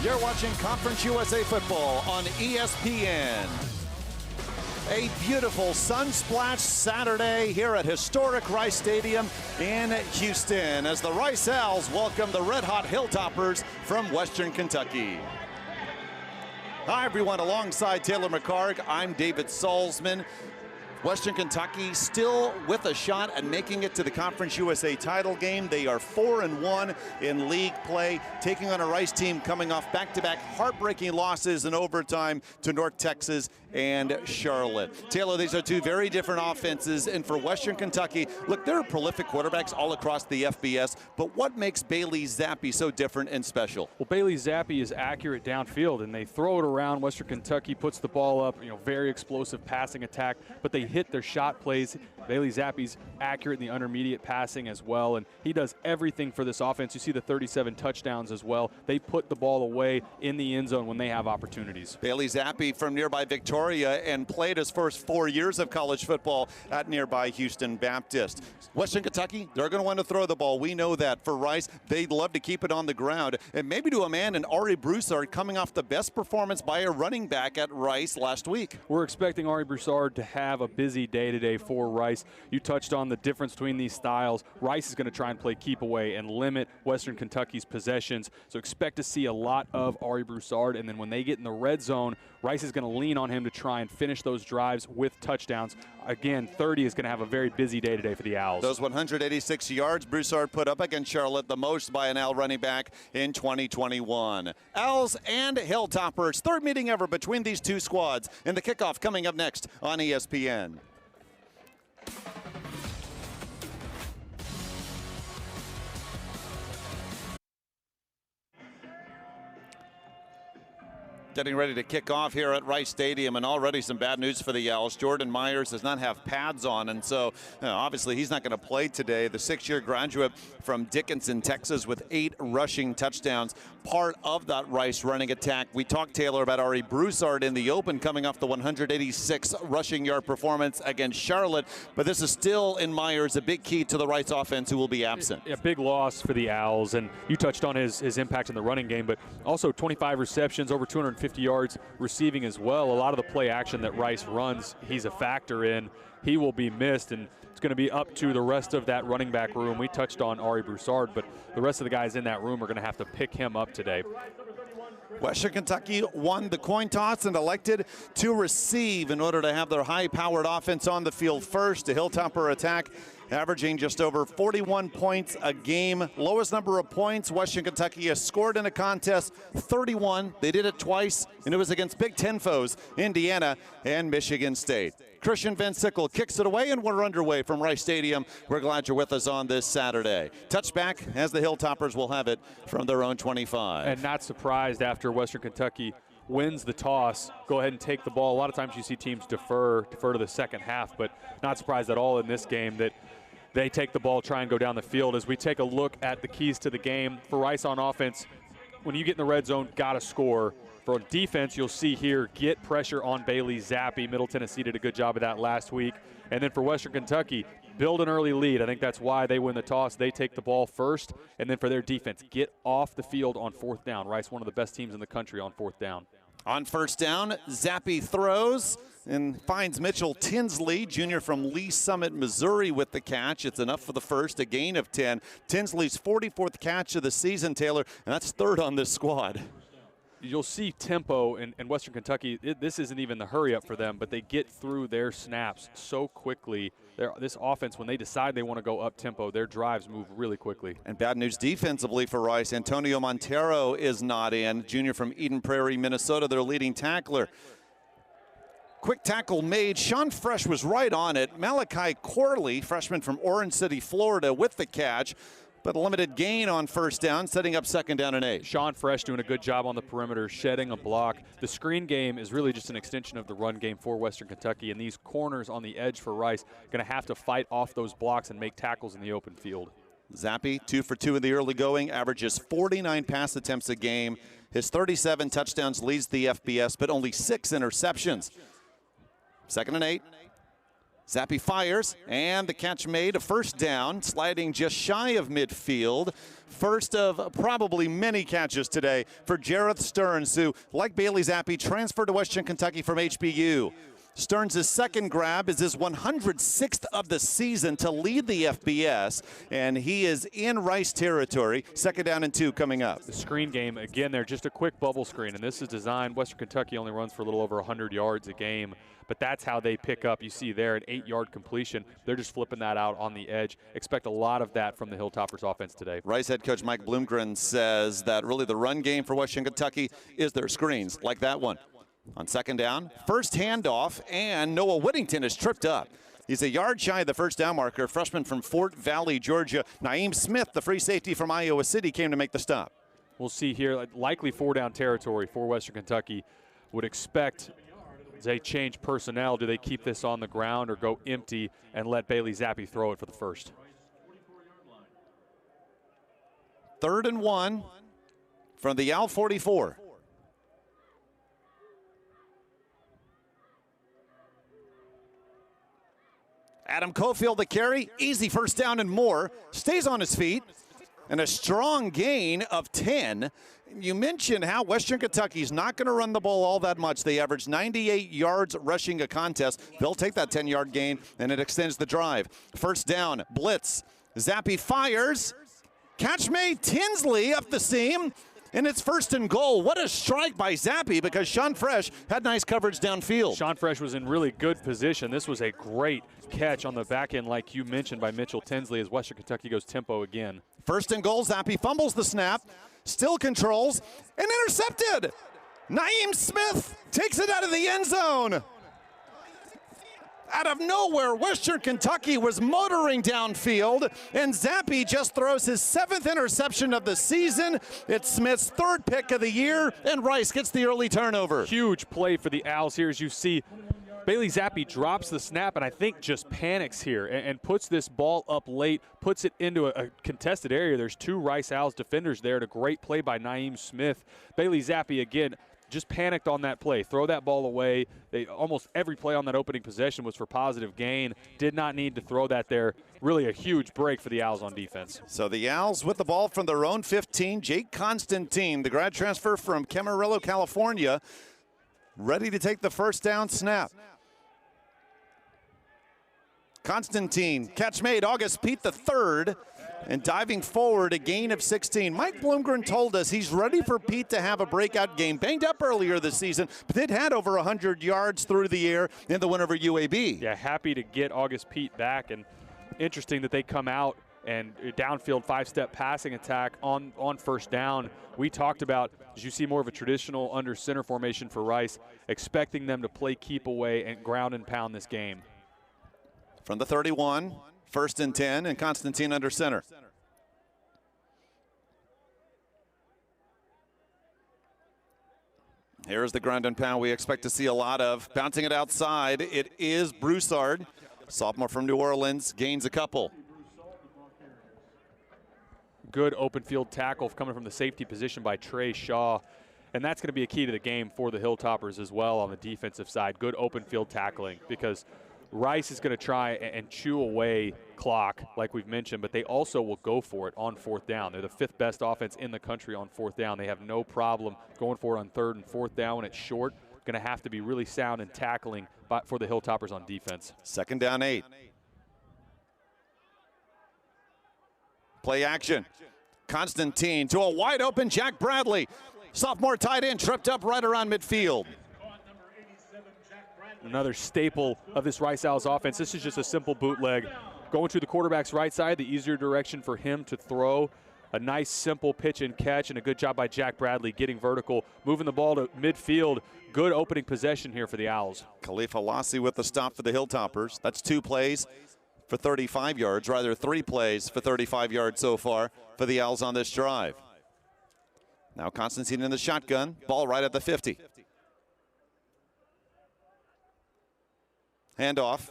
You're watching Conference USA football on ESPN. A beautiful sun-splashed Saturday here at historic Rice Stadium in Houston as the Rice Owls welcome the red-hot Hilltoppers from Western Kentucky. Hi, everyone. Alongside Taylor McCarg, I'm David Salzman. Western Kentucky still with a shot at making it to the Conference USA title game. They are 4-1 in league play, taking on a Rice team coming off back-to-back heartbreaking losses in overtime to North Texas and Charlotte. Taylor, these are two very different offenses, and for Western Kentucky, look, there are prolific quarterbacks all across the FBS, but what makes Bailey Zappe so different and special? Well, Bailey Zappe is accurate downfield, and they throw it around. Western Kentucky puts the ball up, very explosive passing attack, but they hit their shot plays. Bailey Zappe's accurate in the intermediate passing as well, and he does everything for this offense. You see the 37 touchdowns as well. They put the ball away in the end zone when they have opportunities. Bailey Zappe from nearby Victoria and played his first 4 years of college football at nearby Houston Baptist. Western Kentucky, they're going to want to throw the ball. We know that. For Rice, they'd love to keep it on the ground, and maybe to a man in Ari Broussard coming off the best performance by a running back at Rice last week. We're expecting Ari Broussard to have a busy day today for Rice. You touched on the difference between these styles. Rice is going to try and play keep away and limit Western Kentucky's possessions, so expect to see a lot of Ari Broussard, and then when they get in the red zone, Rice is going to lean on him to try and finish those drives with touchdowns. Again, 30 is going to have a very busy day today for the Owls. Those 186 yards Broussard put up against Charlotte, the most by an Owl running back in 2021. Owls and Hilltoppers, third meeting ever between these two squads, and the kickoff coming up next on ESPN. Getting ready to kick off here at Rice Stadium, and already some bad news for the Owls. Jordan Myers does not have pads on, and so obviously he's not going to play today. The 6-year graduate from Dickinson, Texas, with 8 rushing touchdowns, part of that Rice running attack. We talked, Taylor, about Ari Broussard in the open coming off the 186 rushing yard performance against Charlotte, but this is still, in Myers, a big key to the Rice offense who will be absent. A big loss for the Owls, and you touched on his impact in the running game, but also 25 receptions, over 250 yards receiving as well. A lot of the play action that Rice runs, he's a factor in. He will be missed, and it's going to be up to the rest of that running back room. We touched on Ari Broussard, but the rest of the guys in that room are going to have to pick him up today. Western Kentucky won the coin toss and elected to receive in order to have their high-powered offense on the field first. The Hilltopper attack averaging just over 41 points a game. Lowest number of points Western Kentucky has scored in a contest, 31. They did it twice, and it was against Big Ten foes, Indiana and Michigan State. Christian Van Sickle kicks it away, and we're underway from Rice Stadium. We're glad you're with us on this Saturday. Touchback as the Hilltoppers will have it from their own 25. And not surprised after Western Kentucky wins the toss, go ahead and take the ball. A lot of times you see teams defer to the second half, but not surprised at all in this game that they take the ball, try and go down the field. As we take a look at the keys to the game, for Rice on offense, when you get in the red zone, got to score. For defense, you'll see here, get pressure on Bailey Zappe. Middle Tennessee did a good job of that last week. And then for Western Kentucky, build an early lead. I think that's why they win the toss. They take the ball first. And then for their defense, get off the field on fourth down. Rice, one of the best teams in the country on fourth down. On first down, Zappe throws and finds Mitchell Tinsley, junior from Lee Summit, Missouri, with the catch. It's enough for the first, a gain of 10. Tinsley's 44th catch of the season, Taylor, and that's third on this squad. You'll see tempo in Western Kentucky. This isn't even the hurry-up for them, but they get through their snaps so quickly. This offense, when they decide they want to go up-tempo, their drives move really quickly. And bad news defensively for Rice. Antonio Montero is not in, junior from Eden Prairie, Minnesota, their leading tackler. Quick tackle made. Sean Fresh was right on it. Malachi Corley, freshman from Orange City, Florida, with the catch. But a limited gain on first down, setting up second down and 8. Sean Fresh doing a good job on the perimeter, shedding a block. The screen game is really just an extension of the run game for Western Kentucky, and these corners on the edge for Rice going to have to fight off those blocks and make tackles in the open field. Zappe, 2 for 2 in the early going, averages 49 pass attempts a game. His 37 touchdowns leads the FBS, but only 6 interceptions. Second and 8. Zappe fires, and the catch made, a first down, sliding just shy of midfield. First of probably many catches today for Jareth Stearns, who, like Bailey Zappe, transferred to Western Kentucky from HBU. Stearns' second grab is his 106th of the season to lead the FBS, and he is in Rice territory. Second down and 2 coming up. The screen game, again, they're just a quick bubble screen, and this is designed. Western Kentucky only runs for a little over 100 yards a game, but that's how they pick up. You see there an 8-yard completion. They're just flipping that out on the edge. Expect a lot of that from the Hilltoppers offense today. Rice head coach Mike Bloomgren says that really the run game for Western Kentucky is their screens, like that one. On second down, first handoff, and Noah Whittington is tripped up. He's a yard shy of the first down marker. Freshman from Fort Valley, Georgia. Naeem Smith, the free safety from Iowa City, came to make the stop. We'll see here, likely 4-down territory for Western Kentucky. Would expect they change personnel. Do they keep this on the ground or go empty and let Bailey Zappe throw it for the first? 3rd and 1 from the Al 44. Adam Cofield the carry, easy first down and more, stays on his feet, and a strong gain of 10. You mentioned how Western Kentucky's not going to run the ball all that much. They average 98 yards rushing a contest. They'll take that 10-yard gain, and it extends the drive. First down, blitz. Zappe fires. Catch made, Tinsley up the seam. And it's 1st and goal. What a strike by Zappe, because Sean Fresh had nice coverage downfield. Sean Fresh was in really good position. This was a great catch on the back end, like you mentioned, by Mitchell Tinsley, as Western Kentucky goes tempo again. 1st and goal, Zappe fumbles the snap, still controls, and intercepted. Naeem Smith takes it out of the end zone. Out of nowhere, Western Kentucky was motoring downfield, and Zappe just throws his 7th interception of the season. It's Smith's 3rd pick of the year, and Rice gets the early turnover. Huge play for the Owls here, as you see. Bailey Zappe drops the snap and I think just panics here and puts this ball up late, puts it into a contested area. There's 2 Rice Owls defenders there, and a great play by Naeem Smith. Bailey Zappe, again, just panicked on that play. Throw that ball away. Almost every play on that opening possession was for positive gain. Did not need to throw that there. Really a huge break for the Owls on defense. So the Owls with the ball from their own 15. Jake Constantine, the grad transfer from Camarillo, California, ready to take the first down snap. Constantine, catch made, August Pete the 3rd. And diving forward, a gain of 16. Mike Bloomgren told us he's ready for Pete to have a breakout game. Banged up earlier this season, but it had over 100 yards through the air in the win over UAB. Yeah, happy to get August Pete back, and interesting that they come out and downfield 5-step passing attack on first down. We talked about, as you see more of a traditional under center formation for Rice, expecting them to play keep away and ground and pound this game. From the 31. 1st and 10, and Constantine under center. Here's the ground and pound we expect to see a lot of. Bouncing it outside, it is Broussard, sophomore from New Orleans, gains a couple. Good open field tackle coming from the safety position by Trey Shaw. And that's going to be a key to the game for the Hilltoppers as well on the defensive side. Good open field tackling, because Rice is going to try and chew away clock, like we've mentioned, but they also will go for it on 4th down. They're the 5th best offense in the country on 4th down. They have no problem going for it on 3rd and 4th down when it's short. Going to have to be really sound in tackling for the Hilltoppers on defense. 2nd down 8. Play action. Constantine to a wide open Jack Bradley. Sophomore tight end tripped up right around midfield. Another staple of this Rice Owls offense. This is just a simple bootleg. Going to the quarterback's right side, the easier direction for him to throw. A nice, simple pitch and catch, and a good job by Jack Bradley getting vertical, moving the ball to midfield. Good opening possession here for the Owls. Khalifa Lassi with the stop for the Hilltoppers. That's 2 plays for 35 yards, rather 3 plays for 35 yards so far for the Owls on this drive. Now Constantine in the shotgun, ball right at the 50. Handoff.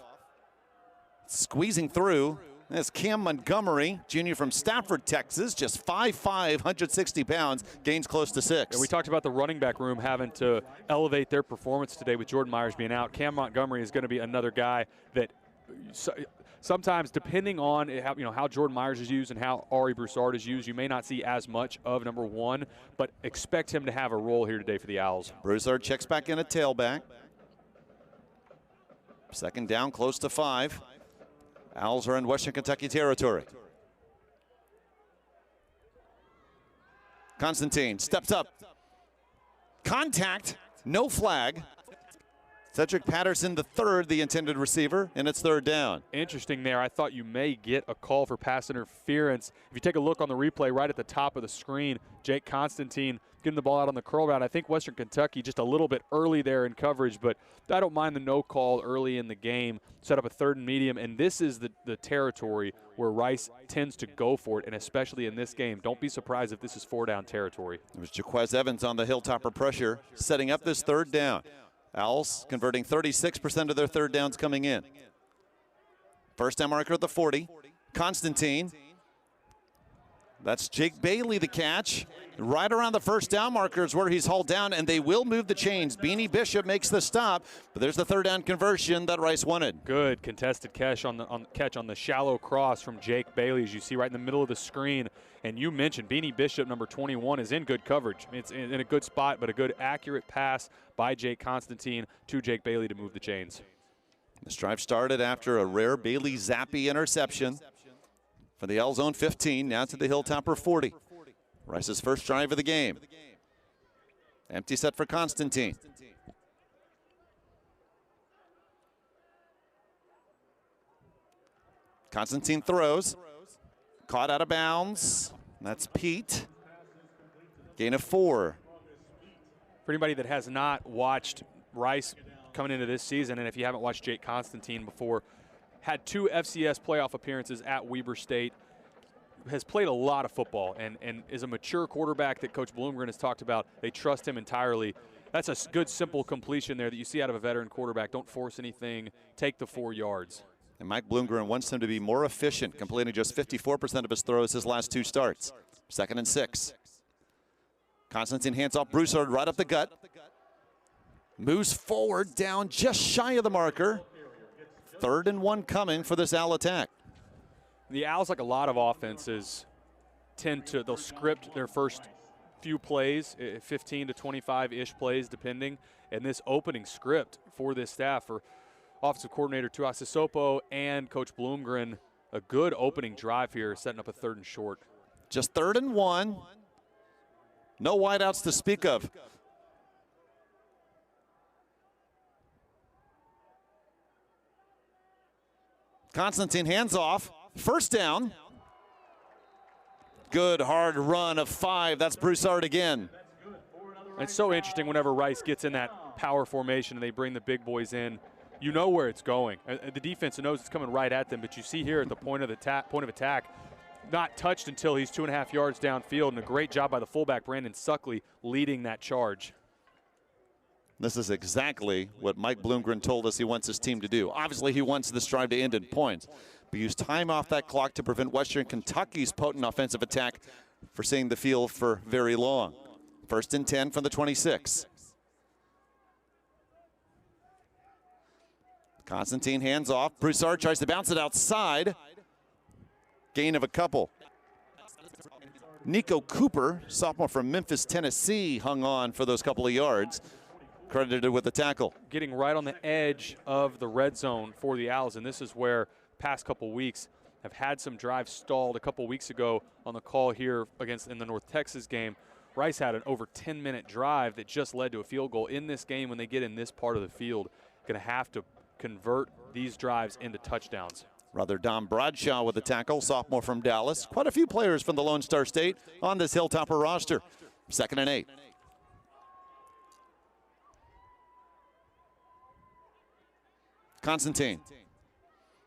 Squeezing through. That's Cam Montgomery, junior from Stafford, Texas, just 5'5", 160 pounds, gains close to 6. Yeah, we talked about the running back room having to elevate their performance today with Jordan Myers being out. Cam Montgomery is going to be another guy that sometimes depending on how Jordan Myers is used and how Ari Broussard is used, you may not see as much of number 1, but expect him to have a role here today for the Owls. Broussard checks back in at tailback. Second down, close to 5. Owls are in Western Kentucky territory. Constantine steps up. Contact, no flag. Cedric Patterson, the third, the intended receiver, and it's third down. Interesting there. I thought you may get a call for pass interference. If you take a look on the replay right at the top of the screen, Jake Constantine getting the ball out on the curl route. I think Western Kentucky just a little bit early there in coverage, but I don't mind the no call early in the game. Set up a 3rd and medium, and this is the territory where Rice tends to go for it, and especially in this game. Don't be surprised if this is 4-down territory. It was Jaquez Evans on the Hilltopper pressure, setting up this third down. Owls converting 36% of their third downs coming in. First down marker at the 40. Constantine. That's Jake Bailey, the catch. Right around the first down marker is where he's hauled down, and they will move the chains. Beanie Bishop makes the stop, but there's the third down conversion that Rice wanted. Good contested catch on the shallow cross from Jake Bailey, as you see right in the middle of the screen. And you mentioned Beanie Bishop, number 21, is in good coverage. It's in a good spot, but a good accurate pass by Jake Constantine to Jake Bailey to move the chains. This drive started after a rare Bailey Zappe interception for the Owls' own 15, now to the Hilltopper 40. Rice's first drive of the game. Empty set for Constantine. Constantine throws. Caught out of bounds. That's Pete. Gain of 4. For anybody that has not watched Rice coming into this season, and if you haven't watched Jake Constantine before, had 2 FCS playoff appearances at Weber State, has played a lot of football, and is a mature quarterback that Coach Bloomgren has talked about. They trust him entirely. That's a good, simple completion there that you see out of a veteran quarterback. Don't force anything. Take the 4 yards. And Mike Bloomgren wants him to be more efficient, completing just 54% of his throws his last 2 starts. 2nd and 6. Constantine hands off Broussard right up the gut. Moves forward, down just shy of the marker. 3rd and 1 coming for this Owl attack. The Owls, like a lot of offenses, they'll script their first few plays, 15 to 25-ish plays depending. And this opening script for this staff, for offensive coordinator Tuasisopo and Coach Bloomgren, a good opening drive here, setting up a 3rd and short. Just 3rd and 1. No wideouts to speak of. Constantine hands off. First down. Good hard run of 5. That's Broussard again. It's so interesting whenever Rice gets in that power formation and they bring the big boys in. You know where it's going. The defense knows it's coming right at them, but you see here at the point of attack, not touched until he's 2.5 yards downfield, and a great job by the fullback, Brandon Suckley, leading that charge. This is exactly what Mike Bloomgren told us he wants his team to do. Obviously, he wants this drive to end in points, but use time off that clock to prevent Western Kentucky's potent offensive attack for seeing the field for very long. 1st and 10 from the 26. Constantine hands off. Broussard tries to bounce it outside. Gain of a couple. Nico Cooper, sophomore from Memphis, Tennessee, hung on for those couple of yards. Credited with the tackle. Getting right on the edge of the red zone for the Owls, and this is where past couple weeks have had some drives stalled. A couple weeks ago on the call here in the North Texas game, Rice had an over 10-minute drive that just led to a field goal. In this game, when they get in this part of the field, going to have to convert these drives into touchdowns. Brother Dom Bradshaw with the tackle, sophomore from Dallas. Quite a few players from the Lone Star State on this Hilltopper roster. 2nd and 8. Constantine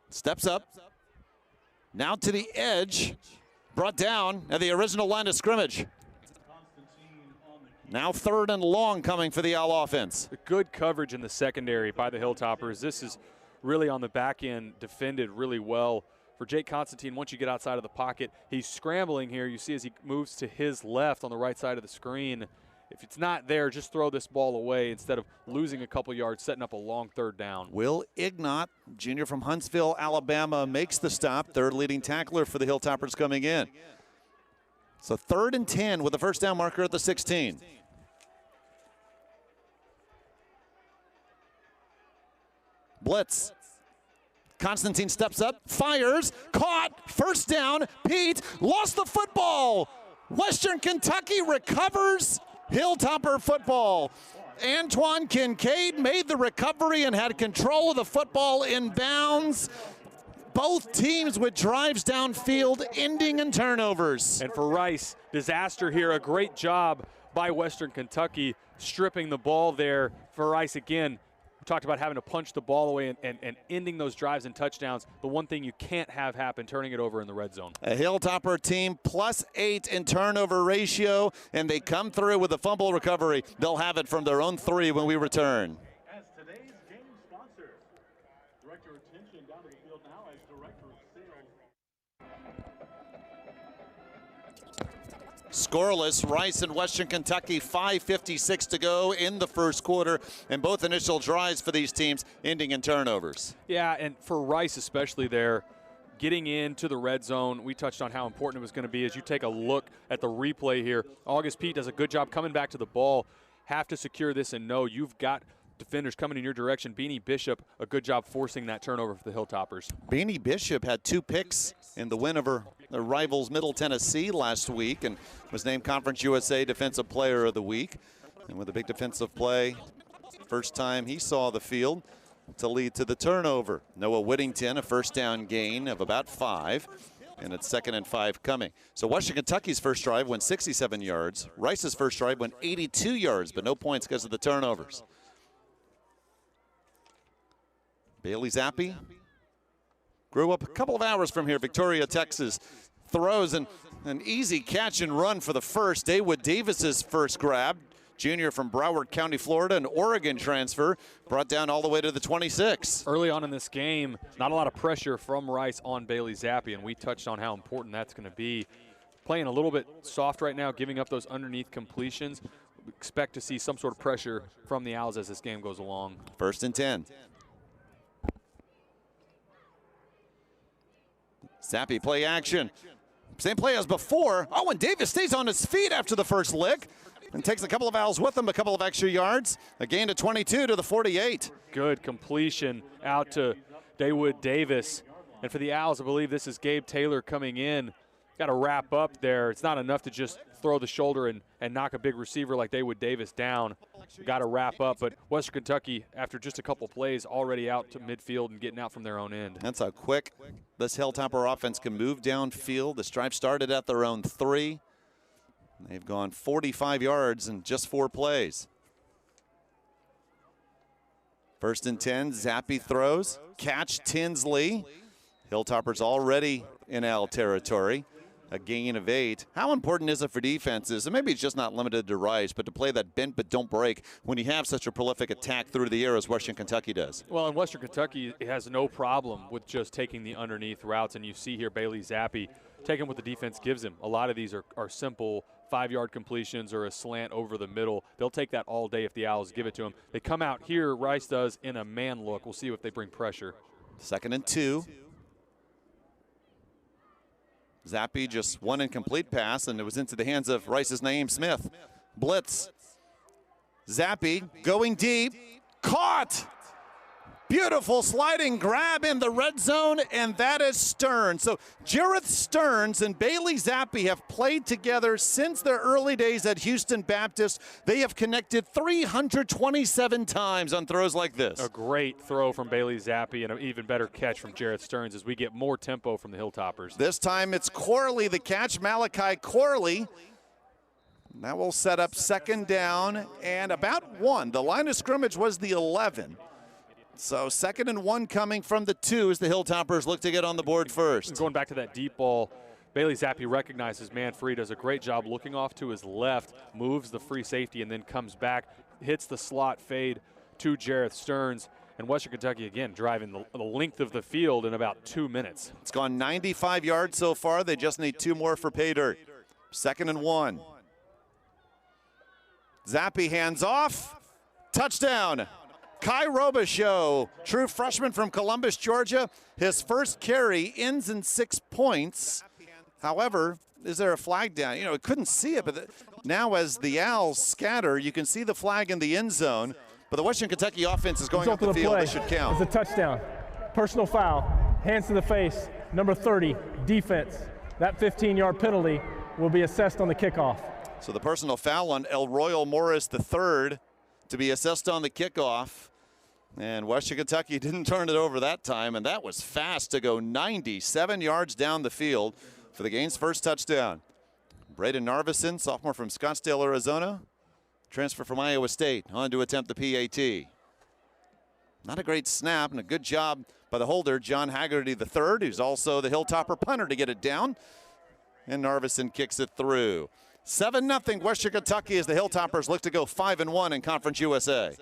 steps up, now to the edge, brought down at the original line of scrimmage. Now 3rd and long coming for the Owl offense. Good coverage in the secondary by the Hilltoppers. This is really on the back end, defended really well. For Jake Constantine, once you get outside of the pocket, he's scrambling here. You see as he moves to his left on the right side of the screen, if it's not there, just throw this ball away instead of losing a couple yards, setting up a long third down. Will Ignat, junior from Huntsville, Alabama, makes the stop. Third leading tackler for the Hilltoppers coming in. So 3rd and 10 with the first down marker at the 16. Blitz. Constantine steps up, fires, caught, first down. Pete lost the football. Western Kentucky recovers. Hilltopper football. Antoine Kincaid made the recovery and had control of the football in bounds. Both teams with drives downfield, ending in turnovers. And for Rice, disaster here. A great job by Western Kentucky stripping the ball there. For Rice, again, we talked about having to punch the ball away and ending those drives and touchdowns. The one thing you can't have happen, turning it over in the red zone. A Hilltopper team +8 in turnover ratio, and they come through with a fumble recovery. They'll have it from their own 3 when we return. As today's game sponsor, direct your attention down to the field now as Director of Sales. Scoreless, Rice and Western Kentucky, 5:56 to go in the first quarter, and both initial drives for these teams ending in turnovers. Yeah, and for Rice especially there, getting into the red zone, we touched on how important it was going to be. As you take a look at the replay here, August Pete does a good job coming back to the ball. Have to secure this and know you've got defenders coming in your direction. Beanie Bishop, a good job forcing that turnover for the Hilltoppers. Beanie Bishop had 2 picks in the win over their rivals Middle Tennessee last week and was named Conference USA Defensive Player of the Week. And with a big defensive play, first time he saw the field to lead to the turnover. Noah Whittington, a first down gain of about 5, and it's 2nd and 5 coming. So Western Kentucky's first drive went 67 yards. Rice's first drive went 82 yards, but no points because of the turnovers. Bailey Zappe grew up a couple of hours from here, Victoria, Texas. Throws an easy catch and run for the first. Dawood Davis's first grab. Junior from Broward County, Florida, an Oregon transfer, brought down all the way to the 26. Early on in this game, not a lot of pressure from Rice on Bailey Zappe, and we touched on how important that's going to be. Playing a little bit soft right now, giving up those underneath completions. We expect to see some sort of pressure from the Owls as this game goes along. 1st and 10. Zappe play action. Same play as before. Oh, and Davis stays on his feet after the first lick and takes a couple of Owls with him, a couple of extra yards. A gain of 22 to the 48. Good completion out to Dawood Davis. And for the Owls, I believe this is Gabe Taylor coming in. Got to wrap up there. It's not enough to just throw the shoulder and knock a big receiver like Dawood Davis down. Got to wrap up. But Western Kentucky, after just a couple plays, already out to midfield and getting out from their own end. That's how quick this Hilltopper offense can move downfield. The drive started at their own 3. They've gone 45 yards in just 4 plays. 1st and 10, Zappe throws. Catch Tinsley. Hilltoppers already in L territory. A gain of 8. How important is it for defenses, and maybe it's just not limited to Rice, but to play that bent but don't break when you have such a prolific attack through the air as Western Kentucky does? Well, in Western Kentucky, it has no problem with just taking the underneath routes, and you see here Bailey Zappe taking what the defense gives him. A lot of these are simple 5-yard completions or a slant over the middle. They'll take that all day if the Owls give it to them. They come out here, Rice does, in a man look. We'll see if they bring pressure. 2nd and 2. Zappe just one incomplete pass, and it was into the hands of Rice's Naeem Smith. Blitz. Zappe going deep. Caught! Beautiful sliding grab in the red zone, and that is Stearns. So Jareth Stearns and Bailey Zappe have played together since their early days at Houston Baptist. They have connected 327 times on throws like this. A great throw from Bailey Zappe and an even better catch from Jareth Stearns as we get more tempo from the Hilltoppers. This time it's Corley the catch, Malachi Corley. That will set up 2nd down and about 1. The line of scrimmage was the 11. So 2nd and 1 coming from the 2 as the Hilltoppers look to get on the board first. Going back to that deep ball, Bailey Zappe recognizes man free, does a great job looking off to his left, moves the free safety, and then comes back, hits the slot fade to Jareth Stearns. And Western Kentucky, again, driving the length of the field in about 2 minutes. It's gone 95 yards so far. They just need 2 more for pay dirt. 2nd and 1. Zappe hands off. Touchdown. Kai Robichaux, true freshman from Columbus, Georgia. His first carry ends in 6 points. However, is there a flag down? You know, it couldn't see it, but now as the Owls scatter, you can see the flag in the end zone. But the Western Kentucky offense is going up the field. It should count. It's a touchdown. Personal foul. Hands to the face. Number 30, defense. That 15-yard penalty will be assessed on the kickoff. So the personal foul on El Royal Morris III to be assessed on the kickoff. And Western Kentucky didn't turn it over that time, and that was fast to go 97 yards down the field for the game's first touchdown. Braden Narveson, sophomore from Scottsdale, Arizona, transfer from Iowa State, on to attempt the PAT. Not a great snap, and a good job by the holder, John Haggerty III, who's also the Hilltopper punter, to get it down. And Narveson kicks it through. 7-0 Western Kentucky as the Hilltoppers look to go 5-1 in Conference USA.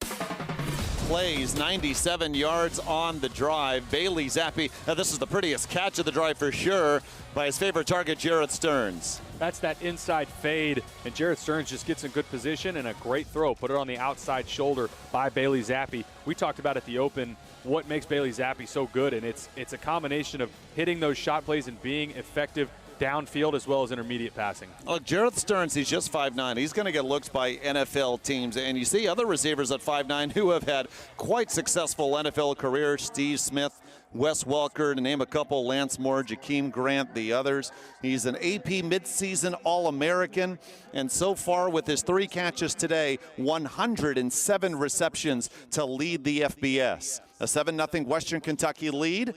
Plays 97 yards on the drive. Bailey Zappe, this is the prettiest catch of the drive for sure by his favorite target, Jared Stearns. That's that inside fade, and Jared Stearns just gets in good position and a great throw. Put it on the outside shoulder by Bailey Zappe. We talked about at the open what makes Bailey Zappe so good, and it's a combination of hitting those shot plays and being effective downfield as well as intermediate passing. Look, Jared Stearns, he's just 5'9". He's going to get looks by NFL teams. And you see other receivers at 5'9" who have had quite successful NFL careers. Steve Smith, Wes Welker, to name a couple, Lance Moore, Jakeem Grant, the others. He's an AP midseason All-American. And so far with his 3 catches today, 107 receptions to lead the FBS. A 7-0 Western Kentucky lead,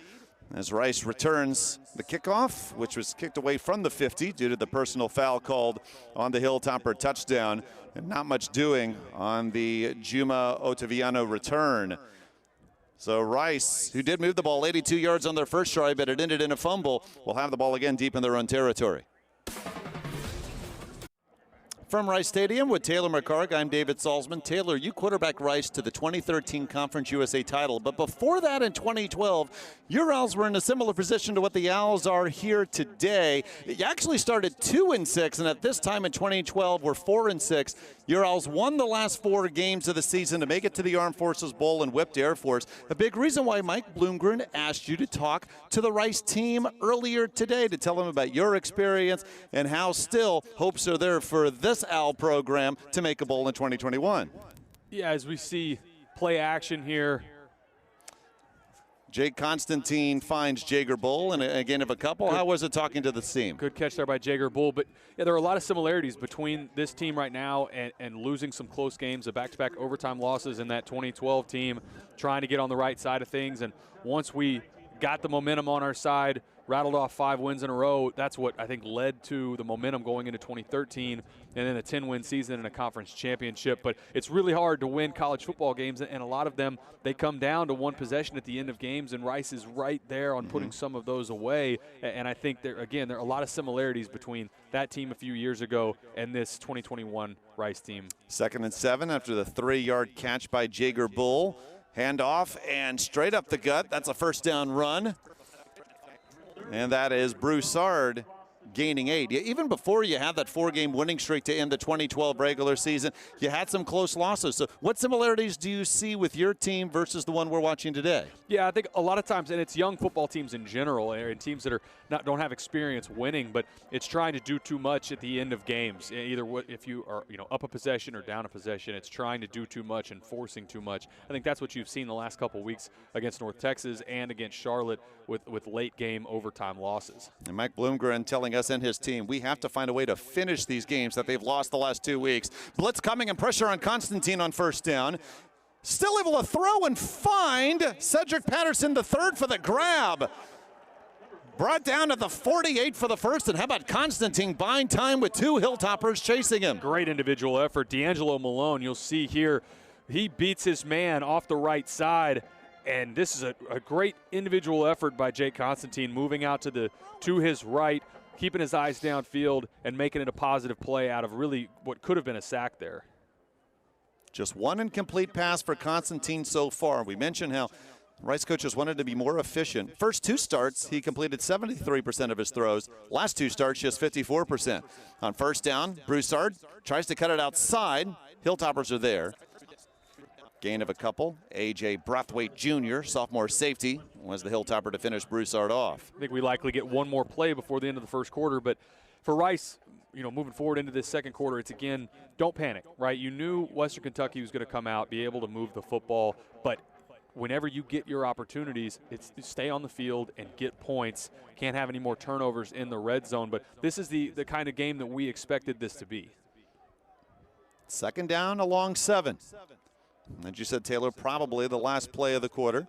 as Rice returns the kickoff, which was kicked away from the 50 due to the personal foul called on the Hilltopper touchdown, and not much doing on the Juma Ottaviano return. So Rice, who did move the ball 82 yards on their first try, but it ended in a fumble, will have the ball again deep in their own territory. From Rice Stadium with Taylor McCarg, I'm David Salzman. Taylor, you quarterback Rice to the 2013 Conference USA title, but before that in 2012, your Owls were in a similar position to what the Owls are here today. You actually started 2-6, and at this time in 2012, we're 4-6. Your Owls won the last 4 games of the season to make it to the Armed Forces Bowl and whipped Air Force. A big reason why Mike Bloomgren asked you to talk to the Rice team earlier today to tell them about your experience and how still hopes are there for this Owl program to make a bowl in 2021. Yeah, as we see play action here. Jake Constantine finds Jager Bull, and a gain of a couple. How was it talking to the team? Good catch there by Jager Bull. But yeah, there are a lot of similarities between this team right now and losing some close games, the back-to-back overtime losses, and that 2012 team trying to get on the right side of things. And once we got the momentum on our side, rattled off 5 wins in a row, that's what I think led to the momentum going into 2013 and then a 10-win season and a conference championship. But it's really hard to win college football games, and a lot of them, they come down to one possession at the end of games, and Rice is right there on putting some of those away. And I think, there are a lot of similarities between that team a few years ago and this 2021 Rice team. 2nd and 7 after the 3-yard catch by Jager Bull. Handoff and straight up the gut. That's a first down run. And that is Broussard gaining 8. Even before you had that 4-game winning streak to end the 2012 regular season, you had some close losses. So what similarities do you see with your team versus the one we're watching today? Yeah, I think a lot of times, and it's young football teams in general, and teams that don't have experience winning, but it's trying to do too much at the end of games. Either if you are up a possession or down a possession, it's trying to do too much and forcing too much. I think that's what you've seen the last couple of weeks against North Texas and against Charlotte with late game overtime losses. And Mike Bloomgren telling us and his team, we have to find a way to finish these games that they've lost the last 2 weeks. Blitz coming and pressure on Constantine on first down. Still able to throw and find Cedric Patterson III for the grab. Brought down at the 48 for the first, and how about Constantine buying time with 2 Hilltoppers chasing him? Great individual effort. D'Angelo Malone, you'll see here, he beats his man off the right side, and this is a great individual effort by Jake Constantine, moving out to his right, keeping his eyes downfield, and making it a positive play out of really what could have been a sack there. Just 1 incomplete pass for Constantine so far. We mentioned how Rice coaches wanted to be more efficient. First 2 starts, he completed 73% of his throws. Last 2 starts, just 54%. On first down, Broussard tries to cut it outside. Hilltoppers are there. Gain of a couple. A.J. Brathwaite Jr., sophomore safety, was the Hilltopper to finish Broussard off. I think we likely get one more play before the end of the first quarter, but for Rice, moving forward into this second quarter, it's again, don't panic, right? You knew Western Kentucky was going to come out, be able to move the football, but whenever you get your opportunities, it's stay on the field and get points. Can't have any more turnovers in the red zone, but this is the kind of game that we expected this to be. Second down along 7. As you said, Taylor, probably the last play of the quarter.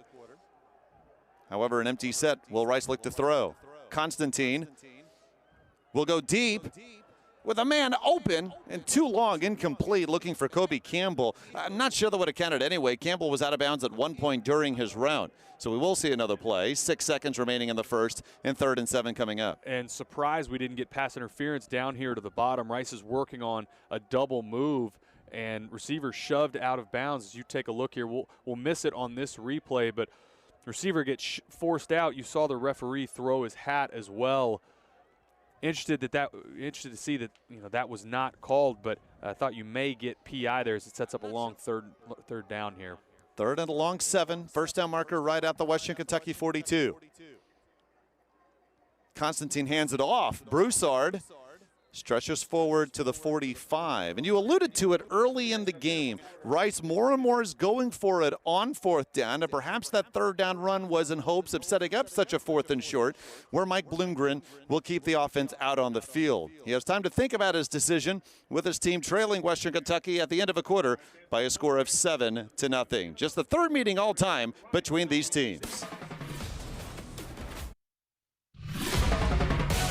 However, an empty set. Will Rice look to throw? Constantine will go deep with a man open and too long, incomplete, looking for Kobe Campbell. I'm not sure that would have counted anyway. Campbell was out of bounds at one point during his round. So we will see another play. 6 seconds remaining in the first, and 3rd and 7 coming up. And surprised we didn't get pass interference down here to the bottom. Rice is working on a double move, and receiver shoved out of bounds. As you take a look here, we'll miss it on this replay, but receiver gets forced out. You saw the referee throw his hat as well. Interested to see that that was not called, but I thought you may get PI there as it sets up a long third down here. 3rd and along 7. First down marker right at the Western Kentucky 42. Constantine hands it off. Broussard stretches forward to the 45. And you alluded to it early in the game. Rice more and more is going for it on 4th down, and perhaps that 3rd down run was in hopes of setting up such a 4th and short where Mike Bloomgren will keep the offense out on the field. He has time to think about his decision with his team trailing Western Kentucky at the end of a quarter by a score of 7-0. Just the 3rd meeting all time between these teams.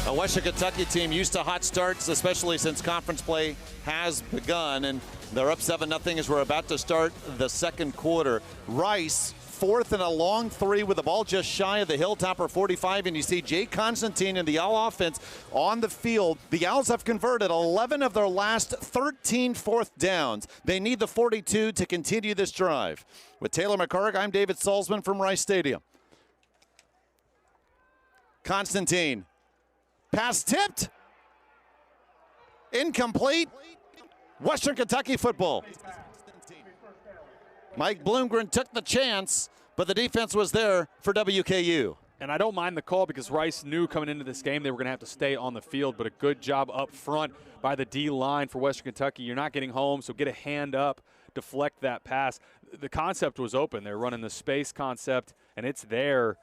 A Western Kentucky team used to hot starts, especially since conference play has begun, and they're up 7-0 as we're about to start the second quarter. Rice, 4th and a long 3 with the ball just shy of the Hilltopper 45, and you see Jay Constantine and the Owl offense on the field. The Owls have converted 11 of their last 13 4th downs. They need the 42 to continue this drive. With Taylor McCarrick, I'm David Salzman from Rice Stadium. Constantine. Pass tipped. Incomplete. Western Kentucky football. Mike Bloomgren took the chance, but the defense was there for WKU. And I don't mind the call because Rice knew coming into this game they were going to have to stay on the field, but a good job up front by the D-line for Western Kentucky. You're not getting home, so get a hand up, deflect that pass. The concept was open. They're running the space concept, and it's there.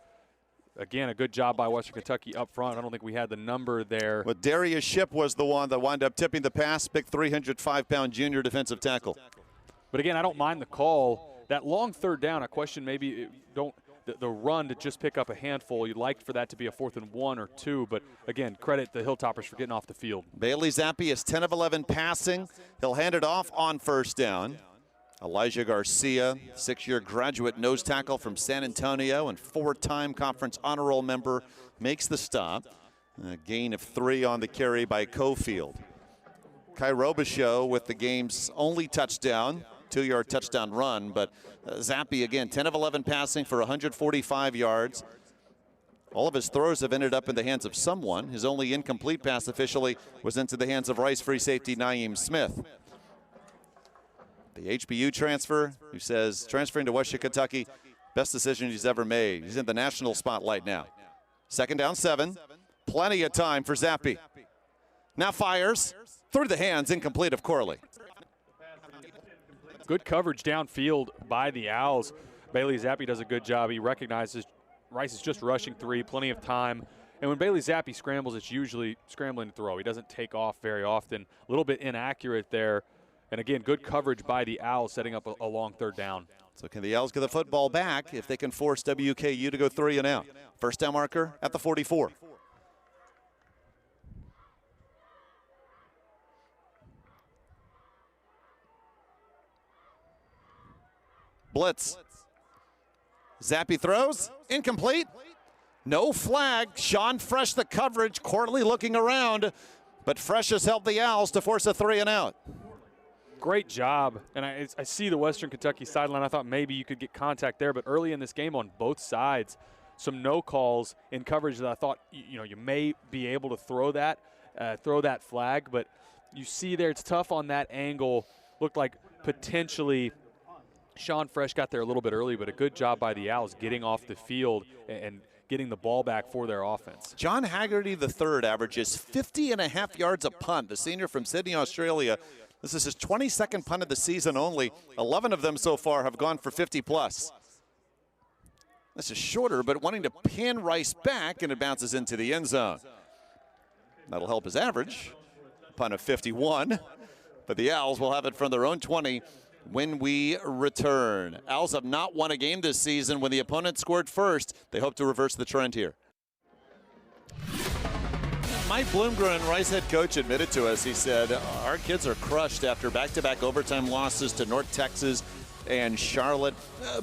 Again, a good job by Western Kentucky up front. I don't think we had the number there. But Darius Shipp was the one that wound up tipping the pass. Big 305-pound junior defensive tackle. But again, I don't mind the call. That long 3rd down, I question maybe the run to just pick up a handful. You'd like for that to be a 4th and 1 or 2. But again, credit the Hilltoppers for getting off the field. Bailey Zappe is 10 of 11 passing. He'll hand it off on 1st down. Elijah Garcia, 6-year graduate nose tackle from San Antonio and 4-time conference honor roll member, makes the stop. A gain of 3 on the carry by Cofield. Kai Robichaux with the game's only touchdown, 2-yard touchdown run, but Zappe again, 10 of 11 passing for 145 yards. All of his throws have ended up in the hands of someone. His only incomplete pass officially was into the hands of Rice free safety Naeem Smith. The HBU transfer, who says transferring to Western Kentucky, best decision he's ever made. He's in the national spotlight now. 2nd down 7. Plenty of time for Zappe. Now fires through the hands, incomplete of Corley. Good coverage downfield by the Owls. Bailey Zappe does a good job. He recognizes Rice is just rushing 3, plenty of time. And when Bailey Zappe scrambles, it's usually scrambling to throw. He doesn't take off very often. A little bit inaccurate there. And again, good coverage by the Owls, setting up a long 3rd down. So can the Owls get the football back if they can force WKU to go 3 and out? First down marker at the 44. Blitz. Zappe throws, incomplete. No flag. Sean Fresh the coverage. Corley looking around, but Fresh has helped the Owls to force a 3 and out. Great job. And I see the Western Kentucky sideline. I thought maybe you could get contact there, but early in this game on both sides, some no calls in coverage that I thought, you may be able to throw that flag, but you see there it's tough on that angle. Looked like potentially Sean Fresh got there a little bit early, but a good job by the Owls getting off the field and getting the ball back for their offense. John Haggerty III averages 50.5 yards a punt. The senior from Sydney, Australia. This is his 22nd punt of the season only. 11 of them so far have gone for 50+. This is shorter, but wanting to pin Rice back, and it bounces into the end zone. That'll help his average. Punt of 51. But the Owls will have it from their own 20 when we return. Owls have not won a game this season. When the opponent scored first, they hope to reverse the trend here. Mike Bloomgren, Rice head coach, admitted to us, he said, our kids are crushed after back-to-back overtime losses to North Texas and Charlotte.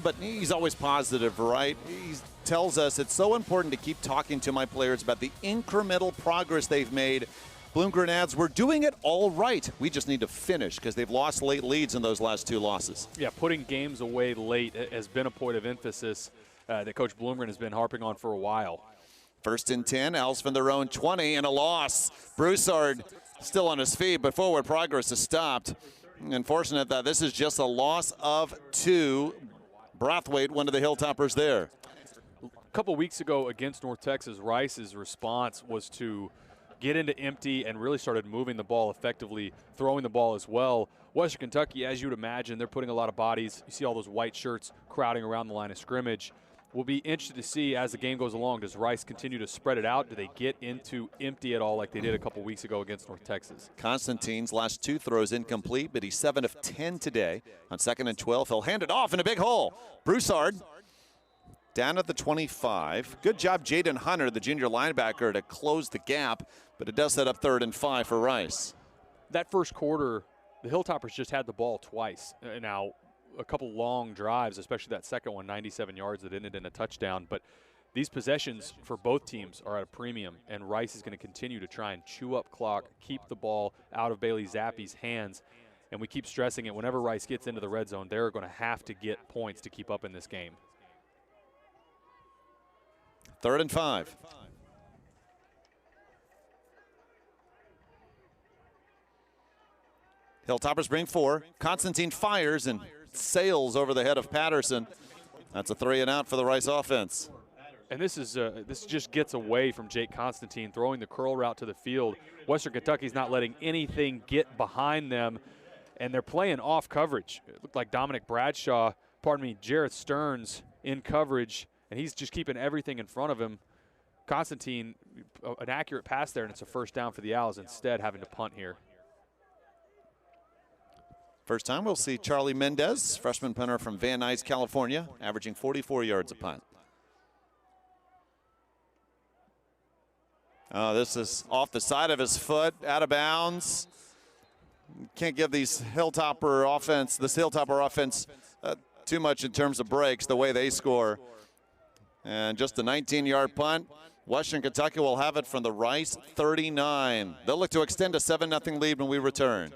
But he's always positive, right? He tells us it's so important to keep talking to my players about the incremental progress they've made. Bloomgren adds, we're doing it all right. We just need to finish because they've lost late leads in those last 2 losses. Yeah, putting games away late has been a point of emphasis that Coach Bloomgren has been harping on for a while. 1st and 10, Owls from their own 20 and a loss. Broussard still on his feet, but forward progress is stopped. Unfortunate that this is just a loss of 2. Brathwaite, one of the Hilltoppers there. A couple weeks ago against North Texas, Rice's response was to get into empty and really started moving the ball effectively, throwing the ball as well. Western Kentucky, as you would imagine, they're putting a lot of bodies. You see all those white shirts crowding around the line of scrimmage. We'll be interested to see as the game goes along, does Rice continue to spread it out? Do they get into empty at all like they did a couple weeks ago against North Texas? Constantine's last 2 throws incomplete, but he's 7 of 10 today. On 2nd and 12, he'll hand it off in a big hole. Broussard down at the 25. Good job, Jaden Hunter, the junior linebacker, to close the gap, but it does set up 3rd and 5 for Rice. That first quarter, the Hilltoppers just had the ball twice. Now, a couple long drives, especially that second one, 97 yards that ended in a touchdown. But these possessions for both teams are at a premium, and Rice is going to continue to try and chew up clock, keep the ball out of Bailey Zappe's hands. And we keep stressing it, whenever Rice gets into the red zone, they're going to have to get points to keep up in this game. 3rd and 5. Hilltoppers bring 4. Constantine fires and sails over the head of Patterson. That's a 3 and out for the Rice offense. And this just gets away from Jake Constantine throwing the curl route to the field. Western Kentucky's not letting anything get behind them, and they're playing off coverage. It looked like Jarrett Stearns in coverage, and he's just keeping everything in front of him. Constantine, an accurate pass there, and it's a 1st down for the Owls, instead having to punt here. First time we'll see Charlie Mendez, freshman punter from Van Nuys, California, averaging 44 yards a punt. Oh, this is off the side of his foot, out of bounds. Can't give this Hilltopper offense too much in terms of breaks, the way they score. And just a 19-yard punt. Western Kentucky will have it from the Rice 39. They'll look to extend a 7-0 lead when we return.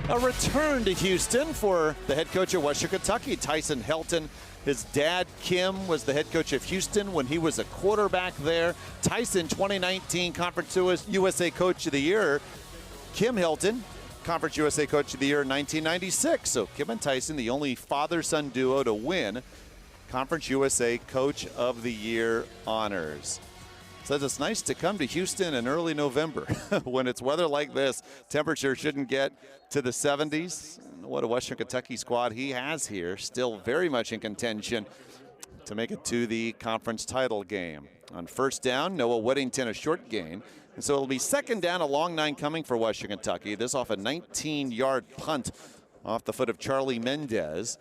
A return to Houston for the head coach of Western Kentucky, Tyson Helton. His dad, Kim, was the head coach of Houston when he was a quarterback there. Tyson, 2019 Conference USA Coach of the Year. Kim Helton, Conference USA Coach of the Year in 1996. So Kim and Tyson, the only father-son duo to win Conference USA Coach of the Year honors. Says it's nice to come to Houston in early November when it's weather like this. Temperature shouldn't get to the 70s. What a Western Kentucky squad he has here. Still very much in contention to make it to the conference title game. On 1st down, Noah Whittington, a short gain. And so it'll be 2nd down, a long 9 coming for Western Kentucky. This off a 19-yard punt off the foot of Charlie Mendez.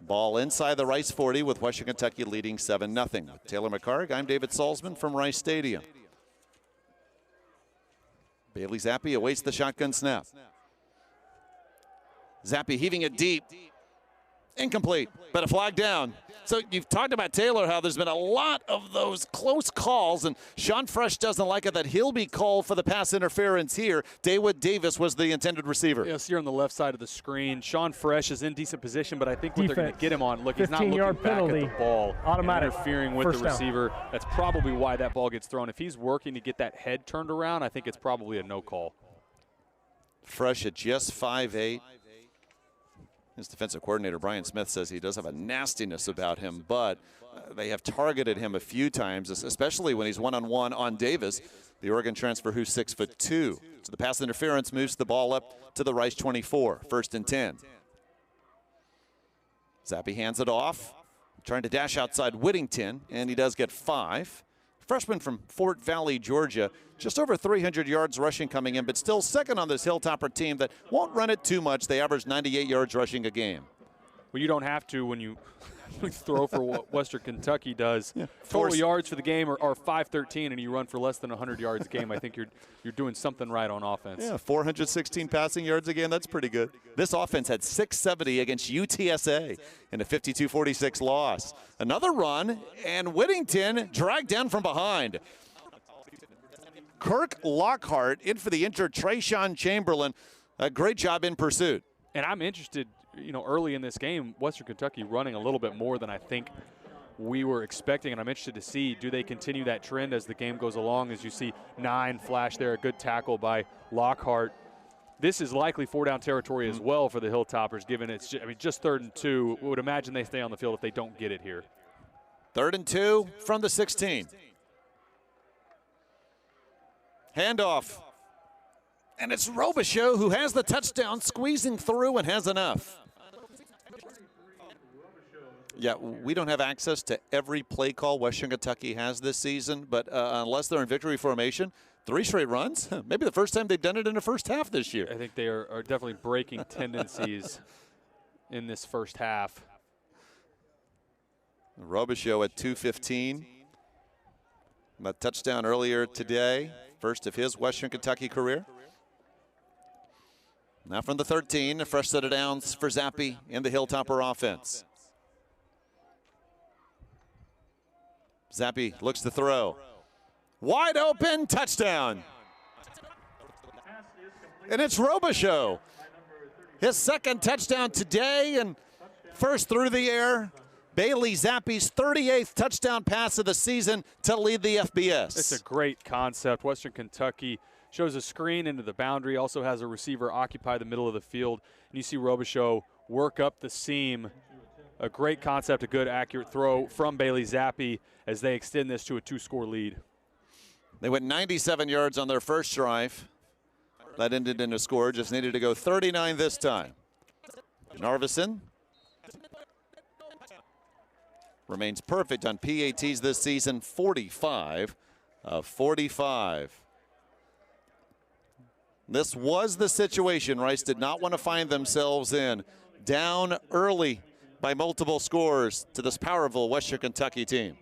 Ball inside the Rice 40 with Western Kentucky leading 7-0. With Taylor McCarg, I'm David Salzman from Rice Stadium. Bailey Zappe awaits the shotgun snap. Zappe heaving it deep. Incomplete, but a flag down. So you've talked about Taylor, how there's been a lot of those close calls, and Sean Fresh doesn't like it that he'll be called for the pass interference here. Dawood Davis was the intended receiver. Yes, here on the left side of the screen. Sean Fresh is in decent position, but I think what they're going to get him on, look, he's not looking back penalty, at the ball, automatic, interfering with the receiver. That's probably why that ball gets thrown. If he's working to get that head turned around, I think it's probably a no call. Fresh at just 5'8". His defensive coordinator, Brian Smith, says he does have a nastiness about him, but they have targeted him a few times, especially when he's one-on-one on Davis, the Oregon transfer who's 6'2". So the pass interference moves the ball up to the Rice 24, 1st and 10. Zappe hands it off, trying to dash outside Whittington, and he does get 5. Freshman from Fort Valley, Georgia, just over 300 yards rushing coming in, but still second on this Hilltopper team that won't run it too much. They average 98 yards rushing a game. Well, you don't have to when you throw for what Western Kentucky does. Yeah, Total yards for the game are 513, and you run for less than 100 yards a game. I think you're doing something right on offense. Yeah, 416 passing yards a game. That's pretty good. This offense had 670 against UTSA in a 52-46 loss. Another run, and Whittington dragged down from behind. Kirk Lockhart in for the injured Trayshawn Chamberlain. A great job in pursuit. And I'm interested, early in this game, Western Kentucky running a little bit more than I think we were expecting, and I'm interested to see, do they continue that trend as the game goes along, as you see 9 flash there, a good tackle by Lockhart. This is likely 4-down territory as well for the Hilltoppers, given it's just 3rd and 2. We would imagine they stay on the field if they don't get it here. 3rd and 2 from the 16. Handoff. And it's Robichaux who has the touchdown, squeezing through and has enough. Yeah, we don't have access to every play call Western Kentucky has this season, but unless they're in victory formation, 3 straight runs, maybe the first time they've done it in the first half this year. I think they are definitely breaking tendencies in this first half. Robichaux at 2:15. A touchdown earlier today, first of his Western Kentucky career. Now from the 13, a fresh set of downs for Zappe in the Hilltopper offense. Zappe looks to throw. Wide open, touchdown. And it's Robichaux. His 2nd touchdown today, and first through the air. Bailey Zappe's 38th touchdown pass of the season to lead the FBS. It's a great concept. Western Kentucky shows a screen into the boundary, also has a receiver occupy the middle of the field, and you see Robichaux work up the seam. A great concept, a good accurate throw from Bailey Zappe as they extend this to a 2-score lead. They went 97 yards on their first drive. That ended in a score, just needed to go 39 this time. Narveson remains perfect on PATs this season, 45 of 45. This was the situation Rice did not want to find themselves in. Down early by multiple scores to this powerful Western Kentucky team.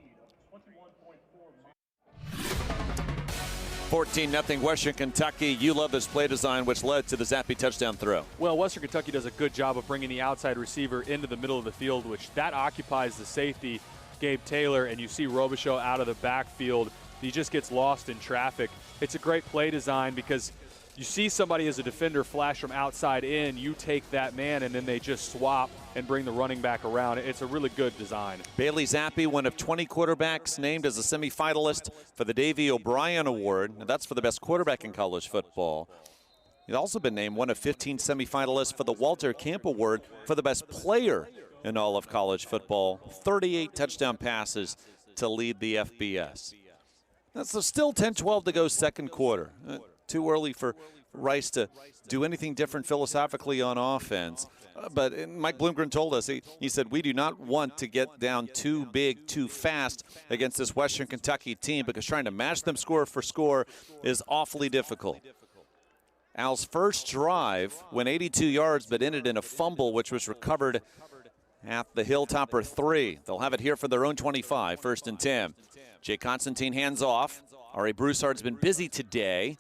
14-0 Western Kentucky. You love this play design, which led to the Zappe touchdown throw. Well, Western Kentucky does a good job of bringing the outside receiver into the middle of the field, which that occupies the safety, Gabe Taylor, and you see Robichaux out of the backfield. He just gets lost in traffic. It's a great play design because you see somebody as a defender flash from outside in, you take that man, and then they just swap and bring the running back around. It's a really good design. Bailey Zappe, one of 20 quarterbacks named as a semifinalist for the Davey O'Brien Award. That's for the best quarterback in college football. He's also been named one of 15 semifinalists for the Walter Camp Award for the best player in all of college football. 38 touchdown passes to lead the FBS. That's still 10-12 to go second quarter. Too early for Rice to do anything different philosophically on offense. But Mike Bloomgren told us, he said, we do not want to get down too big, too fast against this Western Kentucky team because trying to match them score for score is awfully difficult. Al's first drive went 82 yards but ended in a fumble, which was recovered at the Hilltopper 3. They'll have it here for their own 25, 1st and 10. Jay Constantine hands off. R.A. Broussard's been busy today.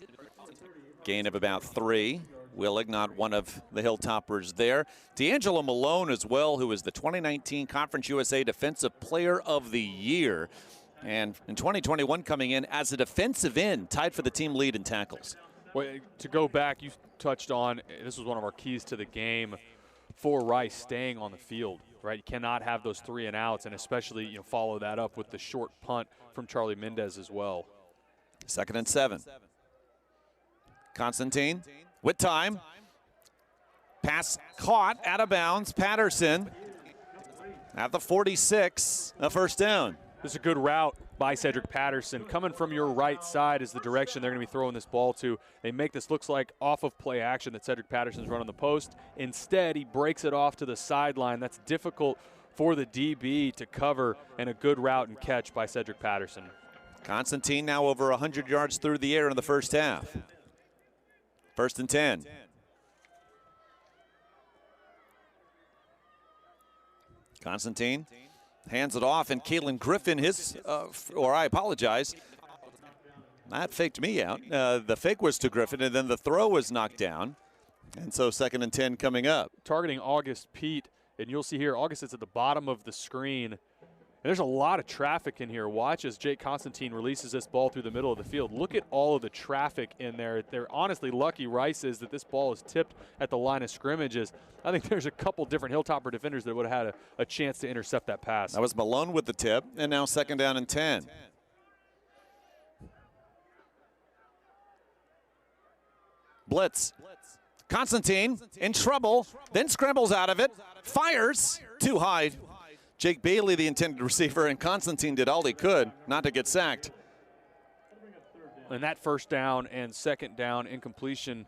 Gain of about 3. Willig, not one of the Hilltoppers there. D'Angelo Malone as well, who is the 2019 Conference USA Defensive Player of the Year. And in 2021 coming in as a defensive end, tied for the team lead in tackles. Well, to go back, you touched on, this was one of our keys to the game for Rice, staying on the field, right? You cannot have those 3 and outs, and especially follow that up with the short punt from Charlie Mendez as well. 2nd and 7. Constantine with time. Pass caught out of bounds. Patterson at the 46, a first down. This is a good route by Cedric Patterson. Coming from your right side is the direction they're going to be throwing this ball to. They make this looks like off of play action that Cedric Patterson's running the post. Instead, he breaks it off to the sideline. That's difficult for the DB to cover, and a good route and catch by Cedric Patterson. Constantine now over 100 yards through the air in the first half. 1st and 10. Constantine hands it off, and Kalen Griffin, that faked me out. The fake was to Griffin, and then the throw was knocked down. And so 2nd and 10 coming up. Targeting August Pete, and you'll see here, August is at the bottom of the screen. And there's a lot of traffic in here. Watch as Jake Constantine releases this ball through the middle of the field. Look at all of the traffic in there. They're honestly lucky, Rice is, that this ball is tipped at the line of scrimmages. I think there's a couple different Hilltopper defenders that would have had a chance to intercept that pass. That was Malone with the tip, and now 2nd down and 10. Blitz. Constantine in trouble, then scrambles out of it, fires, too high. Jake Bailey, the intended receiver, and Constantine did all he could not to get sacked. And that 1st down and 2nd down incompletion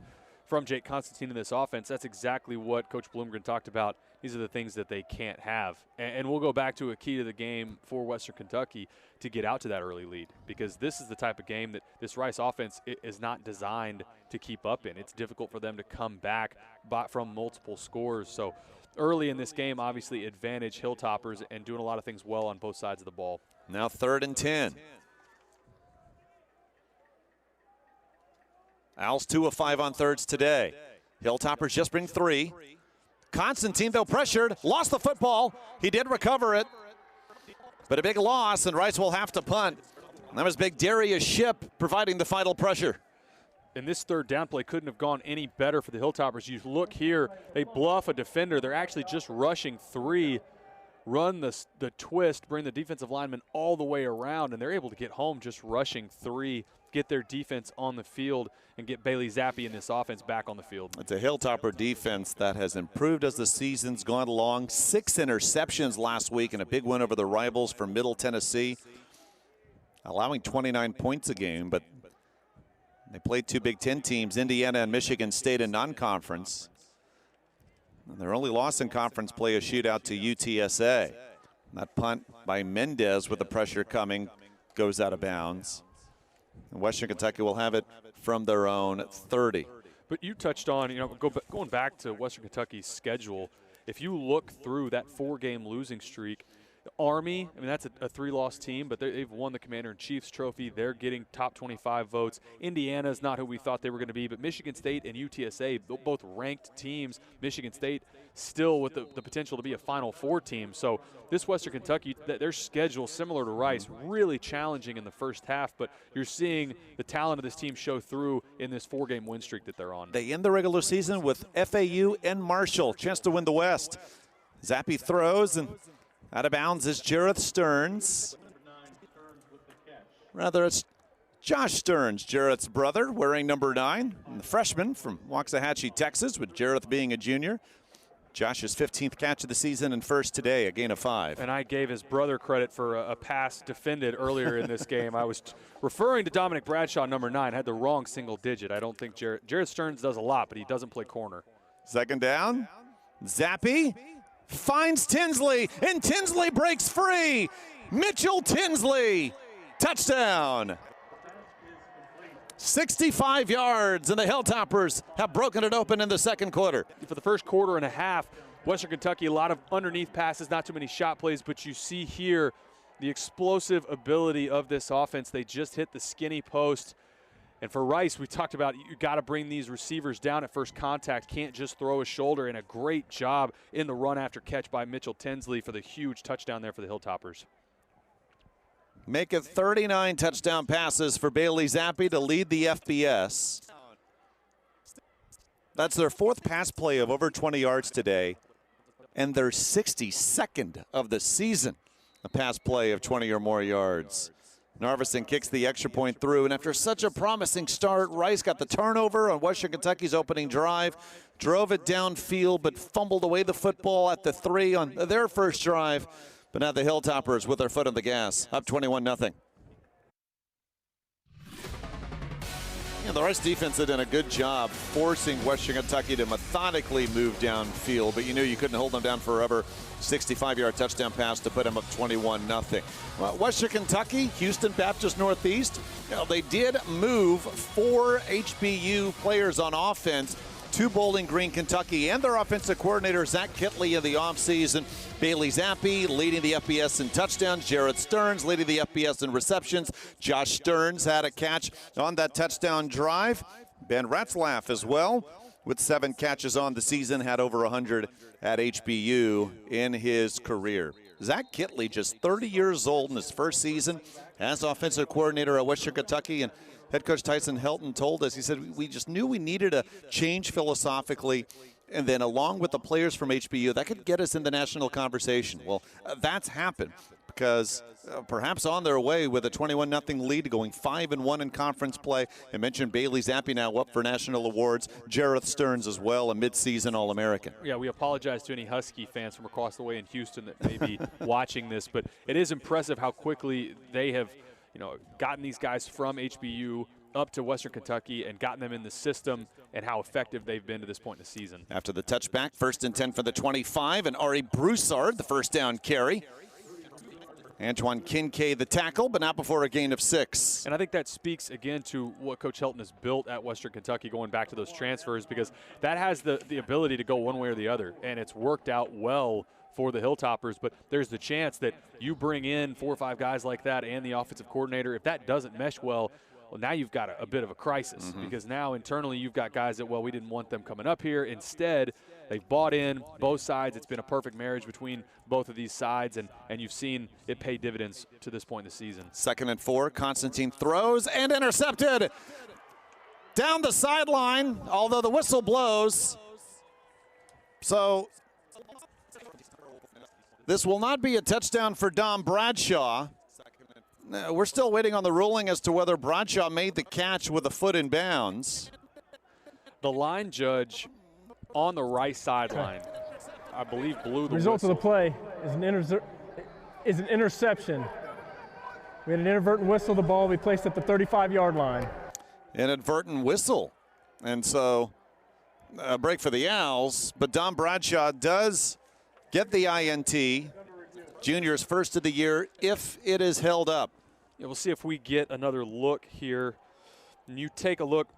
from Jake Constantine in this offense, that's exactly what Coach Bloomgren talked about. These are the things that they can't have. And we'll go back to a key to the game for Western Kentucky to get out to that early lead, because this is the type of game that this Rice offense is not designed to keep up in. It's difficult for them to come back from multiple scores. So early in this game, obviously advantage Hilltoppers, and doing a lot of things well on both sides of the ball. Now 3rd and 10. Owls 2 of 5 on thirds today. Hilltoppers just bring 3. Constantine, though pressured, lost the football. He did recover it, but a big loss, and Rice will have to punt. And that was big Darius Shipp providing the final pressure. And this 3rd down play couldn't have gone any better for the Hilltoppers. You look here, they bluff a defender. They're actually just rushing 3, run the twist, bring the defensive lineman all the way around, and they're able to get home just rushing 3, get their defense on the field, and get Bailey Zappe and this offense back on the field. It's a Hilltopper defense that has improved as the season's gone along. 6 interceptions last week and a big win over the rivals from Middle Tennessee, allowing 29 points a game, but they played 2 Big Ten teams, Indiana and Michigan State, in non-conference. Their only loss in conference play, a shootout to UTSA. That punt by Mendez with the pressure coming goes out of bounds. And Western Kentucky will have it from their own 30. But you touched on, going back to Western Kentucky's schedule, if you look through that 4-game losing streak, Army, that's a 3-loss team, but they've won the Commander-in-Chief's trophy. They're getting top 25 votes. Indiana's not who we thought they were going to be, but Michigan State and UTSA, both ranked teams. Michigan State still with the potential to be a Final Four team. So this Western Kentucky, their schedule, similar to Rice, really challenging in the first half, but you're seeing the talent of this team show through in this 4-game win streak that they're on. They end the regular season with FAU and Marshall. Chance to win the West. Zappe throws, and out of bounds is Jareth Stearns. Rather, it's Josh Stearns, Jareth's brother, wearing number 9. And the freshman from Waxahachie, Texas, with Jareth being a junior. Josh's 15th catch of the season and first today, a gain of 5. And I gave his brother credit for a pass defended earlier in this game. I was referring to Dominic Bradshaw, number 9, had the wrong single digit. I don't think Jareth Stearns does a lot, but he doesn't play corner. 2nd down, Zappe finds Tinsley, and Tinsley breaks free. Mitchell Tinsley, touchdown. 65 yards, and the Hilltoppers have broken it open in the second quarter. For the first quarter and a half, Western Kentucky, a lot of underneath passes, not too many shot plays, but you see here the explosive ability of this offense. They just hit the skinny post, And for Rice, we talked about you got to bring these receivers down at first contact, can't just throw a shoulder, and a great job in the run after catch by Mitchell Tinsley for the huge touchdown there for the Hilltoppers. Make it 39 touchdown passes for Bailey Zappe to lead the FBS. That's their 4th pass play of over 20 yards today, and their 62nd of the season, a pass play of 20 or more yards. Narveson kicks the extra point through, and after such a promising start, Rice got the turnover on Western Kentucky's opening drive, drove it downfield, but fumbled away the football at the 3 on their first drive. But now the Hilltoppers with their foot on the gas, up 21-0. Yeah, the Rice defense had done a good job forcing Western Kentucky to methodically move downfield, but you knew you couldn't hold them down forever. 65-yard touchdown pass to put them up 21-0. Well, Western Kentucky, Houston Baptist Northeast, they did move 4 HBU players on offense to Bowling Green, Kentucky, and their offensive coordinator, Zach Kitley, in the offseason. Bailey Zappe leading the FBS in touchdowns. Jared Stearns leading the FBS in receptions. Josh Stearns had a catch on that touchdown drive. Ben Ratzlaff as well, with 7 catches on the season, had over 100 at HBU in his career. Zach Kitley, just 30 years old in his first season as offensive coordinator at Western Kentucky, and head coach Tyson Helton told us, he said, we just knew we needed a change philosophically, and then along with the players from HBU, that could get us in the national conversation. Well, that's happened because perhaps on their way with a 21-0 lead, going 5-1 in conference play. I mentioned Bailey Zappe now up for national awards. Jareth Stearns as well, a midseason All-American. Yeah, we apologize to any Husky fans from across the way in Houston that may be watching this, but it is impressive how quickly they have gotten these guys from HBU up to Western Kentucky and gotten them in the system, and how effective they've been to this point in the season. After the touchback, 1st and 10 for the 25, and Ari Broussard, the first down carry. Antoine Kincaid, the tackle, but not before a gain of 6. And I think that speaks again to what Coach Helton has built at Western Kentucky, going back to those transfers, because that has the ability to go one way or the other, and it's worked out well for the Hilltoppers. But there's the chance that you bring in 4 or 5 guys like that and the offensive coordinator. If that doesn't mesh well, now you've got a bit of a crisis, because now internally you've got guys that, well, we didn't want them coming up here. Instead, they've bought in both sides. It's been a perfect marriage between both of these sides, and you've seen it pay dividends to this point in the season. 2nd and 4, Constantine throws and intercepted down the sideline, although the whistle blows. So this will not be a touchdown for Dom Bradshaw. We're still waiting on the ruling as to whether Bradshaw made the catch with a foot in bounds. The line judge on the right sideline, I believe, blew the result whistle. of the play is an interception. We had an inadvertent whistle. The ball will be placed at the 35-yard line. Inadvertent whistle. And so a break for the Owls, but Dom Bradshaw does get the INT. Junior's first of the year, if it is held up. Yeah, we'll see if we get another look here. And you take a look,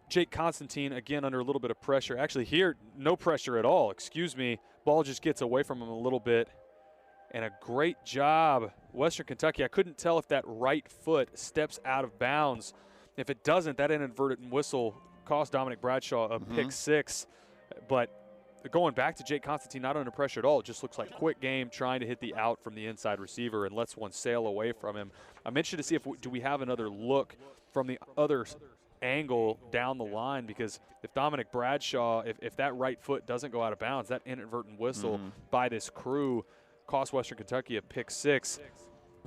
Jake Constantine, again, under a little bit of pressure. Actually, here, no pressure at all. Excuse me. Ball just gets away from him a little bit. And a great job, Western Kentucky. I couldn't tell if that right foot steps out of bounds. If it doesn't, that inadvertent whistle cost Dominic Bradshaw a pick 6. But going back to Jake Constantine, not under pressure at all. It just looks like quick game, trying to hit the out from the inside receiver and lets one sail away from him. I'm interested to see do we have another look from the other angle down the line, because if Dominic Bradshaw, if that right foot doesn't go out of bounds, that inadvertent whistle by this crew cost Western Kentucky a pick 6.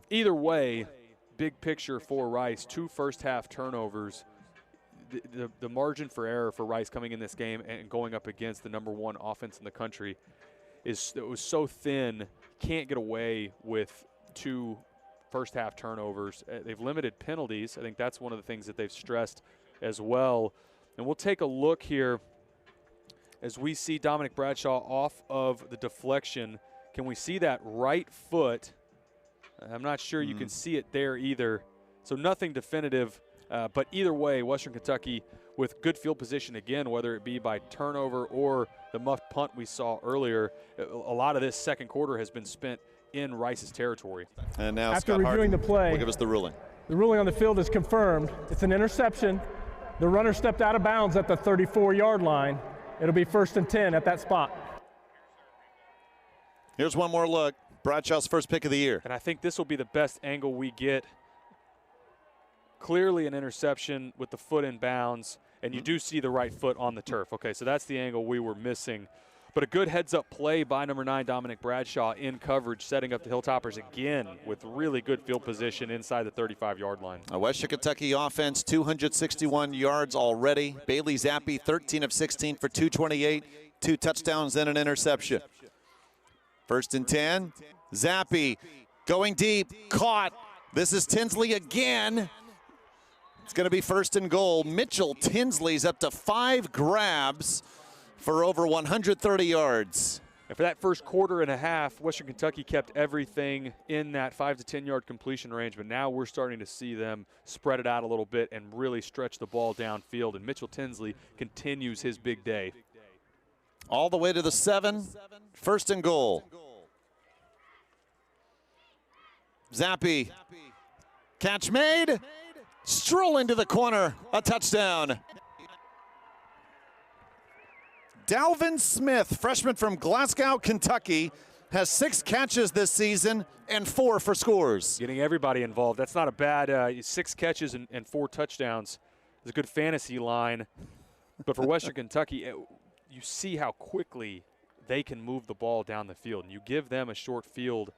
Either way, big picture for Rice, 2 first-half turnovers. The margin for error for Rice coming in this game and going up against the #1 offense in the country was so thin. Can't get away with 2 first-half turnovers. They've limited penalties. I think that's one of the things that they've stressed as well. And we'll take a look here as we see Dominic Bradshaw off of the deflection. Can we see that right foot? I'm not sure you can see it there either. So nothing definitive. But either way, Western Kentucky with good field position again, whether it be by turnover or the muffed punt we saw earlier. A lot of this second quarter has been spent in Rice's territory. And now after Scott reviewing Harden the play, will give us the ruling. The ruling on the field is confirmed. It's an interception. The runner stepped out of bounds at the 34-yard line. It'll be 1st and 10 at that spot. Here's one more look. Bradshaw's first pick of the year. And I think this will be the best angle we get. Clearly an interception with the foot in bounds, and you do see the right foot on the turf. Okay, so that's the angle we were missing. But a good heads-up play by number 9, Dominic Bradshaw, in coverage, setting up the Hilltoppers again with really good field position inside the 35-yard line. A Western Kentucky offense, 261 yards already. Bailey Zappe, 13 of 16 for 228, 2 touchdowns and an interception. 1st and 10. Zappe going deep, caught. This is Tinsley again. It's going to be 1st and goal. Mitchell Tinsley's up to 5 grabs for over 130 yards. And for that first quarter and a half, Western Kentucky kept everything in that 5 to 10 yard completion range, but now we're starting to see them spread it out a little bit and really stretch the ball downfield, and Mitchell Tinsley continues his big day. All the way to the 7, 1st and goal. Zappe, catch made, strolling to the corner, a touchdown. Dalvin Smith, freshman from Glasgow, Kentucky, has 6 catches this season and 4 for scores. Getting everybody involved. That's not a bad 6 catches and 4 touchdowns. It's a good fantasy line. But for Western Kentucky, you see how quickly they can move the ball down the field. And you give them a short field,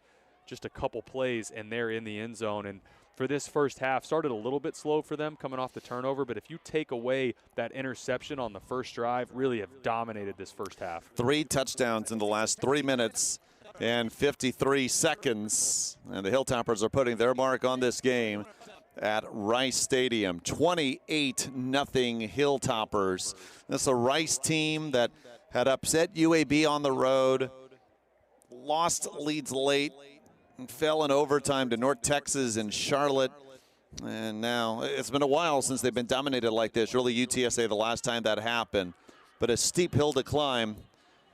just a couple plays, and they're in the end zone. And for this first half, started a little bit slow for them coming off the turnover, but if you take away that interception on the first drive, really have dominated this first half. 3 touchdowns in the last 3 minutes and 53 seconds. And the Hilltoppers are putting their mark on this game at Rice Stadium. 28-0 Hilltoppers. This is a Rice team that had upset UAB on the road, lost leads late, and fell in overtime to North Texas and Charlotte. And now it's been a while since they've been dominated like this. Really UTSA the last time that happened. But a steep hill to climb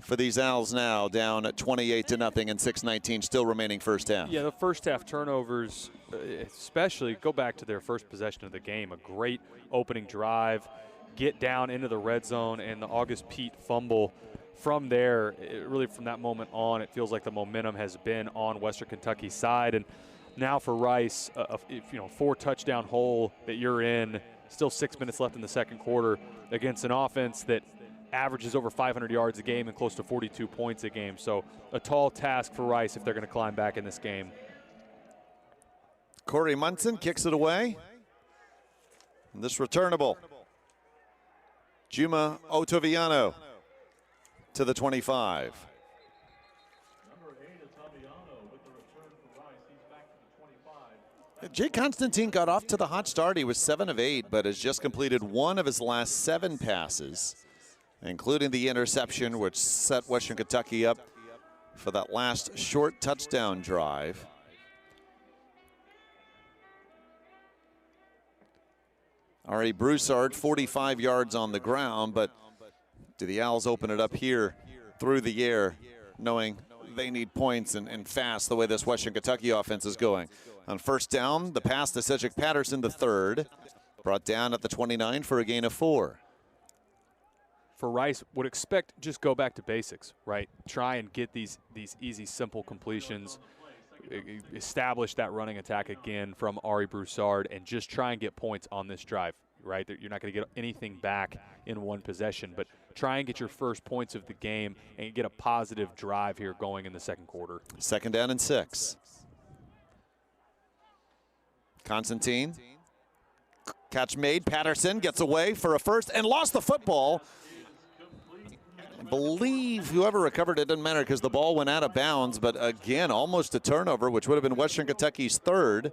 for these Owls now, down at 28-0 and 6:19 still remaining first half. Yeah, the first half turnovers, especially go back to their first possession of the game. A great opening drive, get down into the red zone, and the August Pete fumble. From there, really from that moment on, it feels like the momentum has been on Western Kentucky's side. And now for Rice, 4 touchdown hole that you're in, still 6 minutes left in the second quarter against an offense that averages over 500 yards a game and close to 42 points a game. So a tall task for Rice if they're going to climb back in this game. Corey Munson kicks it away. And this returnable. Juma Otoviano to the 25. Number 8 is Fabiano with the return for Rice. He's back to the 25. Jay Constantine got off to the hot start. He was 7 of 8, but has just completed 1 of his last 7 passes, including the interception, which set Western Kentucky up for that last short touchdown drive. Ari Broussard, 45 yards on the ground, but do the Owls open it up here through the air, knowing they need points and fast the way this Western Kentucky offense is going? On first down, the pass to Cedric Patterson, the 3rd, brought down at the 29 for a gain of 4. For Rice, would expect just go back to basics, right? Try and get these easy, simple completions, establish that running attack again from Ari Broussard, and just try and get points on this drive, right? You're not going to get anything back in one possession, but try and get your first points of the game and get a positive drive here going in the second quarter. 2nd down and 6. Constantine, catch made. Patterson gets away for a first and lost the football. I believe whoever recovered it didn't matter because the ball went out of bounds, but again, almost a turnover, which would have been Western Kentucky's 3rd.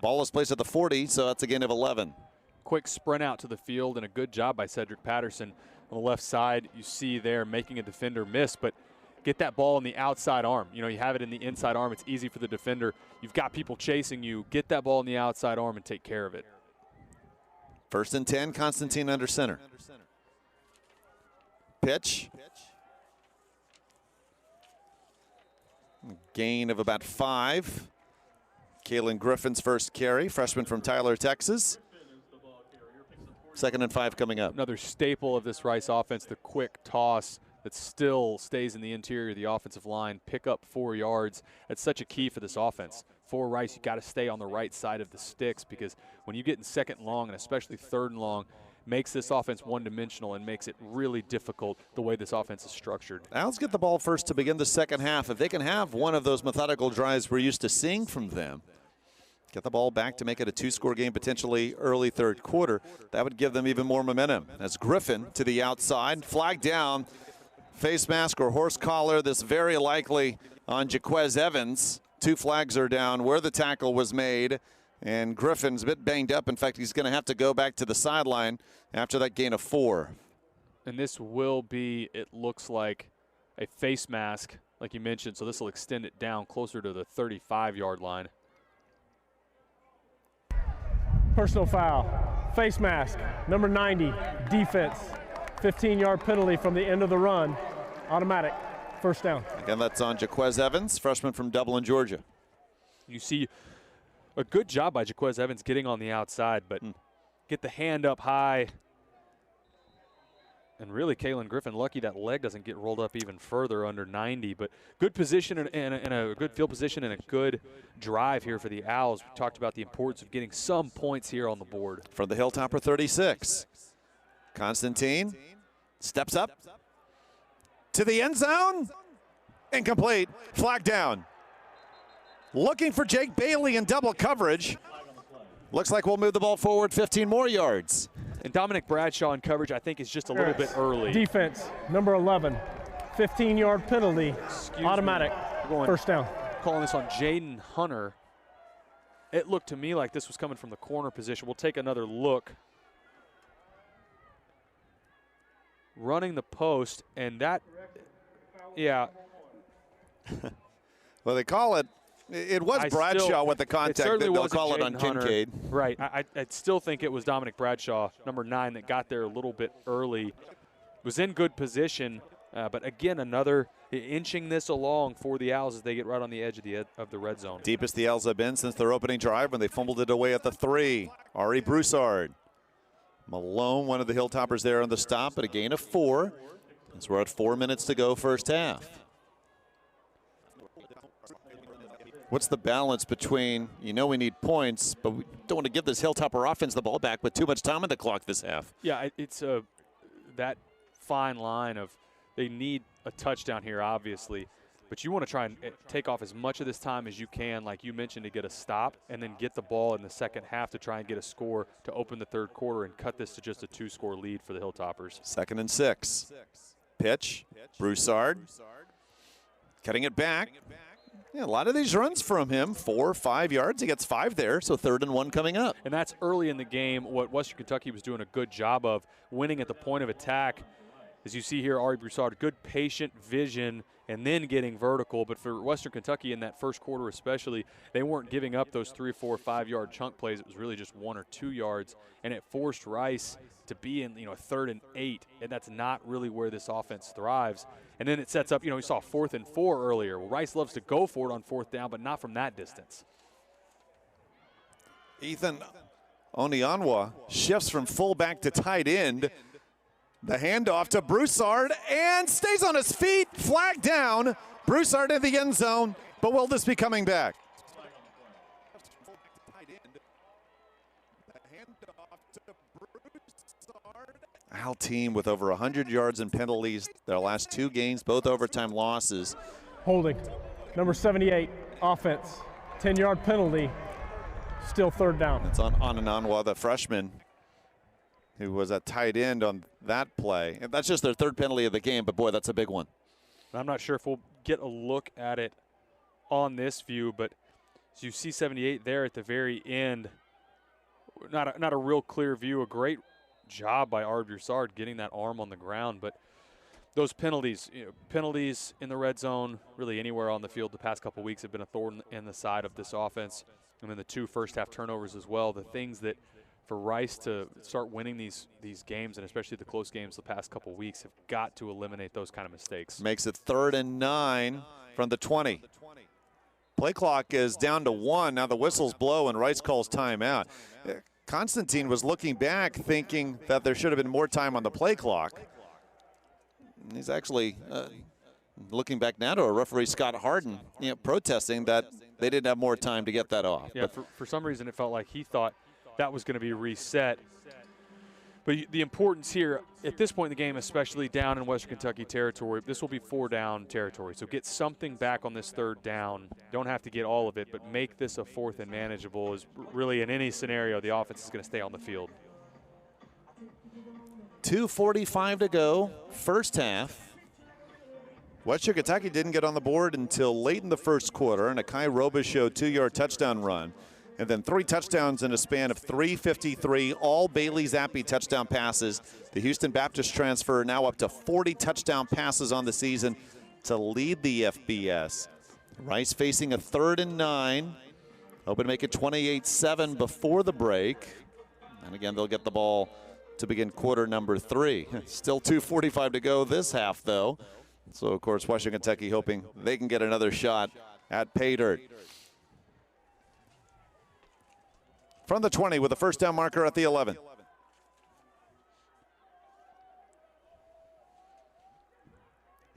Ball is placed at the 40, so that's a gain of 11. Quick sprint out to the field and a good job by Cedric Patterson on the left side. You see there making a defender miss, but get that ball in the outside arm. You have it in the inside arm. It's easy for the defender. You've got people chasing you. Get that ball in the outside arm and take care of it. 1st and 10, Constantine under center. Pitch. Gain of about 5. Kalen Griffin's first carry, freshman from Tyler, Texas. 2nd and 5 coming up. Another staple of this Rice offense, the quick toss that still stays in the interior of the offensive line, pick up 4 yards. That's such a key for this offense. For Rice, you got to stay on the right side of the sticks, because when you get in 2nd and long, and especially 3rd and long, makes this offense one-dimensional and makes it really difficult the way this offense is structured. Owls get the ball first to begin the second half. If they can have one of those methodical drives we're used to seeing from them, get the ball back to make it a 2-score game, potentially early 3rd quarter, that would give them even more momentum. As Griffin to the outside, flag down, face mask or horse collar, this very likely on Jaquez Evans. 2 flags are down where the tackle was made, and Griffin's a bit banged up. In fact, he's going to have to go back to the sideline after that gain of 4. And this will be, it looks like, a face mask, like you mentioned, so this will extend it down closer to the 35-yard line. Personal foul, face mask, number 90, defense. 15-yard penalty from the end of the run, automatic, first down. Again, that's on Jaquez Evans, freshman from Dublin, Georgia. You see a good job by Jaquez Evans getting on the outside, but get the hand up high. And really, Kalen Griffin, lucky that leg doesn't get rolled up even further under 90. But good position and a good field position and a good drive here for the Owls. We talked about the importance of getting some points here on the board. From the Hilltopper 36, Constantine steps up to the end zone. Incomplete. Flag down. Looking for Jake Bailey in double coverage. Looks like we'll move the ball forward 15 more yards. And Dominic Bradshaw in coverage, I think, is just a little bit early. Defense, number 11, 15-yard penalty, automatic, first down. Calling this on Jaden Hunter. It looked to me like this was coming from the corner position. We'll take another look. Running the post, and that, yeah. Well, they call it. It was Bradshaw with the contact. They'll call it on Kincaid. Right. I still think it was Dominic Bradshaw, number 9, that got there a little bit early. Was in good position, but again, another inching this along for the Owls as they get right on the edge of the red zone. Deepest the Owls have been since their opening drive when they fumbled it away at the 3. Ari Broussard. Malone, one of the Hilltoppers there on the stop, but a gain of 4. As we're at 4 minutes to go first half. What's the balance between, we need points, but we don't want to give this Hilltopper offense the ball back with too much time on the clock this half? Yeah, it's that fine line of they need a touchdown here, obviously, but you want to try and take off as much of this time as you can, like you mentioned, to get a stop and then get the ball in the second half to try and get a score to open the 3rd quarter and cut this to just a 2-score lead for the Hilltoppers. 2nd and 6. Pitch. Broussard. Cutting it back. Yeah, a lot of these runs from him, 4 or 5 yards. He gets 5 there, so 3rd and 1 coming up. And that's early in the game. What Western Kentucky was doing a good job of, winning at the point of attack. As you see here, Ari Broussard, good patient vision and then getting vertical. But for Western Kentucky in that first quarter especially, they weren't giving up those 3, 4, 5-yard chunk plays. It was really just 1 or 2 yards, and it forced Rice to be in 3rd and 8, and that's not really where this offense thrives. And then it sets up, we saw 4th and 4 earlier. Well, Rice loves to go for it on 4th down, but not from that distance. Ethan Onianwa shifts from fullback to tight end. The handoff to Broussard and stays on his feet. Flag down. Broussard in the end zone, but will this be coming back? Owl team with over 100 yards in penalties. Their last 2 games, both overtime losses. Holding, number 78, offense, 10-yard penalty, still 3rd down. It's on Ananwa, the freshman, who was a tight end on that play. And that's just their 3rd penalty of the game, but boy, that's a big one. I'm not sure if we'll get a look at it on this view, but as you see 78 there at the very end, not a real clear view. A great job by Ari Broussard getting that arm on the ground, but those penalties, penalties in the red zone, really anywhere on the field the past couple weeks have been a thorn in the side of this offense. And then the 2 first-half turnovers as well. The things that for Rice to start winning these games, and especially the close games the past couple weeks, have got to eliminate those kind of mistakes. Makes it 3rd and 9 from the 20. Play clock is down to 1. Now the whistles blow and Rice calls timeout. Constantine was looking back thinking that there should have been more time on the play clock. He's actually looking back now to a referee, Scott Harden, protesting that they didn't have more time to get that off. Yeah, for some reason it felt like he thought that was going to be reset. But the importance here, at this point in the game, especially down in Western Kentucky territory, this will be 4-down territory. So get something back on this 3rd down. Don't have to get all of it, but make this a 4th and manageable. Is really, in any scenario, the offense is going to stay on the field. 2:45 to go, first half. Western Kentucky didn't get on the board until late in the first quarter, and a Kai Robichaux 2-yard touchdown run. And then 3 touchdowns in a span of 3:53, all Bailey Zappe touchdown passes. The Houston Baptist transfer now up to 40 touchdown passes on the season to lead the FBS. Rice facing a 3rd and 9, hoping to make it 28-7 before the break. And again, they'll get the ball to begin quarter number 3. Still 2:45 to go this half, though. So, of course, Western Kentucky hoping they can get another shot at pay dirt. From the 20 with a first down marker at the 11.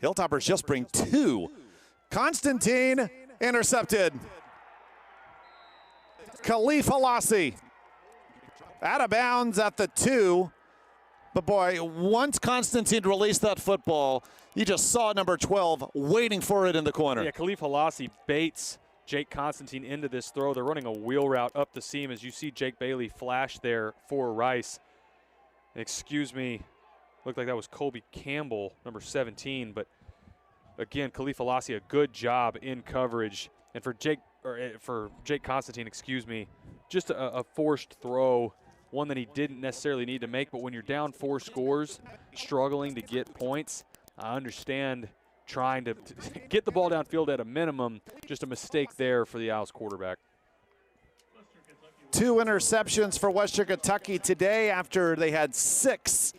Hilltoppers just bring 2. Constantine intercepted. Khalif Halassi out of bounds at the 2. But boy, once Constantine released that football, you just saw number 12 waiting for it in the corner. Yeah, Khalif Halassi baits Jake Constantine into this throw. They're running a wheel route up the seam as you see Jake Bailey flash there for Rice. Excuse me, looked like that was Colby Campbell, number 17. But again, Khalif Halassi, a good job in coverage. And for Jake Constantine, excuse me, just a forced throw, one that he didn't necessarily need to make. But when you're down 4 scores, struggling to get points, I understand trying to get the ball downfield at a minimum. Just a mistake there for the Owls quarterback. 2 interceptions for Western Kentucky today after they had 6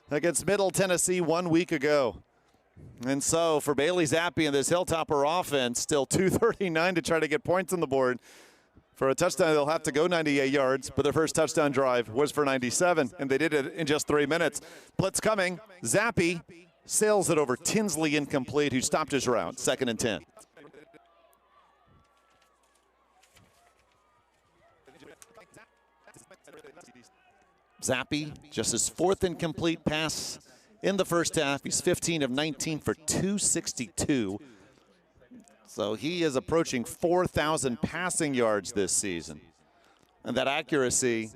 against Middle Tennessee 1 week ago. And so for Bailey Zappe and this Hilltopper offense, still 2:39 to try to get points on the board. For a touchdown, they'll have to go 98 yards, but their first touchdown drive was for 97, and they did it in just 3 minutes. Blitz coming. Zappe sails it over Tinsley, incomplete, who stopped his route. 2nd and 10. Zappe, just his 4th incomplete pass in the first half. He's 15 of 19 for 262. So he is approaching 4,000 passing yards this season. And that accuracy,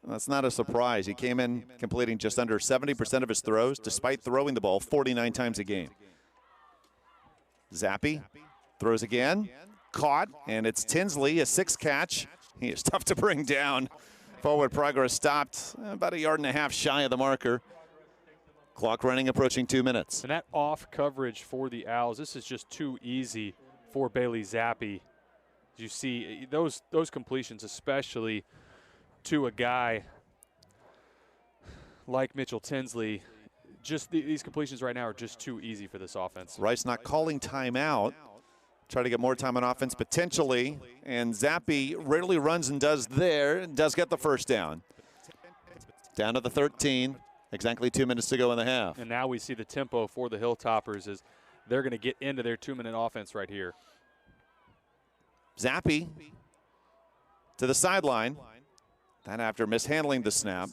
that's not a surprise. He came in completing just under 70% of his throws, despite throwing the ball 49 times a game. Zappe throws again, caught, and it's Tinsley, a 6th catch. He is tough to bring down. Forward progress stopped about 1.5 yards shy of the marker. Clock running, approaching 2 minutes. And that off coverage for the Owls, this is just too easy for Bailey Zappe. You see those completions, especially to a guy like Mitchell Tinsley, just these completions right now are just too easy for this offense. Rice not calling timeout. Try to get more time on offense potentially. And Zappe rarely runs and does get the first down. Down to the 13. Exactly 2 minutes to go in the half. And now we see the tempo for the Hilltoppers as they're going to get into their 2-minute offense right here. Zappe to the sideline. That after mishandling the snap.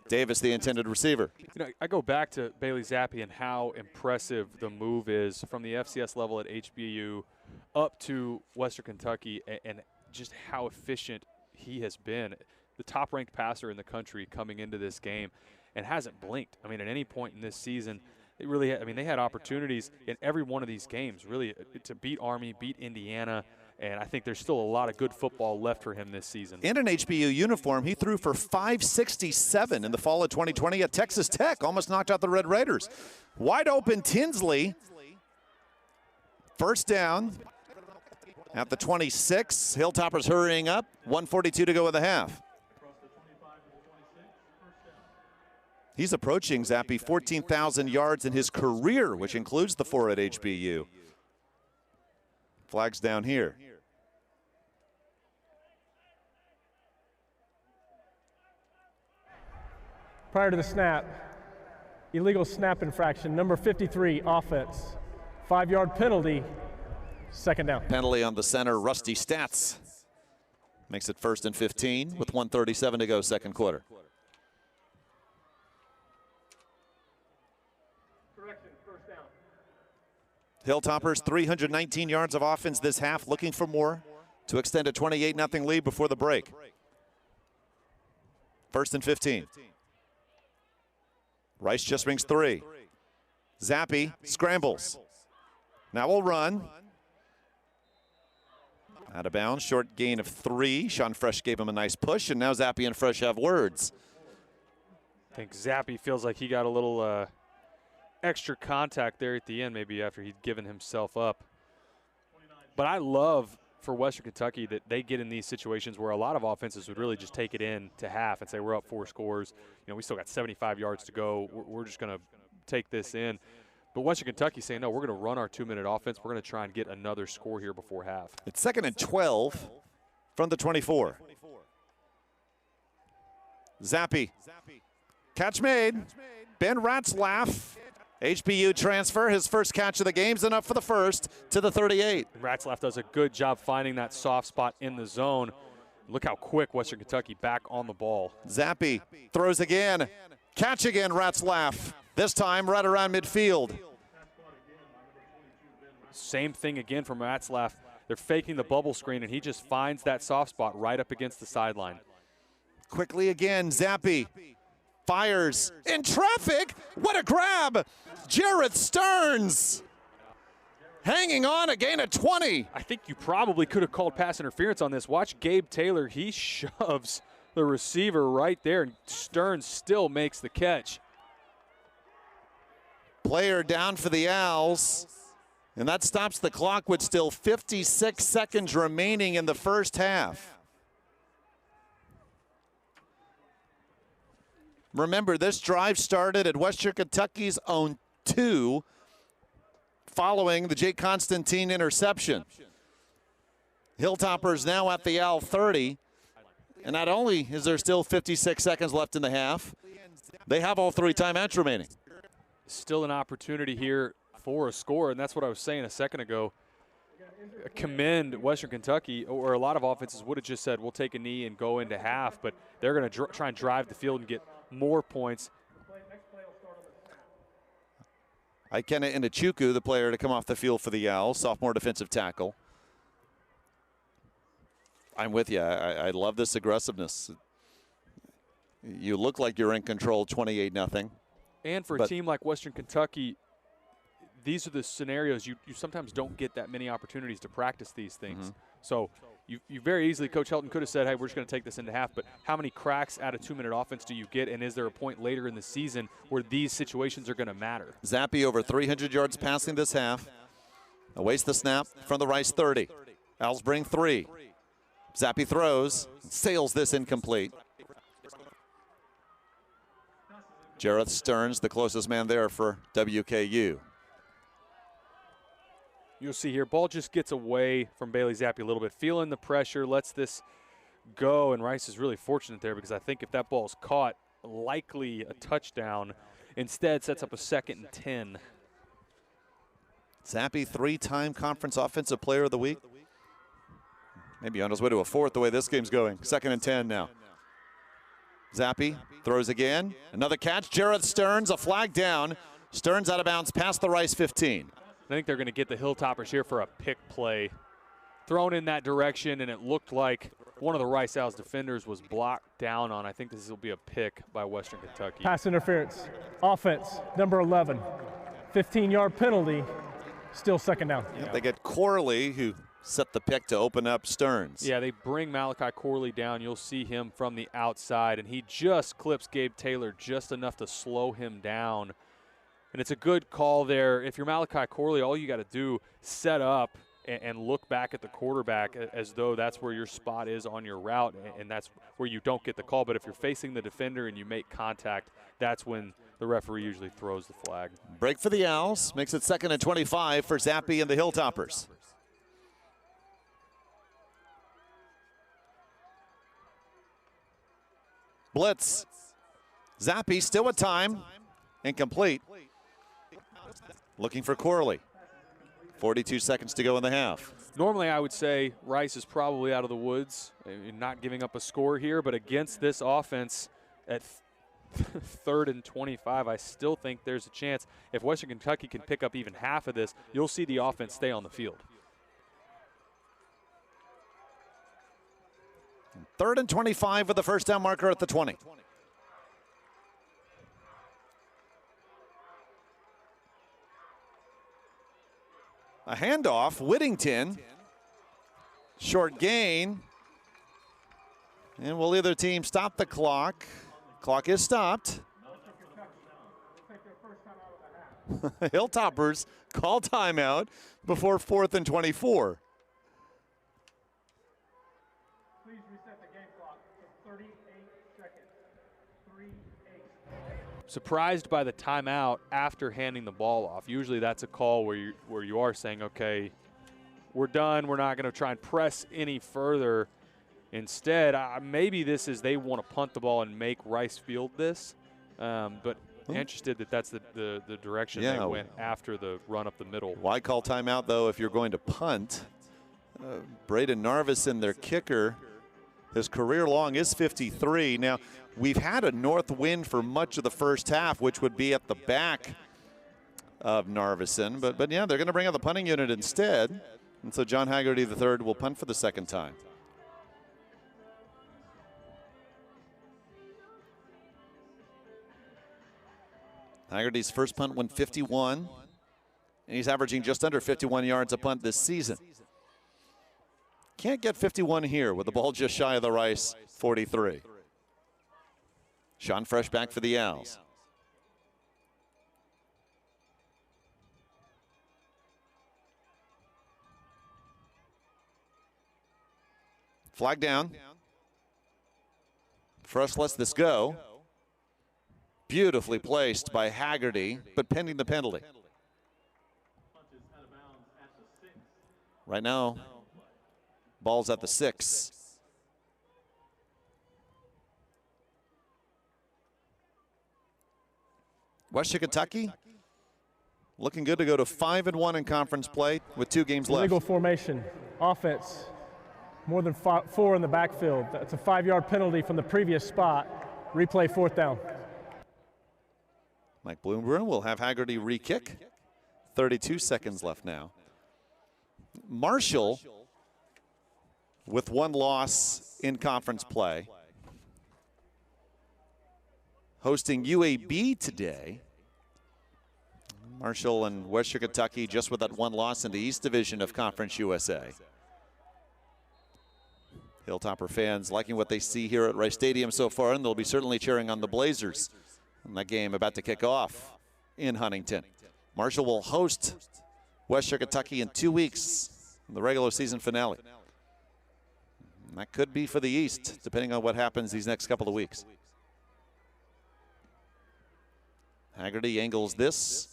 Davis, the intended receiver. I go back to Bailey Zappe and how impressive the move is from the FCS level at HBU up to Western Kentucky, and just how efficient he has been. The top-ranked passer in the country coming into this game, and hasn't blinked. I mean, at any point in this season, it really they had opportunities in every one of these games, really, to beat Army, beat Indiana, and I think there's still a lot of good football left for him this season. In an HBU uniform, he threw for 567 in the fall of 2020 at Texas Tech, almost knocked out the Red Raiders. Wide open Tinsley. First down at the 26. Hilltoppers hurrying up. 1:42 to go in the half. He's approaching, Zappe, 14,000 yards in his career, which includes the 4 at HBU. Flags down here. Prior to the snap, illegal snap infraction, number 53, offense. 5-yard penalty, second down. Penalty on the center, Rusty Stats. Makes it 1st and 15 with 1:37 to go, second quarter. Correction, first down. Hilltoppers 319 yards of offense this half, looking for more to extend a 28-0 lead before the break. 1st and 15. Rice just rings 3. Zappe scrambles. Now will run. Out of bounds, short gain of 3. Sean Fresh gave him a nice push, and now Zappe and Fresh have words. I think Zappe feels like he got a little extra contact there at the end, maybe after he'd given himself up. But I love for Western Kentucky that they get in these situations where a lot of offenses would really just take it in to half and say we're up 4 scores. You know, we still got 75 yards to go. We're just going to take this in. But Western Kentucky saying, no, we're going to run our 2-minute offense. We're going to try and get another score here before half. It's 2nd and 12 from the 24. Zappe. Catch made. Ben Ratzlaff. HBU transfer, his first catch of the game's enough for the first to the 38. Ratzlaff does a good job finding that soft spot in the zone. Look how quick Western Kentucky back on the ball. Zappe throws again. Catch again, Ratzlaff. This time right around midfield. Same thing again from Ratzlaff. They're faking the bubble screen, and he just finds that soft spot right up against the sideline. Quickly again, Zappe fires in traffic. What a grab! Jarrett Stearns hanging on, a gain of 20. I think you probably could have called pass interference on this. Watch Gabe Taylor. He shoves the receiver right there, and Stearns still makes the catch. Player down for the Owls, and that stops the clock with still 56 seconds remaining in the first half. Remember, this drive started at Western Kentucky's own 2 following the Jake Constantine interception. Hilltoppers now at the Owl 30. And not only is there still 56 seconds left in the half, they have all 3 timeouts remaining. Still an opportunity here for a score, and that's what I was saying a second ago. Commend Western Kentucky, or a lot of offenses would have just said, we'll take a knee and go into half, but they're going to try and drive the field and get more points. Ikena Inachuku, the player to come off the field for the Owls, sophomore defensive tackle. I'm with you. I love this aggressiveness. You look like you're in control, 28-0. And for a team like Western Kentucky, these are the scenarios you sometimes don't get that many opportunities to practice these things. So you very easily, Coach Helton could have said, hey, we're just going to take this into half, but how many cracks at a 2-minute offense do you get, and is there a point later in the season where these situations are going to matter? Zappe over 300 yards passing this half. Awaits the snap from the Rice 30. Owls bring 3. Zappe throws, sails this incomplete. Jarrett Stearns, the closest man there for WKU. You'll see here, ball just gets away from Bailey Zappe a little bit, feeling the pressure, lets this go, and Rice is really fortunate there because I think if that ball's caught, likely a touchdown. Instead, sets up a 2nd and 10. Zappe, 3-time conference offensive player of the week. Maybe on his way to a 4th the way this game's going. 2nd and 10 now. Zappe throws again. Another catch. Jarrett Stearns, a flag down. Stearns out of bounds past the Rice 15. I think they're going to get the Hilltoppers here for a pick play. Thrown in that direction, and it looked like one of the Rice Owls defenders was blocked down on. I think this will be a pick by Western Kentucky. Pass interference. Offense, number 11. 15-yard penalty. Still 2nd down. Yeah, they get Corley, who set the pick to open up Stearns. Yeah, they bring Malachi Corley down. You'll see him from the outside, and he just clips Gabe Taylor just enough to slow him down. And it's a good call there. If you're Malachi Corley, all you got to do, set up and look back at the quarterback as though that's where your spot is on your route, and that's where you don't get the call. But if you're facing the defender and you make contact, that's when the referee usually throws the flag. Break for the Owls. Makes it 2nd and 25 for Zappe and the Hilltoppers. Blitz. Zappe still with time. Incomplete. Looking for Corley. 42 seconds to go in the half. Normally I would say Rice is probably out of the woods, not giving up a score here, but against this offense at 3rd and 25, I still think there's a chance. If Western Kentucky can pick up even half of this, you'll see the offense stay on the field. 3rd and 25 with the first down marker at the 20. A handoff, Whittington. Short gain. And will either team stop the clock? Clock is stopped. Hilltoppers call timeout before 4th and 24. Please reset the game clock to 38 seconds. 38. Surprised by the timeout after handing the ball off. Usually that's a call where you are saying, okay, we're done. We're not going to try and press any further. Instead, maybe this is they want to punt the ball and make Rice field this. But interested that that's the direction they went after the run up the middle. Why call timeout, though, if you're going to punt? Braden Narvison, their kicker, his career long is 53. Now, we've had a north wind for much of the first half, which would be at the back of Narvison. But yeah, they're going to bring out the punting unit instead. And so John Haggerty III will punt for the second time. Haggerty's first punt went 51, and he's averaging just under 51 yards a punt this season. Can't get 51 here with the ball just shy of the Rice 43. Sean Fresh back for the Owls. Flag down. Fresh lets this go. Beautifully placed by Haggerty, but pending the penalty. Right now, ball's at the 6. Western Kentucky looking good to go to 5-1 in conference play with 2 games left. Illegal formation, offense, more than 4 in the backfield. That's a 5-yard penalty from the previous spot. Replay 4th down. Mike Bloomberg will have Haggerty re-kick. 32 seconds left now. Marshall with 1 loss in conference play. Hosting UAB today. Marshall and Western Kentucky just with that 1 loss in the East Division of Conference USA. Hilltopper fans liking what they see here at Rice Stadium so far, and they'll be certainly cheering on the Blazers in that game about to kick off in Huntington. Marshall will host Western Kentucky in 2 weeks in the regular season finale. And that could be for the East, depending on what happens these next couple of weeks. Haggerty angles this.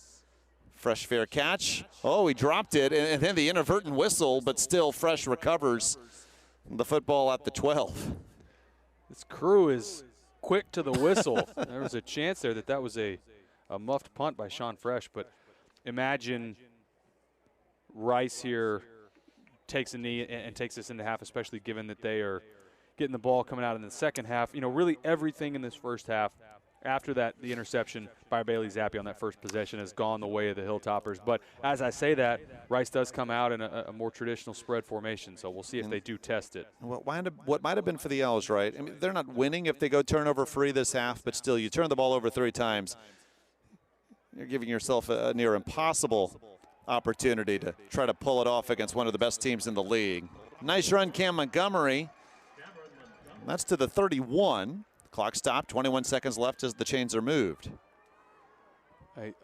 Fresh fair catch. Oh, he dropped it, and then the inadvertent whistle, but still Fresh recovers the football at the 12. This crew is quick to the whistle. There was a chance there that was a muffed punt by Sean Fresh, but imagine Rice here takes a knee and takes this into half, especially given that they are getting the ball coming out in the second half. You know, really everything in this first half, after that, the interception by Bailey Zappe on that first possession has gone the way of the Hilltoppers. But as I say that, Rice does come out in a more traditional spread formation, so we'll see if they do test it. What might have been for the Owls, right? I mean, they're not winning if they go turnover free this half, but still, you turn the ball over 3 times. You're giving yourself a near impossible opportunity to try to pull it off against one of the best teams in the league. Nice run, Cam Montgomery. That's to the 31. Clock stopped, 21 seconds left as the chains are moved. I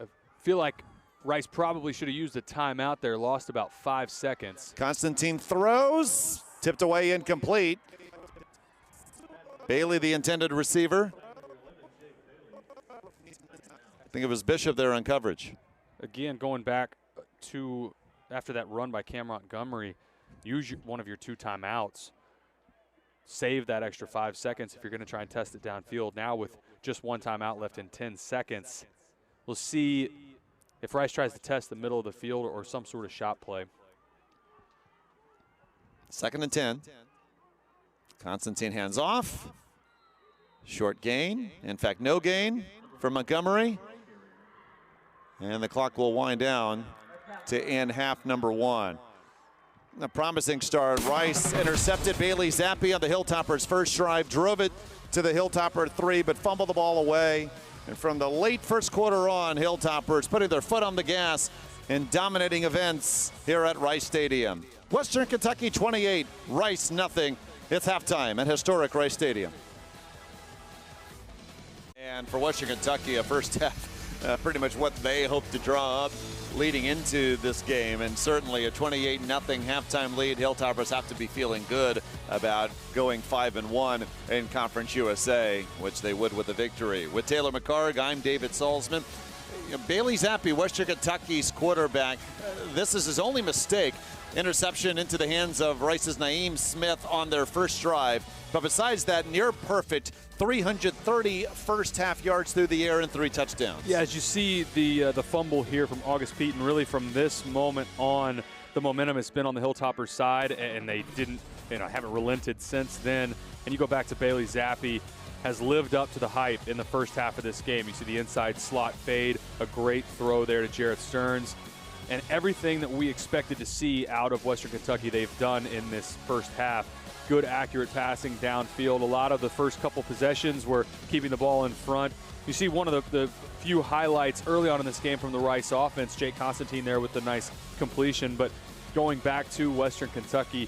feel like Rice probably should have used a timeout there, lost about 5 seconds. Constantine throws, tipped away, incomplete. Bailey, the intended receiver. I think it was Bishop there on coverage. Again, going back to after that run by Cam Montgomery, use one of your 2 timeouts save that extra 5 seconds if you're going to try and test it downfield. Now with just one timeout left in 10 seconds, we'll see if Rice tries to test the middle of the field or some sort of shot play. 2nd and 10. Constantine hands off. Short gain. In fact, no gain for Montgomery. And the clock will wind down to end half number 1. A promising start. Rice intercepted Bailey Zappe on the Hilltoppers' first drive, drove it to the Hilltopper 3, but fumbled the ball away. And from the late first quarter on, Hilltoppers putting their foot on the gas and dominating events here at Rice Stadium. Western Kentucky 28, Rice nothing. It's halftime at historic Rice Stadium. And for Western Kentucky, a first half, pretty much what they hope to draw up leading into this game, and certainly a 28-0 halftime lead. Hilltoppers have to be feeling good about going 5-1 in Conference USA, which they would with a victory. With Taylor McCarg, I'm David Salzman. Bailey Zappe, Western Kentucky's quarterback, this is his only mistake. Interception into the hands of Rice's Naeem Smith on their first drive. But besides that, near perfect 330 first half yards through the air and 3 touchdowns. Yeah, as you see the fumble here from August Peyton, really from this moment on, the momentum has been on the Hilltoppers side, and they haven't relented since then. And you go back to Bailey Zappe, has lived up to the hype in the first half of this game. You see the inside slot fade, a great throw there to Jarrett Stearns. And everything that we expected to see out of Western Kentucky, they've done in this first half. Good, accurate passing downfield. A lot of the first couple possessions were keeping the ball in front. You see one of the few highlights early on in this game from the Rice offense, Jake Constantine there with the nice completion. But going back to Western Kentucky,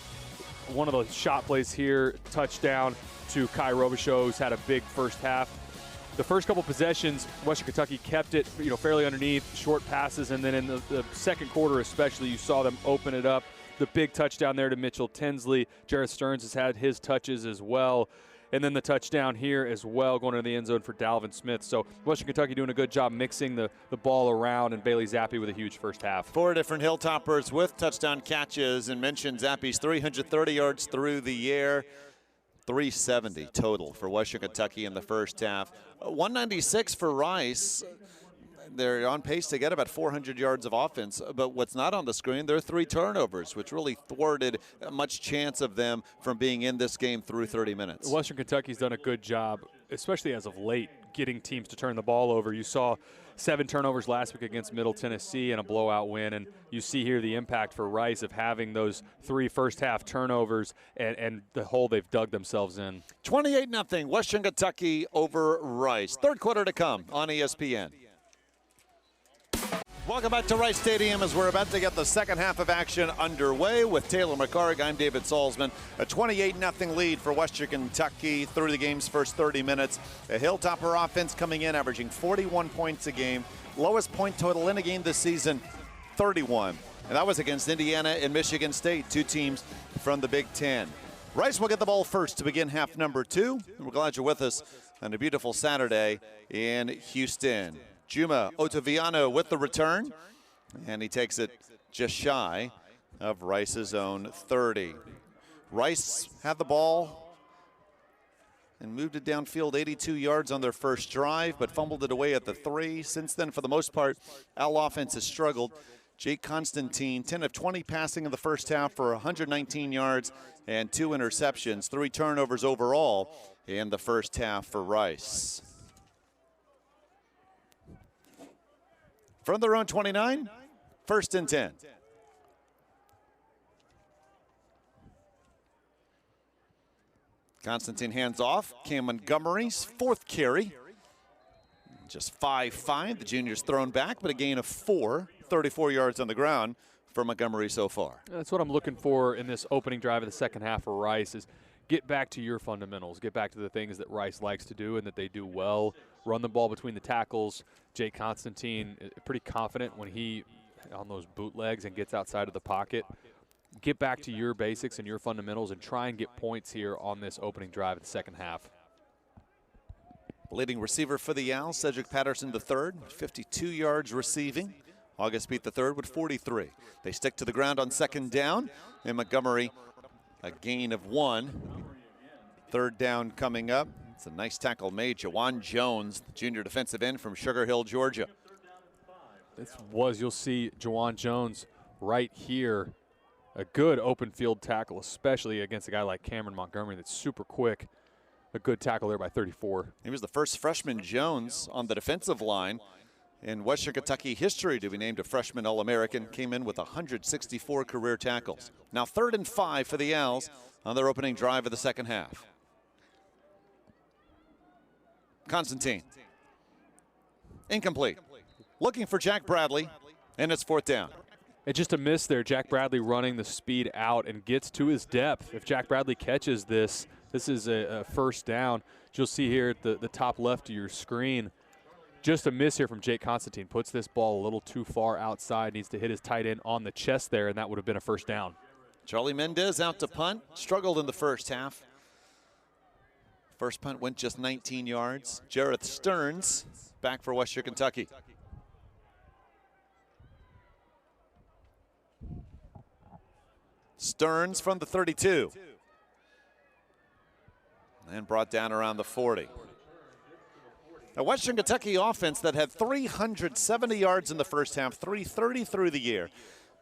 one of the shot plays here, touchdown to Kai Robichaux, who's had a big first half. The first couple possessions, Western Kentucky kept it, fairly underneath, short passes, and then in the second quarter especially, you saw them open it up. The big touchdown there to Mitchell Tinsley. Jarrett Stearns has had his touches as well. And then the touchdown here as well, going into the end zone for Dalvin Smith. So Western Kentucky doing a good job mixing the ball around, and Bailey Zappe with a huge first half. 4 different Hilltoppers with touchdown catches, and mentioned Zappe's 330 yards through the air. 370 total for Western Kentucky in the first half. 196 for Rice. They're on pace to get about 400 yards of offense, but what's not on the screen, there are 3 turnovers, which really thwarted much chance of them from being in this game through 30 minutes. Western Kentucky's done a good job, especially as of late, getting teams to turn the ball over. You saw 7 turnovers last week against Middle Tennessee and a blowout win, and you see here the impact for Rice of having those 3 first-half turnovers and the hole they've dug themselves in. 28-0, Western Kentucky over Rice. Third quarter to come on ESPN. Welcome back to Rice Stadium as we're about to get the second half of action underway with Taylor McCarg. I'm David Salzman. A 28-0 lead for Western Kentucky through the game's first 30 minutes. A Hilltopper offense coming in averaging 41 points a game. Lowest point total in a game this season, 31. And that was against Indiana and Michigan State, 2 teams from the Big Ten. Rice will get the ball first to begin half number 2. We're glad you're with us on a beautiful Saturday in Houston. Juma Ottaviano with the return, and he takes it just shy of Rice's own 30. Rice had the ball and moved it downfield 82 yards on their first drive, but fumbled it away at the 3. Since then, for the most part, our offense has struggled. Jake Constantine, 10 of 20 passing in the first half for 119 yards and 2 interceptions, 3 turnovers overall in the first half for Rice. From their own 29, 1st and 10. Constantine hands off. Cam Montgomery's 4th carry. Just 5-5. The junior's thrown back, but a gain of 4, 34 yards on the ground for Montgomery so far. That's what I'm looking for in this opening drive of the second half for Rice is get back to your fundamentals. Get back to the things that Rice likes to do and that they do well. Run the ball between the tackles. Jake Constantine, pretty confident when he on those bootlegs and gets outside of the pocket. Get back to your basics and your fundamentals and try and get points here on this opening drive of the second half. Leading receiver for the Owls, Cedric Patterson III, 52 yards receiving. August Beat III with 43. They stick to the ground on second down, and Montgomery a gain of 1. Third down coming up. It's a nice tackle made. Jawan Jones, the junior defensive end from Sugar Hill, Georgia. You'll see Jawan Jones right here. A good open field tackle, especially against a guy like Cameron Montgomery that's super quick. A good tackle there by 34. He was the first freshman Jones on the defensive line in Western Kentucky history to be named a freshman All-American. Came in with 164 career tackles. Now 3rd and 5 for the Owls on their opening drive of the second half. Constantine. Incomplete. Looking for Jack Bradley, and it's 4th down. And just a miss there. Jack Bradley running the speed out and gets to his depth. If Jack Bradley catches this, this is a first down. You'll see here at the top left of your screen. Just a miss here from Jake Constantine. Puts this ball a little too far outside. Needs to hit his tight end on the chest there, and that would have been a first down. Charlie Mendez out to punt. Struggled in the first half. First punt went just 19 yards. Jareth Stearns back for Western Kentucky. Stearns from the 32. And brought down around the 40. A Western Kentucky offense that had 370 yards in the first half, 330 through the year.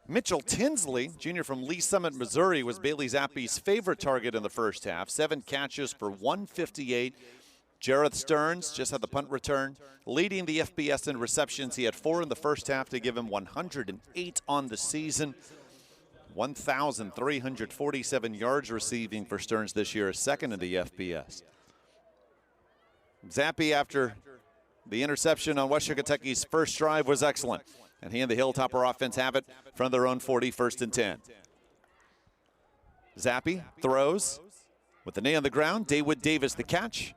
Mitchell Tinsley, junior from Lee Summit, Missouri, was Bailey Zappe's favorite target in the first half. 7 catches for 158. Jareth Stearns just had the punt return, leading the FBS in receptions. He had 4 in the first half to give him 108 on the season. 1,347 yards receiving for Stearns this year, second in the FBS. Zappe, after the interception on Western Kentucky's first drive, was excellent. And he and the Hilltopper offense have it from their own 40, 1st and 10. Zappe throws with the knee on the ground. Dawood Davis the catch.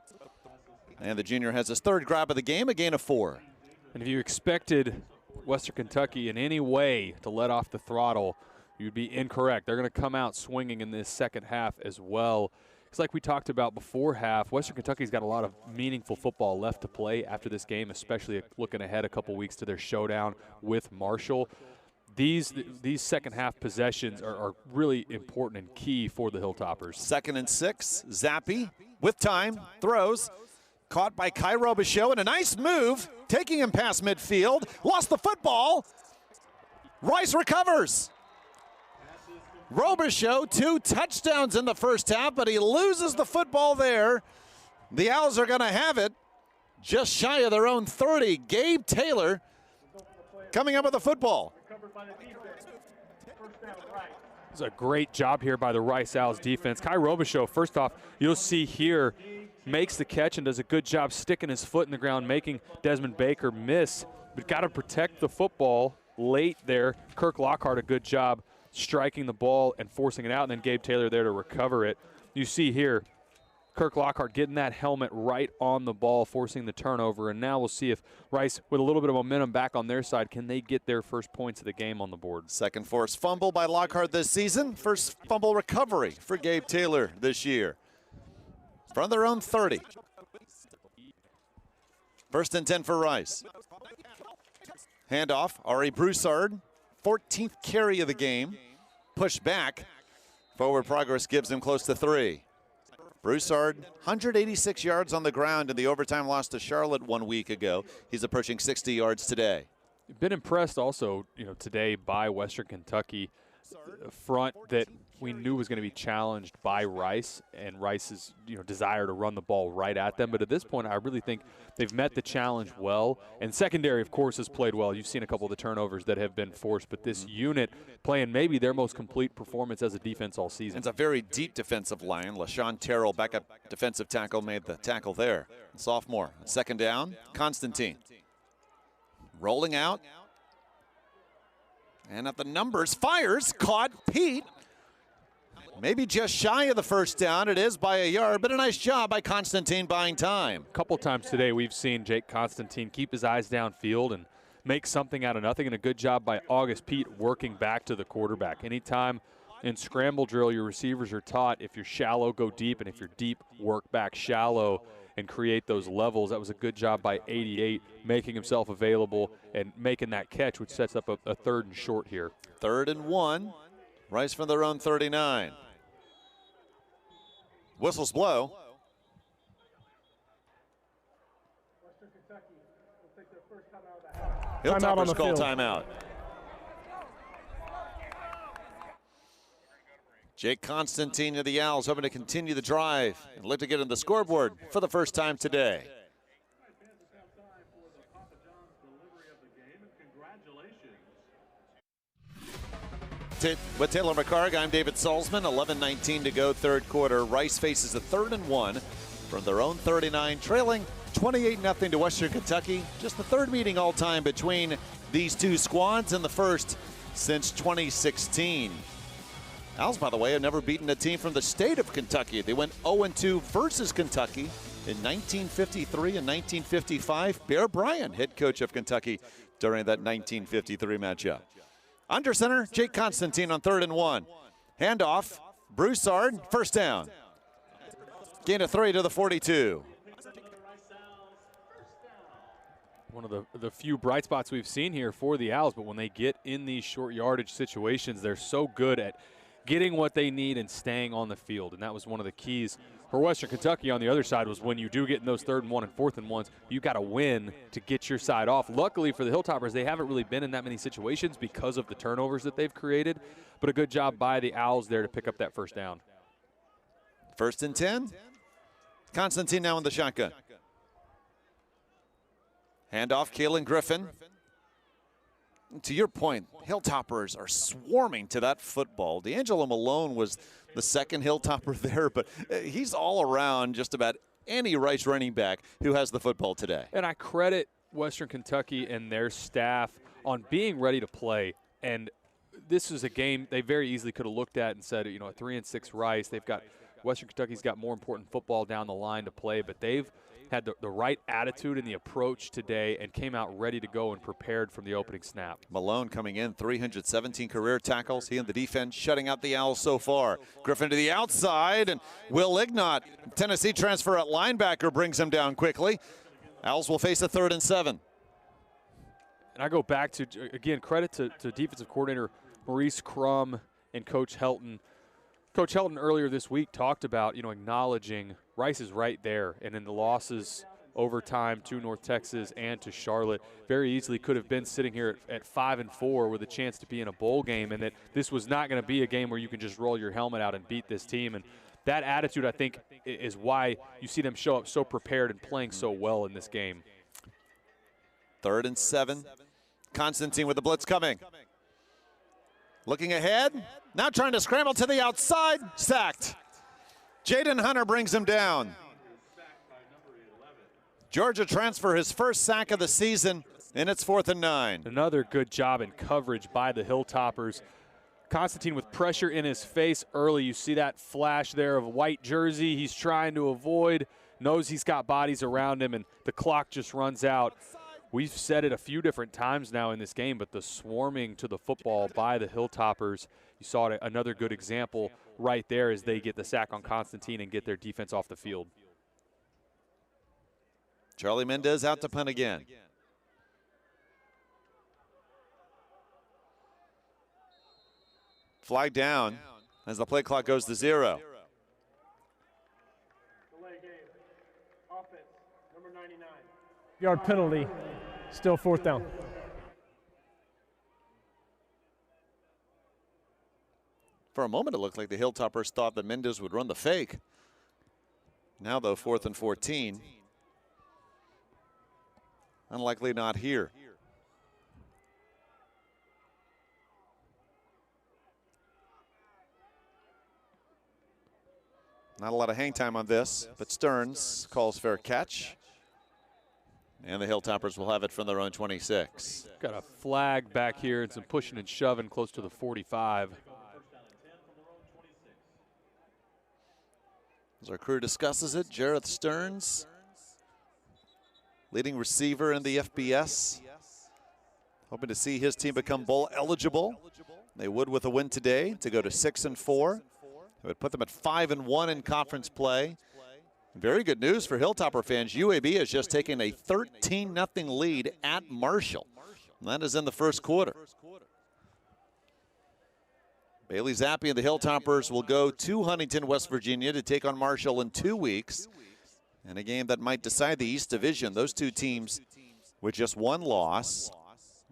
And the junior has his 3rd grab of the game, a gain of 4. And if you expected Western Kentucky in any way to let off the throttle, you'd be incorrect. They're going to come out swinging in this second half as well. It's like we talked about before half. Western Kentucky's got a lot of meaningful football left to play after this game, especially looking ahead a couple weeks to their showdown with Marshall. These second half possessions are really important and key for the Hilltoppers. 2nd and 6. Zappe with time throws. Caught by Kai Robichaux, and a nice move, taking him past midfield. Lost the football. Rice recovers. Robichaux, 2 touchdowns in the first half, but he loses the football there. The Owls are going to have it just shy of their own 30. Gabe Taylor coming up with the football. It's a great job here by the Rice Owls defense. Kai Robichaux, first off, you'll see here, makes the catch and does a good job sticking his foot in the ground, making Desmond Baker miss. But got to protect the football late there. Kirk Lockhart, a good job striking the ball and forcing it out, and then Gabe Taylor there to recover it. You see here, Kirk Lockhart getting that helmet right on the ball, forcing the turnover, and now we'll see if Rice, with a little bit of momentum back on their side, can they get their first points of the game on the board. Second forced fumble by Lockhart this season. First fumble recovery for Gabe Taylor this year. From their own 30. 1st and 10 for Rice. Handoff, Ari Broussard. 14th carry of the game. Pushed back. Forward progress gives him close to 3. Broussard, 186 yards on the ground in the overtime loss to Charlotte 1 week ago. He's approaching 60 yards today. Been impressed also, today by Western Kentucky. A front that we knew was going to be challenged by Rice, and Rice's desire to run the ball right at them. But at this point, I really think they've met the challenge well. And secondary, of course, has played well. You've seen a couple of the turnovers that have been forced, but this unit playing maybe their most complete performance as a defense all season. It's a very deep defensive line. LaShawn Terrell, backup defensive tackle, made the tackle there. Sophomore. 2nd down, Constantine. Rolling out. And at the numbers, fires, caught, Pete. Maybe just shy of the first down. It is by a yard, but a nice job by Constantine buying time. A couple times today we've seen Jake Constantine keep his eyes downfield and make something out of nothing, and a good job by August Pete working back to the quarterback. Anytime in scramble drill your receivers are taught, if you're shallow, go deep, and if you're deep, work back shallow and create those levels. That was a good job by 88, making himself available and making that catch, which sets up a 3rd and short here. 3rd and 1. Rice from their own 39. Whistles blow. Hilltoppers call timeout. Jake Constantine of the Owls hoping to continue the drive and look to get on the scoreboard for the first time today. With Taylor McCarg, I'm David Salzman. 11:19 to go, third quarter. Rice faces a 3rd and 1 from their own 39, trailing 28-0 to Western Kentucky. Just the third meeting all time between these two squads and the first since 2016. Owls, by the way, have never beaten a team from the state of Kentucky. They went 0-2 versus Kentucky in 1953 and 1955. Bear Bryant, head coach of Kentucky, during that 1953 matchup. Under center, Jake Constantine on 3rd and 1. Handoff, Broussard, first down. Gain of 3 to the 42. One of the few bright spots we've seen here for the Owls, but when they get in these short yardage situations, they're so good at getting what they need and staying on the field. And that was one of the keys for Western Kentucky on the other side, was when you do get in those 3rd and 1 and 4th and 1s, you got to win to get your side off. Luckily for the Hilltoppers, they haven't really been in that many situations because of the turnovers that they've created, but a good job by the Owls there to pick up that first down. 1st and 10. Constantine now in the shotgun. Handoff, Kalen Griffin. To your point, Hilltoppers are swarming to that football. D'Angelo Malone was the second Hilltopper there, but he's all around just about any Rice running back who has the football today. And I credit Western Kentucky and their staff on being ready to play. And this is a game they very easily could have looked at and said, you know, a 3-6 Rice. They've got Western Kentucky's got more important football down the line to play, but they've had the right attitude and the approach today and came out ready to go and prepared from the opening snap. Malone coming in, 317 career tackles. He and the defense shutting out the Owls so far. Griffin to the outside, and Will Ignott, Tennessee transfer at linebacker, brings him down quickly. Owls will face a 3rd and 7. And I go back to, again, credit to defensive coordinator Maurice Crum and Coach Helton. Coach Helton earlier this week talked about, you know, acknowledging Rice is right there, and in the losses overtime to North Texas and to Charlotte, very easily could have been sitting here at 5-4 with a chance to be in a bowl game, and that this was not going to be a game where you can just roll your helmet out and beat this team. And that attitude, I think, is why you see them show up so prepared and playing so well in this game. 3rd and 7. Constantine with the blitz coming. Looking ahead, now trying to scramble to the outside, sacked. Jaden Hunter brings him down. Georgia transfer, his first sack of the season, and it's 4th and 9. Another good job in coverage by the Hilltoppers. Constantine with pressure in his face early. You see that flash there of a white jersey. He's trying to avoid, knows he's got bodies around him, and the clock just runs out. We've said it a few different times now in this game, but the swarming to the football by the Hilltoppers, you saw it, another good example right there as they get the sack on Constantine and get their defense off the field. Charlie Mendez out to punt again. Flag down as the play clock goes to 0. Offense, number 99. Yard penalty, still 4th down. For a moment, it looked like the Hilltoppers thought that Mendez would run the fake. Now, though, 4th and 14. Unlikely not here. Not a lot of hang time on this, but Stearns calls fair catch. And the Hilltoppers will have it from their own 26. Got a flag back here and some pushing and shoving close to the 45. As our crew discusses it, Jareth Stearns, leading receiver in the FBS, hoping to see his team become bowl eligible. They would with a win today to go to 6-4. It would put them at 5-1 in conference play. Very good news for Hilltopper fans. UAB has just taken a 13-0 lead at Marshall. And that is in the first quarter. Bailey Zappe and the Hilltoppers will go to Huntington, West Virginia to take on Marshall in 2 weeks. And a game that might decide the East Division. Those two teams with just one loss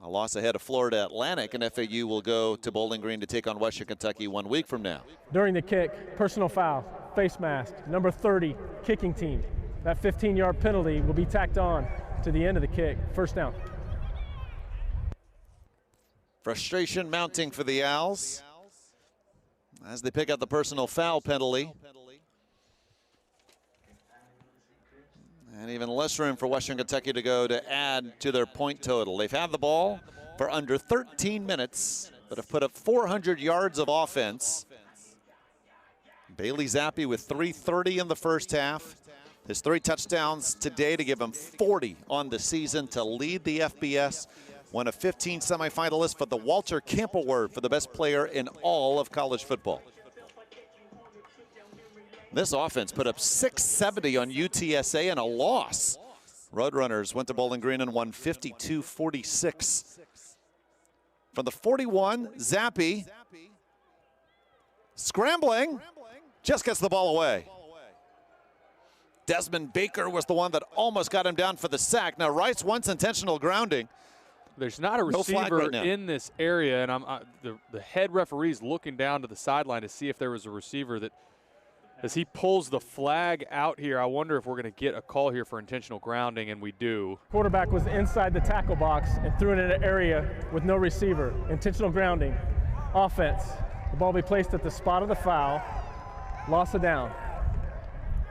A loss ahead of Florida Atlantic, and FAU will go to Bowling Green to take on Western Kentucky 1 week from now. During the kick, personal foul, face mask, number 30, kicking team. That 15-yard penalty will be tacked on to the end of the kick. First down. Frustration mounting for the Owls as they pick up the personal foul penalty. And even less room for Western Kentucky to go to add to their point total. They've had the ball for under 13 minutes, but have put up 400 yards of offense. Bailey Zappe with 330 in the first half. His 3 touchdowns today to give him 40 on the season to lead the FBS. One of 15 semifinalists for the Walter Camp Award for the best player in all of college football. This offense put up 670 on UTSA and a loss. Roadrunners went to Bowling Green and won 52-46. From the 41, Zappe scrambling, just gets the ball away. Desmond Baker was the one that almost got him down for the sack. Now Rice wants intentional grounding. There's not a receiver in this area, and the head referee's looking down to the sideline to see if there was a receiver that, as he pulls the flag out here, I wonder if we're going to get a call here for intentional grounding, and we do. Quarterback was inside the tackle box and threw it in an area with no receiver. Intentional grounding. Offense. The ball be placed at the spot of the foul. Loss of down.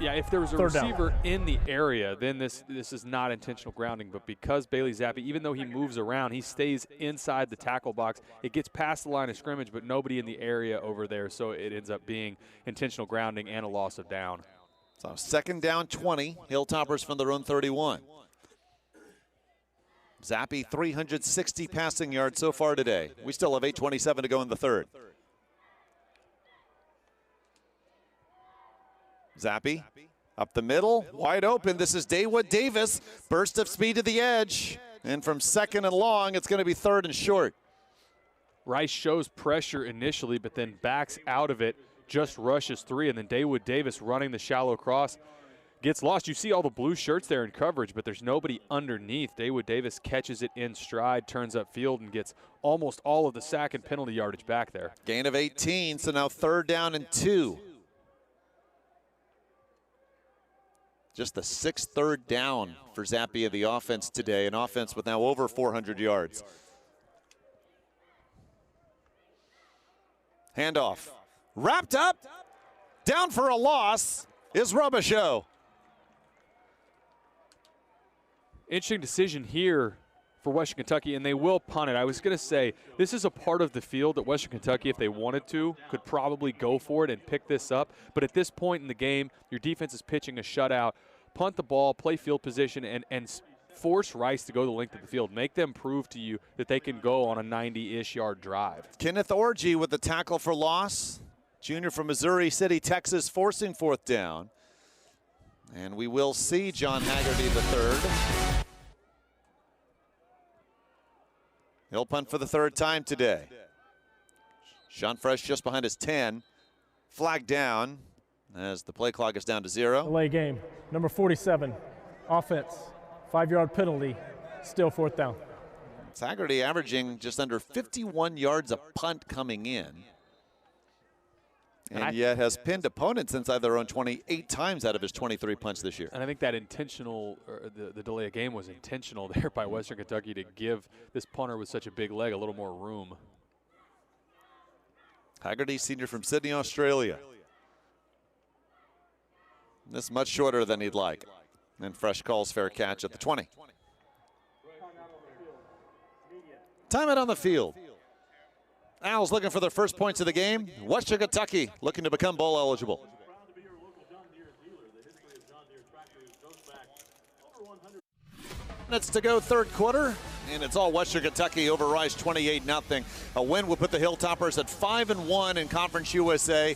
Yeah, if there was a receiver in the area, then this is not intentional grounding. But because Bailey Zappe, even though he moves around, he stays inside the tackle box. It gets past the line of scrimmage, but nobody in the area over there. So it ends up being intentional grounding and a loss of down. So second down 20, Hilltoppers from their own 31. Zappe 360 passing yards so far today. We still have 8:27 to go in the third. Zappe up the middle, wide open. This is Dawood Davis. Burst of speed to the edge. And from second and long, it's going to be third and short. Rice shows pressure initially, but then backs out of it, just rushes 3. And then Dawood Davis running the shallow cross gets lost. You see all the blue shirts there in coverage, but there's nobody underneath. Dawood Davis catches it in stride, turns up field, and gets almost all of the sack and penalty yardage back there. Gain of 18, so now third down and 2. Just the 6th third down for Zappe of the offense today, an offense with now over 400 yards. Handoff. Wrapped up. Down for a loss is Robichaux. Interesting decision here for Western Kentucky, and they will punt it. I was going to say, this is a part of the field that Western Kentucky, if they wanted to, could probably go for it and pick this up. But at this point in the game, your defense is pitching a shutout. Punt the ball, play field position, and force Rice to go the length of the field. Make them prove to you that they can go on a 90-ish yard drive. Kenneth Orji with the tackle for loss. Junior from Missouri City, Texas, forcing 4th down. And we will see John Haggerty the third. He'll punt for the 3rd time today. Sean Fresh just behind his 10. Flag down as the play clock is down to 0. Delay game. Number 47, offense. 5-yard penalty, still 4th down. Haggerty averaging just under 51 yards a punt coming in. And yet has pinned opponents inside their own 28 times out of his 23 punts this year. And I think that intentional, or the delay of game was intentional there by Western Kentucky to give this punter with such a big leg a little more room. Haggerty, senior from Sydney, Australia. This much shorter than he'd like. And Fresh calls fair catch at the 20. Timeout on the field. Owls looking for their first points of the game. Western Kentucky looking to become bowl eligible. Minutes to go, third quarter, and it's all Western Kentucky over Rice 28-0. A win will put the Hilltoppers at 5-1 in Conference USA.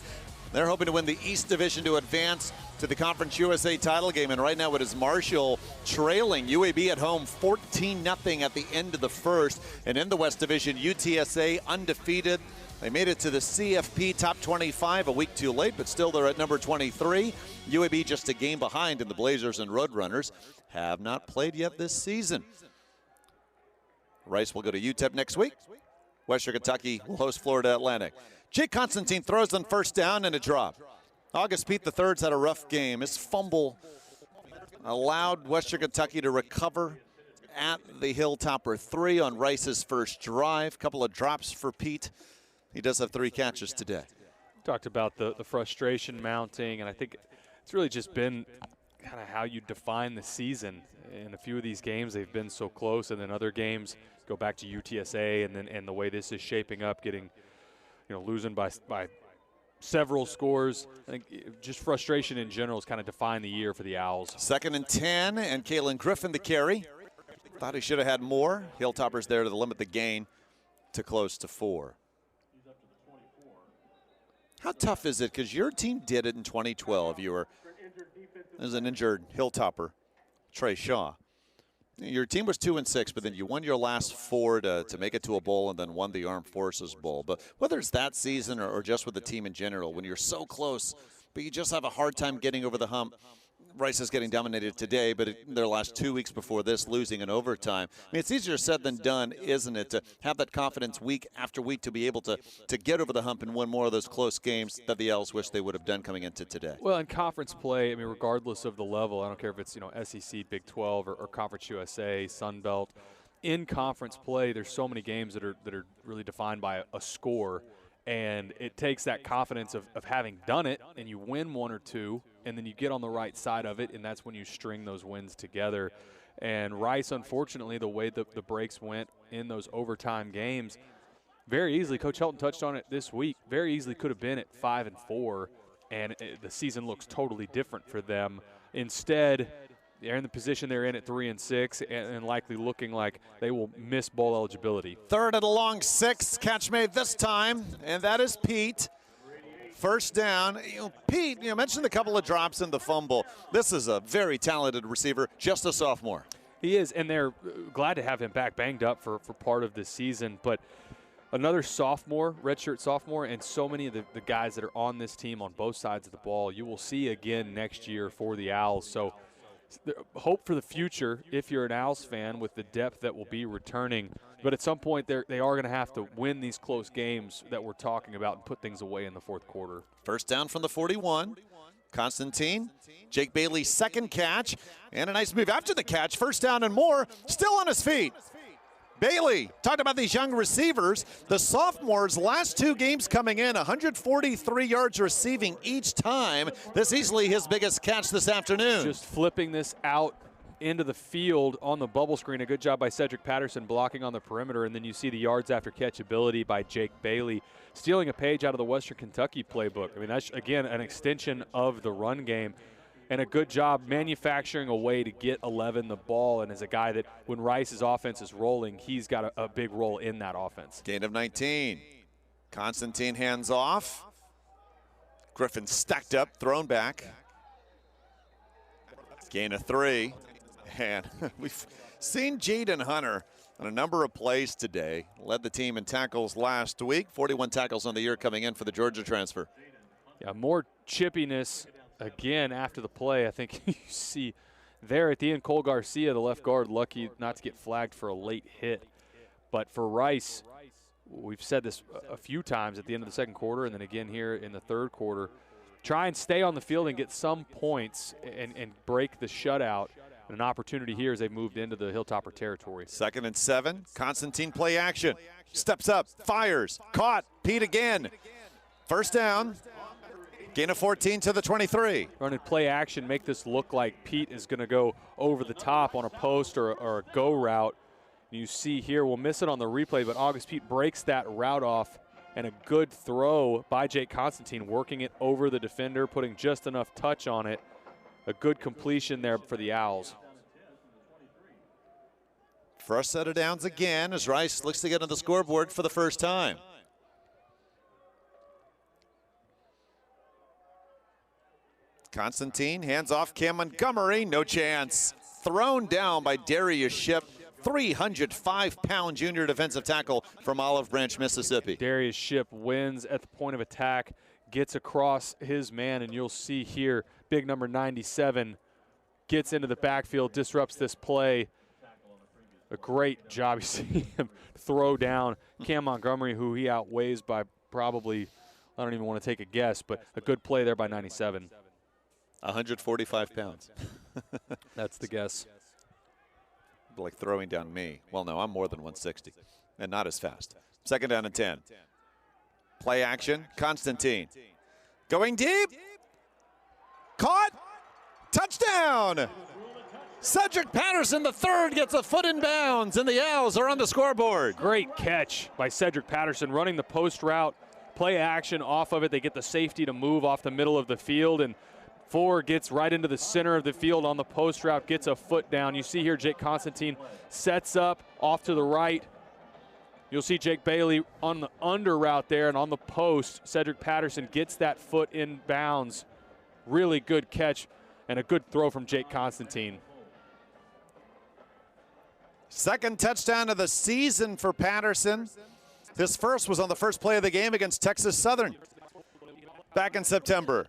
They're hoping to win the East Division to advance to the Conference USA title game. And right now it is Marshall trailing UAB at home 14-0 at the end of the first. And in the West Division, UTSA undefeated. They made it to the CFP top 25 a week too late, but still they're at number 23. UAB just a game behind, and the Blazers and Roadrunners have not played yet this season. Rice will go to UTEP next week. Western Kentucky will host Florida Atlantic. Jake Constantine throws on first down and a drop. August Pete III's had a rough game. His fumble allowed Western Kentucky to recover at the Hilltopper 3 on Rice's first drive. Couple of drops for Pete. He does have 3 catches today. Talked about the frustration mounting, and I think it's really just been kind of how you define the season. In a few of these games, they've been so close, and then other games go back to UTSA, and the way this is shaping up, getting, losing by several scores. I think just frustration in general has kind of defined the year for the Owls. 2nd and 10, and Kalen Griffin the carry. Thought he should have had more. Hilltopper's there to limit the gain to close to 4. How tough is it? Because your team did it in 2012. You were, as an injured Hilltopper, Trey Shaw. Your team was 2-6, but then you won your last 4 to make it to a bowl and then won the Armed Forces Bowl. But whether it's that season or just with the team in general, when you're so close, but you just have a hard time getting over the hump. Rice is getting dominated today, but their last 2 weeks before this, losing in overtime. I mean, it's easier said than done, isn't it, to have that confidence week after week to be able to get over the hump and win more of those close games that the Owls wish they would have done coming into today. Well, in conference play, I mean, regardless of the level, I don't care if it's, SEC, Big 12, or Conference USA, Sun Belt. In conference play, there's so many games that are really defined by a score. And it takes that confidence of having done it, and you win 1 or 2, and then you get on the right side of it, and that's when you string those wins together. And Rice, unfortunately, the way the breaks went in those overtime games, very easily, Coach Helton touched on it this week, very easily could have been at 5-4, and the season looks totally different for them. Instead, they're in the position they're in at 3-6 and likely looking like they will miss bowl eligibility. 3rd and a long 6, catch made this time, and that is Pete. First down. Pete, mentioned a couple of drops in the fumble. This is a very talented receiver, just a sophomore. He is, and they're glad to have him back, banged up for part of the season. But another sophomore, redshirt sophomore, and so many of the guys that are on this team on both sides of the ball, you will see again next year for the Owls. So hope for the future if you're an Owls fan with the depth that will be returning. But at some point, they are going to have to win these close games that we're talking about and put things away in the fourth quarter. First down from the 41. Constantine, Jake Bailey's 2nd catch, and a nice move after the catch. First down and more, still on his feet. Bailey, talked about these young receivers. The sophomores, last 2 games coming in, 143 yards receiving each time. This easily his biggest catch this afternoon. Just flipping this out into the field on the bubble screen. A good job by Cedric Patterson blocking on the perimeter, and then you see the yards after catch ability by Jake Bailey, stealing a page out of the Western Kentucky playbook. I mean, that's, again, an extension of the run game. And a good job manufacturing a way to get 11 the ball, and as a guy that when Rice's offense is rolling, he's got a big role in that offense. Gain of 19. Constantine hands off. Griffin stacked up, thrown back. Gain of 3. And we've seen Jaden Hunter on a number of plays today. Led the team in tackles last week. 41 tackles on the year coming in for the Georgia transfer. Yeah, more chippiness. Again, after the play, I think you see there at the end, Cole Garcia, the left guard, lucky not to get flagged for a late hit. But for Rice, we've said this a few times at the end of the second quarter and then again here in the third quarter, try and stay on the field and get some points and break the shutout. And an opportunity here as they moved into the Hilltopper territory. 2nd and 7, Constantine play action. Steps up, fires, caught, Pete again. First down. Gain of 14 to the 23. Running play action, make this look like Pete is going to go over the top on a post or a go route. You see here, we'll miss it on the replay, but August Pete breaks that route off, and a good throw by Jake Constantine, working it over the defender, putting just enough touch on it. A good completion there for the Owls. First set of downs again as Rice looks to get on the scoreboard for the first time. Constantine hands off Cam Montgomery, no chance. Thrown down by Darius Shipp, 305-pound junior defensive tackle from Olive Branch, Mississippi. Darius Shipp wins at the point of attack, gets across his man, and you'll see here, big number 97 gets into the backfield, disrupts this play. a great job. You see him throw down Cam Montgomery, who he outweighs by probably, I don't even want to take a guess, but a good play there by 97. 145 pounds. That's the guess. Like throwing down me. Well, no, I'm more than 160 and not as fast. Second down and 10. Play action. Constantine. Going deep. Caught. Touchdown. Cedric Patterson, the third, gets a foot in bounds, and the Owls are on the scoreboard. Great catch by Cedric Patterson, running the post route, play action off of it. They get the safety to move off the middle of the field, and Ford gets right into the center of the field on the post route, gets a foot down. You see here Jake Constantine sets up off to the right. You'll see Jake Bailey on the under route there, and on the post, Cedric Patterson gets that foot in bounds. Really good catch and a good throw from Jake Constantine. Second touchdown of the season for Patterson. His first was on the first play of the game against Texas Southern back in September.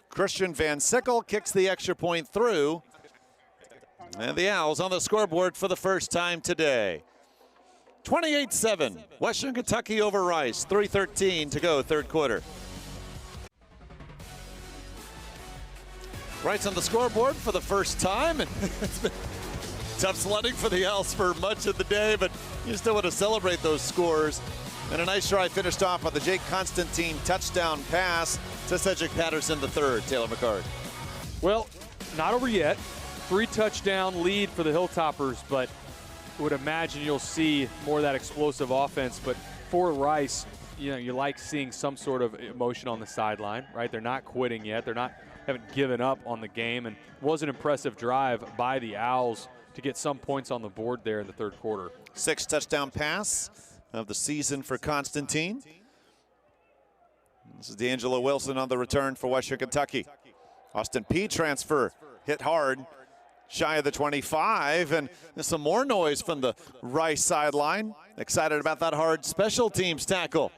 Christian Van Sickle kicks the extra point through, and the Owls on the scoreboard for the first time today. 28-7, Western Kentucky over Rice, 3:13 to go, third quarter. Rice on the scoreboard for the first time, and it's been tough sledding for the Owls for much of the day, but you still want to celebrate those scores. And a nice try finished off on the Jake Constantine touchdown pass to Cedric Patterson III. Taylor McCart. Well, not over yet. 3-touchdown lead for the Hilltoppers, but would imagine you'll see more of that explosive offense. But for Rice, you know, you like seeing some sort of emotion on the sideline, right? They're not quitting yet. Haven't given up on the game, and was an impressive drive by the Owls to get some points on the board there in the third quarter. 6th touchdown pass of the season for Constantine. This is D'Angelo Wilson on the return for Western Kentucky. Austin Peay transfer hit hard, shy of the 25, and there's some more noise from the Rice sideline. Excited about that hard special teams tackle.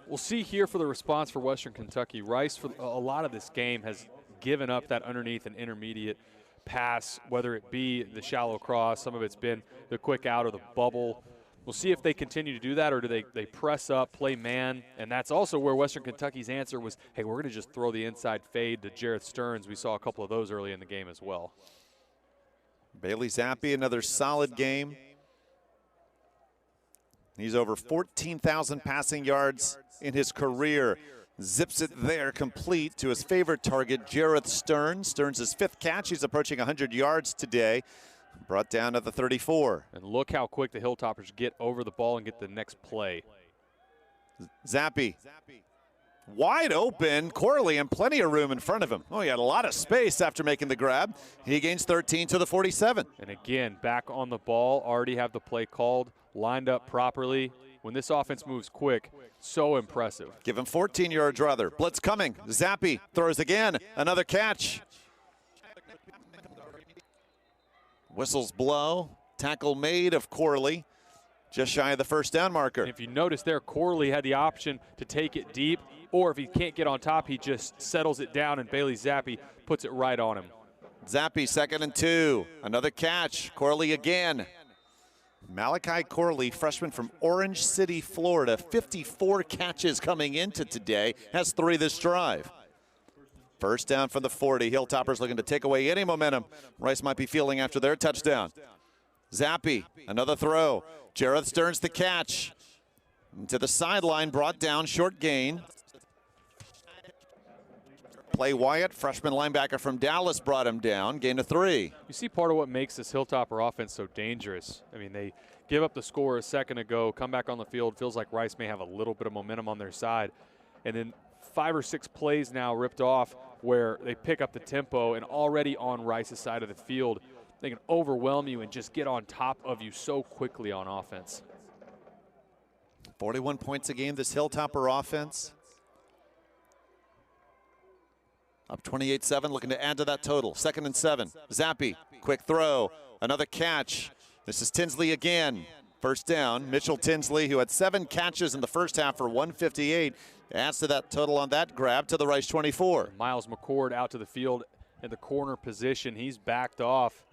We'll see here for the response for Western Kentucky. Rice, for a lot of this game, has given up that underneath and intermediate pass, whether it be the shallow cross, some of it's been the quick out or the bubble. We'll see if they continue to do that, or do they press up, play man. And that's also where Western Kentucky's answer was, hey, we're going to just throw the inside fade to Jareth Stearns. We saw a couple of those early in the game as well. Bailey Zappe, another solid game. He's over 14,000 passing yards in his career. Zips it there complete to his favorite target, Jareth Stearns. Stearns' 5th catch. He's approaching 100 yards today. Brought down to the 34. And look how quick the Hilltoppers get over the ball and get the next play. Zappe. Wide open. Corley and plenty of room in front of him. Oh, he had a lot of space after making the grab. He gains 13 to the 47. And again, back on the ball, already have the play called, lined up properly. When this offense moves quick, so impressive. Give him 14 yards rather. Blitz coming. Zappe throws again. Another catch. Whistles blow. Tackle made of Corley. Just shy of the first down marker. And if you notice there, Corley had the option to take it deep, or if he can't get on top, he just settles it down, and Bailey Zappe puts it right on him. Zappe 2nd and 2. Another catch. Corley again. Malachi Corley, freshman from Orange City, Florida, 54 catches coming into today, has 3 this drive. First down from the 40. Hilltoppers looking to take away any momentum Rice might be feeling after their touchdown. Zappe, another throw. Jareth Stearns the catch. To the sideline, brought down, short gain. Play Wyatt, freshman linebacker from Dallas, brought him down, gain of 3. You see part of what makes this Hilltopper offense so dangerous. I mean, they give up the score a second ago, come back on the field, feels like Rice may have a little bit of momentum on their side. And then 5 or 6 plays now ripped off where they pick up the tempo, and already on Rice's side of the field, they can overwhelm you and just get on top of you so quickly on offense. 41 points a game, this Hilltopper offense. Up 28-7, looking to add to that total. 2nd and 7. Zappe, quick throw, another catch. This is Tinsley again. First down. Mitchell Tinsley, who had 7 catches in the first half for 158, adds to that total on that grab to the Rice 24. Miles McCord out to the field in the corner position. He's backed off.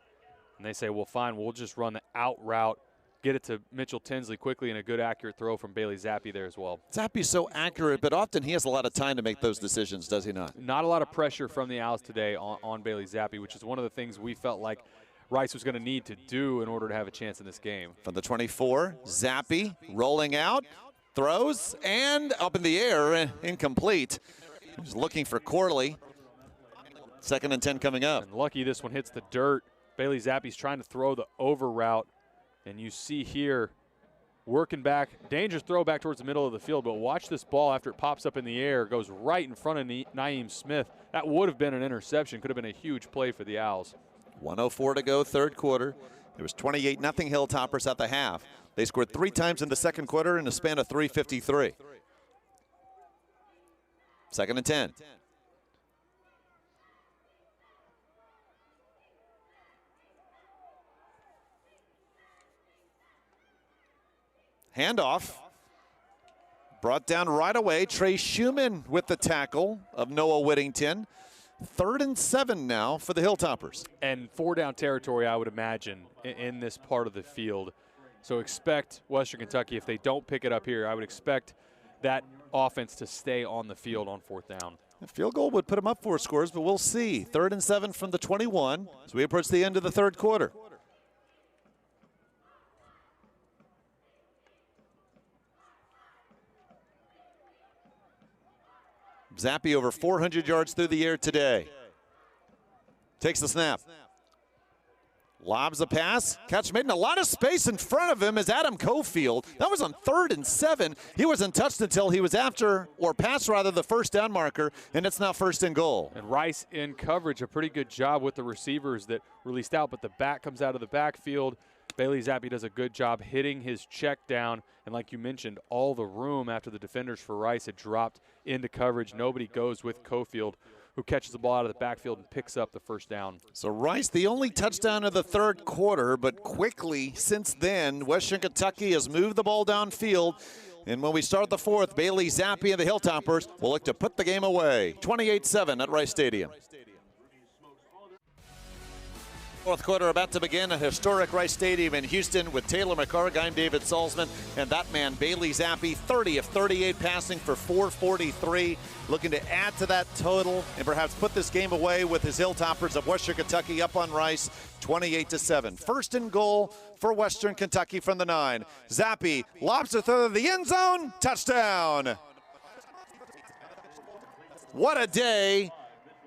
And they say, well, fine, we'll just run the out route, get it to Mitchell Tinsley quickly, and a good accurate throw from Bailey Zappe there as well. Zappe's so accurate, but often he has a lot of time to make those decisions, does he not? Not a lot of pressure from the Owls today on Bailey Zappe, which is one of the things we felt like Rice was going to need to do in order to have a chance in this game. From the 24, Zappe rolling out, throws, and up in the air, incomplete. He's looking for Corley. 2nd and 10 coming up. And lucky this one hits the dirt. Bailey Zappe's trying to throw the over route. And you see here, working back, dangerous throw back towards the middle of the field, but watch this ball after it pops up in the air, goes right in front of Naeem Smith. That would have been an interception, could have been a huge play for the Owls. 1:04 to go, 3rd quarter. It was 28-0 Hilltoppers at the half. They scored 3 times in the 2nd quarter in a span of 3:53. 2nd and 10. Handoff. Brought down right away. Trey Schumann with the tackle of Noah Whittington. 3rd and 7 now for the Hilltoppers. And 4-down territory, I would imagine, in this part of the field. So expect Western Kentucky, if they don't pick it up here, I would expect that offense to stay on the field on 4th down. A field goal would put them up 4 scores, but we'll see. 3rd and 7 from the 21 as we approach the end of the 3rd quarter. Zappe over 400 yards through the air today. Takes the snap. Lobs a pass. Catch made in a lot of space in front of him is Adam Cofield. That was on 3rd and 7. He wasn't touched until he was after, or past rather, the 1st down marker, and it's now 1st and goal. And Rice in coverage, a pretty good job with the receivers that released out, but the back comes out of the backfield. Bailey Zappe does a good job hitting his check down, and like you mentioned, all the room after the defenders for Rice had dropped into coverage. Nobody goes with Cofield, who catches the ball out of the backfield and picks up the 1st down. So Rice, the only touchdown of the 3rd quarter, but quickly since then, Western Kentucky has moved the ball downfield. And when we start the 4th, Bailey Zappe and the Hilltoppers will look to put the game away. 28-7 at Rice Stadium. 4th quarter about to begin at historic Rice Stadium in Houston with Taylor McCarg. I'm David Salzman, and that man, Bailey Zappe, 30 of 38 passing for 443, looking to add to that total and perhaps put this game away with his Hilltoppers of Western Kentucky up on Rice, 28-7. 1st and goal for Western Kentucky from the 9. Zappe lobs it through the end zone, touchdown. What a day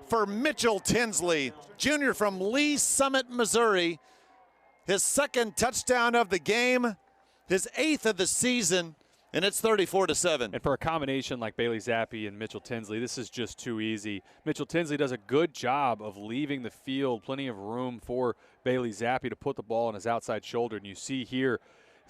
for Mitchell Tinsley, junior from Lee Summit, Missouri. His 2nd touchdown of the game, his 8th of the season, and it's 34-7. And for a combination like Bailey Zappe and Mitchell Tinsley, this is just too easy. Mitchell Tinsley does a good job of leaving the field, plenty of room for Bailey Zappe to put the ball on his outside shoulder. And you see here,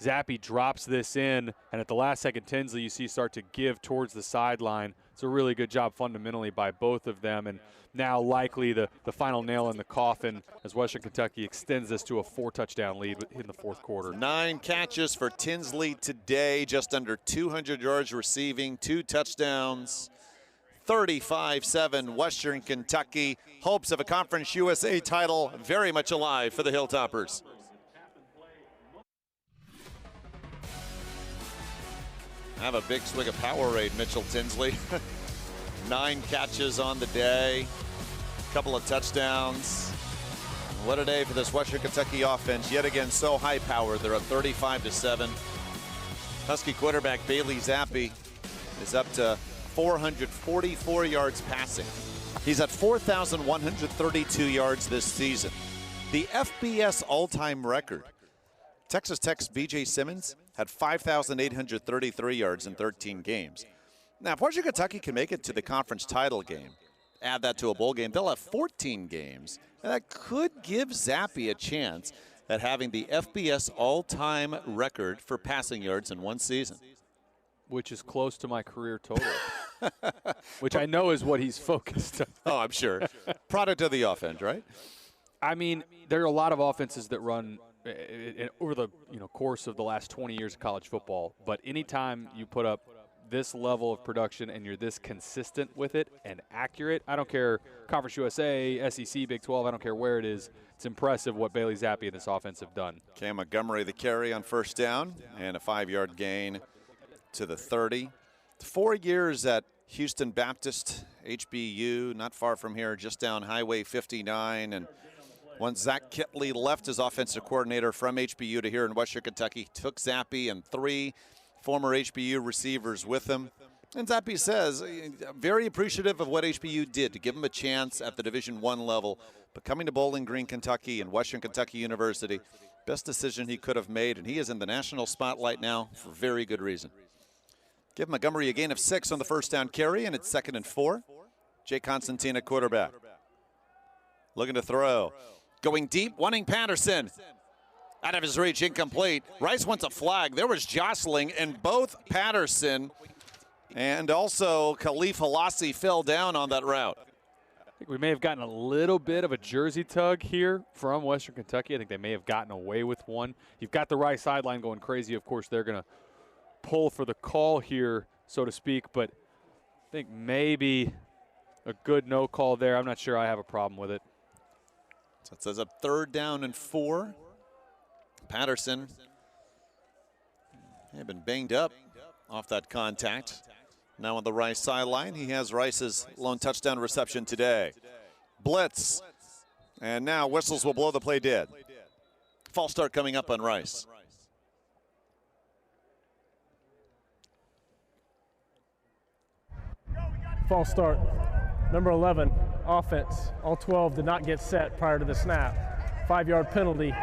Zappe drops this in, and at the last second, Tinsley you see start to give towards the sideline. It's a really good job fundamentally by both of them, and now likely the final nail in the coffin as Western Kentucky extends this to a 4-touchdown lead in the 4th quarter. 9 catches for Tinsley today, just under 200 yards receiving, 2 touchdowns. 35-7 Western Kentucky. Hopes of a Conference USA title very much alive for the Hilltoppers. Have a big swig of Powerade, Mitchell Tinsley. 9 catches on the day, a couple of touchdowns. What a day for this Western Kentucky offense. Yet again, so high-powered. They're up 35-7. Husky quarterback Bailey Zappe is up to 444 yards passing. He's at 4,132 yards this season. The FBS all-time record. Texas Tech's B.J. Simmons had 5,833 yards in 13 games. Now, if Western Kentucky can make it to the conference title game, add that to a bowl game, they'll have 14 games. And that could give Zappe a chance at having the FBS all-time record for passing yards in one season. Which is close to my career total, which I know is what he's focused on. Oh, I'm sure. Product of the offense, right? I mean, there are a lot of offenses that run over the course of the last 20 years of college football, but anytime you put up this level of production and you're this consistent with it and accurate, I don't care, Conference USA, SEC, Big 12, I don't care where it is, it's impressive what Bailey Zappe and this offense have done. Cam Montgomery the carry on first down and a 5-yard gain to the 30. 4 years at Houston Baptist, HBU, not far from here, just down Highway 59. And when Zach Kitley left as offensive coordinator from HBU to here in Western Kentucky, took Zappe and 3 former HBU receivers with him. And Zappe says, very appreciative of what HBU did to give him a chance at the Division I level. But coming to Bowling Green, Kentucky and Western Kentucky University, best decision he could have made. And he is in the national spotlight now for very good reason. Give Montgomery a gain of 6 on the first down carry, and it's 2nd and 4. Jake Constantine at quarterback. Looking to throw. Going deep, wanting Patterson. Out of his reach, incomplete. Rice wants a flag. There was jostling, and both Patterson and also Khalif Halassi fell down on that route. I think we may have gotten a little bit of a jersey tug here from Western Kentucky. I think they may have gotten away with one. You've got the Rice sideline going crazy. Of course, they're going to pull for the call here, so to speak, but I think maybe a good no call there. I'm not sure I have a problem with it. So it says a 3rd down and 4. Patterson had been banged up off that contact. Now on the Rice sideline, he has Rice's lone touchdown reception today. Blitz, and now whistles will blow the play dead. False start coming up on Rice. False start. Number 11, offense. All 12 did not get set prior to the snap. 5-yard penalty,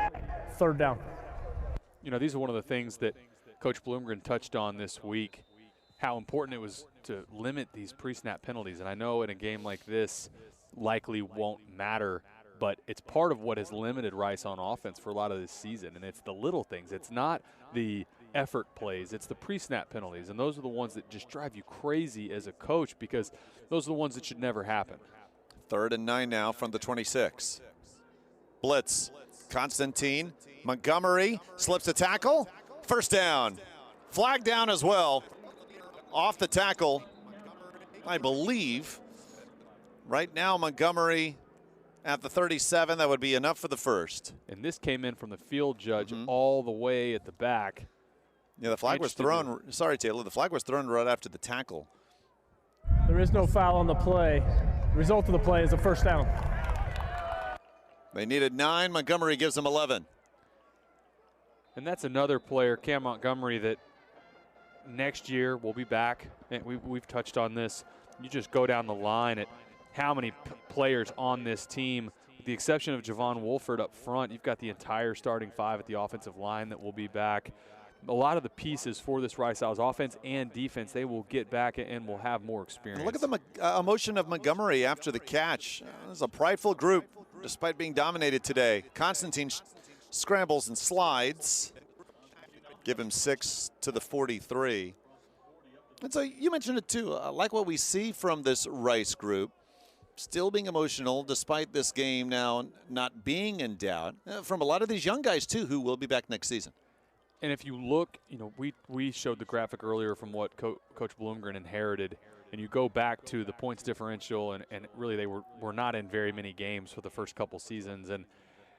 3rd down. You know, these are one of the things that Coach Bloomgren touched on this week, how important it was to limit these pre-snap penalties. And I know in a game like this likely won't matter, but it's part of what has limited Rice on offense for a lot of this season. And it's the little things. It's not the effort plays, it's the pre-snap penalties, and those are the ones that just drive you crazy as a coach because those are the ones that should never happen. 3rd and 9 now from the 26. Blitz, Constantine, Montgomery slips a tackle, 1st down. Flag down as well, off the tackle, I believe. Right now Montgomery at the 37, that would be enough for the 1st. And this came in from the field judge all the way at the back. Yeah, the flag was thrown. Sorry, Taylor. The flag was thrown right after the tackle. There is no foul on the play. The result of the play is a 1st down. They needed 9. Montgomery gives them 11. And that's another player, Cam Montgomery, that next year will be back. And we've touched on this. You just go down the line at how many players on this team, with the exception of Javon Wolford up front, you've got the entire starting 5 at the offensive line that will be back. A lot of the pieces for this Rice Owls offense and defense, they will get back and will have more experience. Look at the emotion of Montgomery after the catch. It's a prideful group, despite being dominated today. Constantine scrambles and slides. Give him 6 to the 43. And so you mentioned it too. I like what we see from this Rice group. Still being emotional despite this game now not being in doubt. From a lot of these young guys too who will be back next season. And if you look, you know, we showed the graphic earlier from what Coach Bloomgren inherited, and you go back to the points differential, and really they were not in very many games for the first couple seasons, and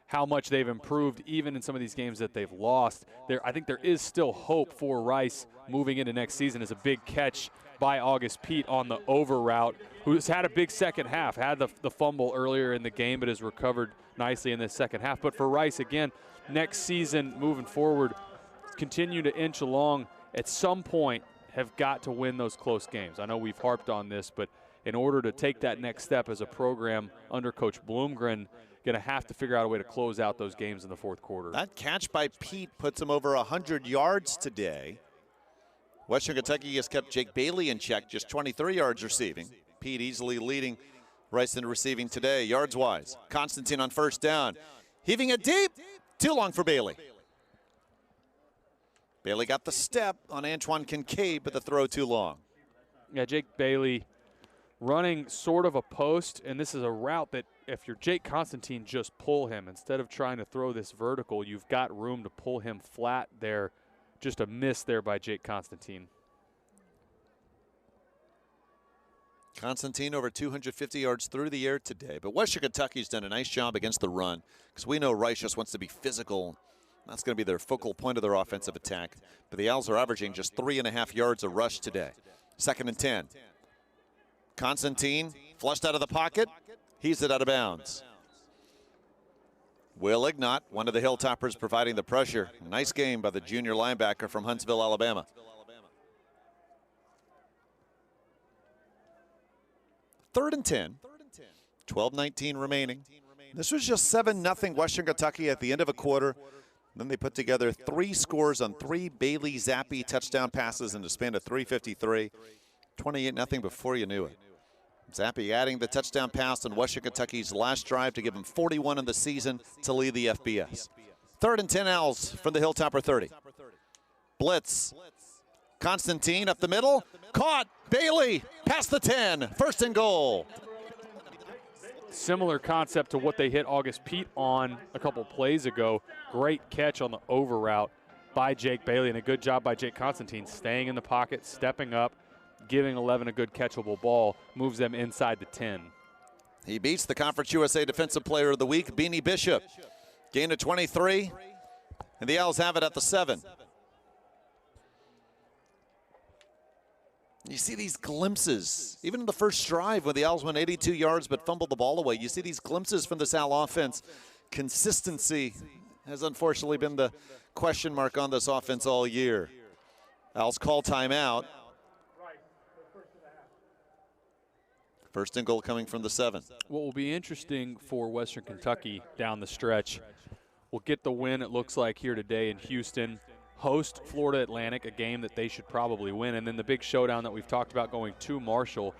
how much they've improved even in some of these games that they've lost. I think there is still hope for Rice moving into next season. As a big catch by August Pete on the over route, who's had a big second half, had the fumble earlier in the game, but has recovered nicely in the second half. But for Rice, again, next season moving forward, continue to inch along, at some point have got to win those close games. I know we've harped on this, but in order to take that next step as a program under Coach Bloomgren, going to have to figure out a way to close out those games in the 4th quarter. That catch by Pete puts him over 100 yards today. Western Kentucky has kept Jake Bailey in check, just 23 yards receiving. Pete easily leading Rice in receiving today, yards-wise. Constantine on 1st down. Heaving it deep, too long for Bailey. Bailey got the step on Antoine Kincaid, but the throw too long. Yeah, Jake Bailey running sort of a post, and this is a route that if you're Jake Constantine, just pull him. Instead of trying to throw this vertical, you've got room to pull him flat there. Just a miss there by Jake Constantine. Constantine over 250 yards through the air today. But Western Kentucky's done a nice job against the run because we know Rice just wants to be physical. That's going to be their focal point of their offensive attack. But the Owls are averaging just 3.5 yards a rush today. 2nd and 10. Constantine flushed out of the pocket. He's it out of bounds. Will Ignott, one of the Hilltoppers, providing the pressure. Nice game by the junior linebacker from Huntsville, Alabama. 3rd and 10. 12:19 remaining. This was just 7-0 Western Kentucky at the end of a quarter. Then they put together 3 scores on 3 Bailey Zappe touchdown passes in a span of 3:53. 28-0 before you knew it. Zappe adding the touchdown pass on Western Kentucky's last drive to give them 41 in the season to lead the FBS. 3rd and 10 Owls from the Hilltopper 30. Blitz. Constantine up the middle. Caught. Bailey past the 10. 1st and goal. Similar concept to what they hit August Pete on a couple plays ago. Great catch on the over route by Jake Bailey, and a good job by Jake Constantine staying in the pocket, stepping up, giving 11 a good catchable ball, moves them inside the 10. He beats the Conference USA Defensive Player of the Week, Beanie Bishop. Gain of 23, and the Owls have it at the 7. You see these glimpses, even in the first drive when the Owls went 82 yards but fumbled the ball away. You see these glimpses from this Owl offense. Consistency has unfortunately been the question mark on this offense all year. Owls call timeout. 1st and goal coming from the 7. What will be interesting for Western Kentucky down the stretch, will get the win, it looks like, here today in Houston. Host Florida Atlantic, a game that they should probably win. And then the big showdown that we've talked about going to Marshall.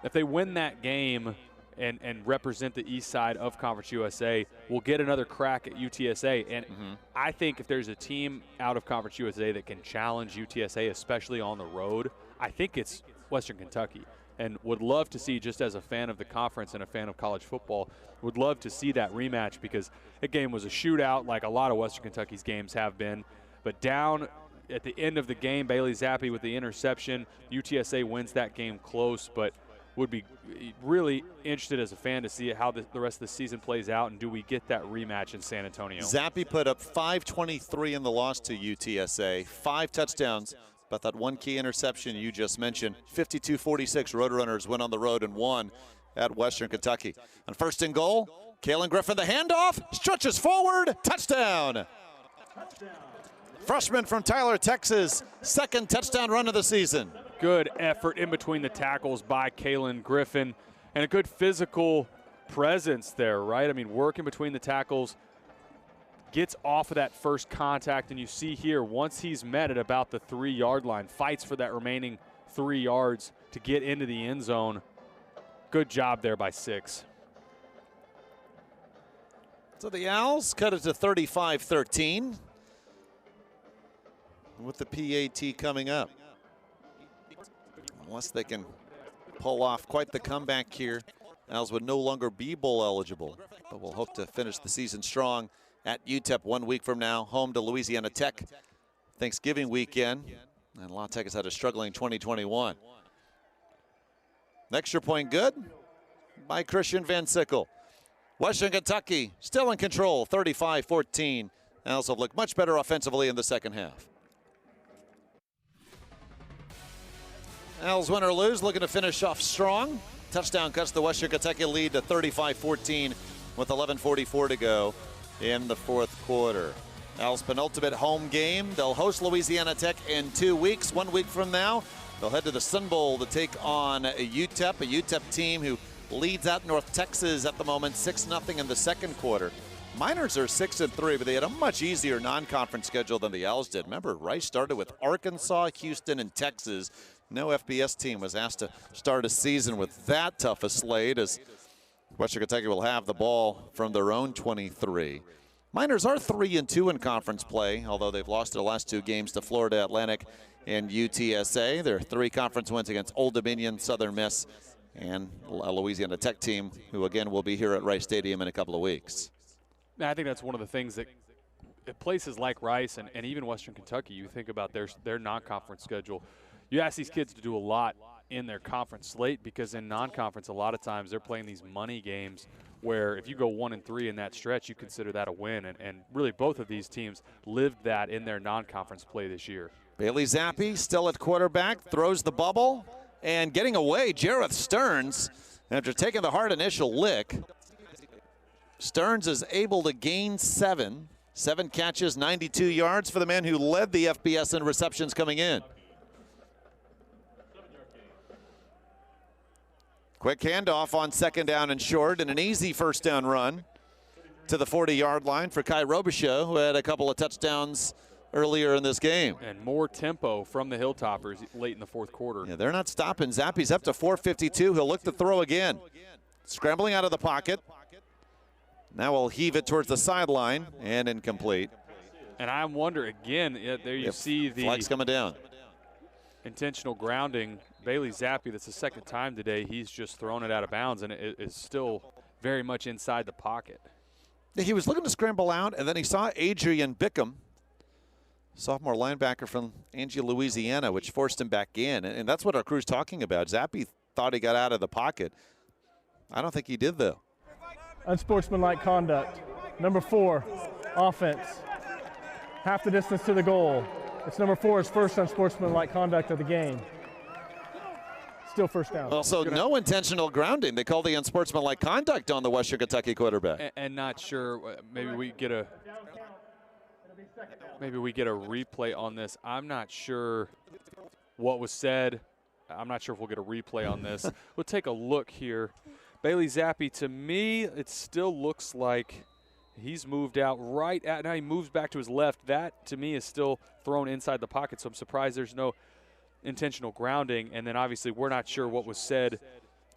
If they win that game and represent the east side of Conference USA, we'll get another crack at UTSA. And I think if there's a team out of Conference USA that can challenge UTSA, especially on the road, I think it's Western Kentucky. And would love to see, just as a fan of the conference and a fan of college football, would love to see that rematch because that game was a shootout like a lot of Western Kentucky's games have been. But down at the end of the game, Bailey Zappe with the interception. UTSA wins that game close, but would be really interested as a fan to see how the rest of the season plays out, and do we get that rematch in San Antonio? Zappe put up 523 in the loss to UTSA, 5 touchdowns, but that one key interception you just mentioned. 52-46 Roadrunners went on the road and won at Western Kentucky. On 1st and goal, Kalen Griffin the handoff, stretches forward, touchdown. Freshman from Tyler, Texas, 2nd touchdown run of the season. Good effort in between the tackles by Kalen Griffin, and a good physical presence there, right? I mean, working between the tackles, gets off of that first contact, and you see here, once he's met at about the 3-yard line, fights for that remaining 3 yards to get into the end zone. Good job there by 6. So the Owls cut it to 35-13. With the PAT coming up. Unless they can pull off quite the comeback here, Owls would no longer be bowl eligible. But we'll hope to finish the season strong at UTEP 1 week from now, home to Louisiana Tech Thanksgiving weekend. And La Tech has had a struggling 2021. Extra point good by Christian Van Sickle. Western Kentucky still in control, 35-14. Owls have looked much better offensively in the second half. Owls win or lose, looking to finish off strong. Touchdown cuts the Western Kentucky lead to 35-14 with 11:44 to go in the 4th quarter. Owls' penultimate home game. They'll host Louisiana Tech in 2 weeks. 1 week from now, they'll head to the Sun Bowl to take on a UTEP team who leads out North Texas at the moment, 6-0 in the 2nd quarter. Miners are 6-3, but they had a much easier non-conference schedule than the Owls did. Remember, Rice started with Arkansas, Houston, and Texas. No FBS team was asked to start a season with that tough a slate, as Western Kentucky will have the ball from their own 23. Miners are 3-2 in conference play, although they've lost their last 2 games to Florida Atlantic and UTSA. Their 3 conference wins against Old Dominion, Southern Miss, and a Louisiana Tech team, who again will be here at Rice Stadium in a couple of weeks. I think that's one of the things that at places like Rice and even Western Kentucky, you think about their non-conference schedule. You ask these kids to do a lot in their conference slate, because in non-conference a lot of times they're playing these money games where if you go 1-3 in that stretch, you consider that a win. And really both of these teams lived that in their non-conference play this year. Bailey Zappe still at quarterback, throws the bubble, and getting away, Jareth Stearns, after taking the hard initial lick. Stearns is able to gain 7 catches, 92 yards for the man who led the FBS in receptions coming in. Quick handoff on 2nd down and short, and an easy 1st down run to the 40-yard line for Kai Robichaux, who had a couple of touchdowns earlier in this game. And more tempo from the Hilltoppers late in the 4th quarter. Yeah, they're not stopping. Zappe's up to 452. He'll look to throw again. Scrambling out of the pocket. Now we'll heave it towards the sideline and incomplete. And I wonder again, there you see the flags coming down. Intentional grounding. Bailey Zappe, that's the 2nd time today, he's just thrown it out of bounds, and it is still very much inside the pocket. He was looking to scramble out, and then he saw Adrian Bickham, sophomore linebacker from Angie, Louisiana, which forced him back in. And that's what our crew's talking about. Zappe thought he got out of the pocket. I don't think he did, though. Unsportsmanlike conduct. Number 4, offense. Half the distance to the goal. It's number 4's first unsportsmanlike conduct of the game. Still 1st down. Also, no intentional grounding. They call the unsportsmanlike conduct on the Western Kentucky quarterback. And not sure, maybe we get a replay on this. I'm not sure what was said. I'm not sure if we'll get a replay on this. We'll take a look here. Bailey Zappe, to me, it still looks like he's moved out right at, now he moves back to his left. That, to me, is still thrown inside the pocket, so I'm surprised there's no intentional grounding. And then obviously we're not sure what was said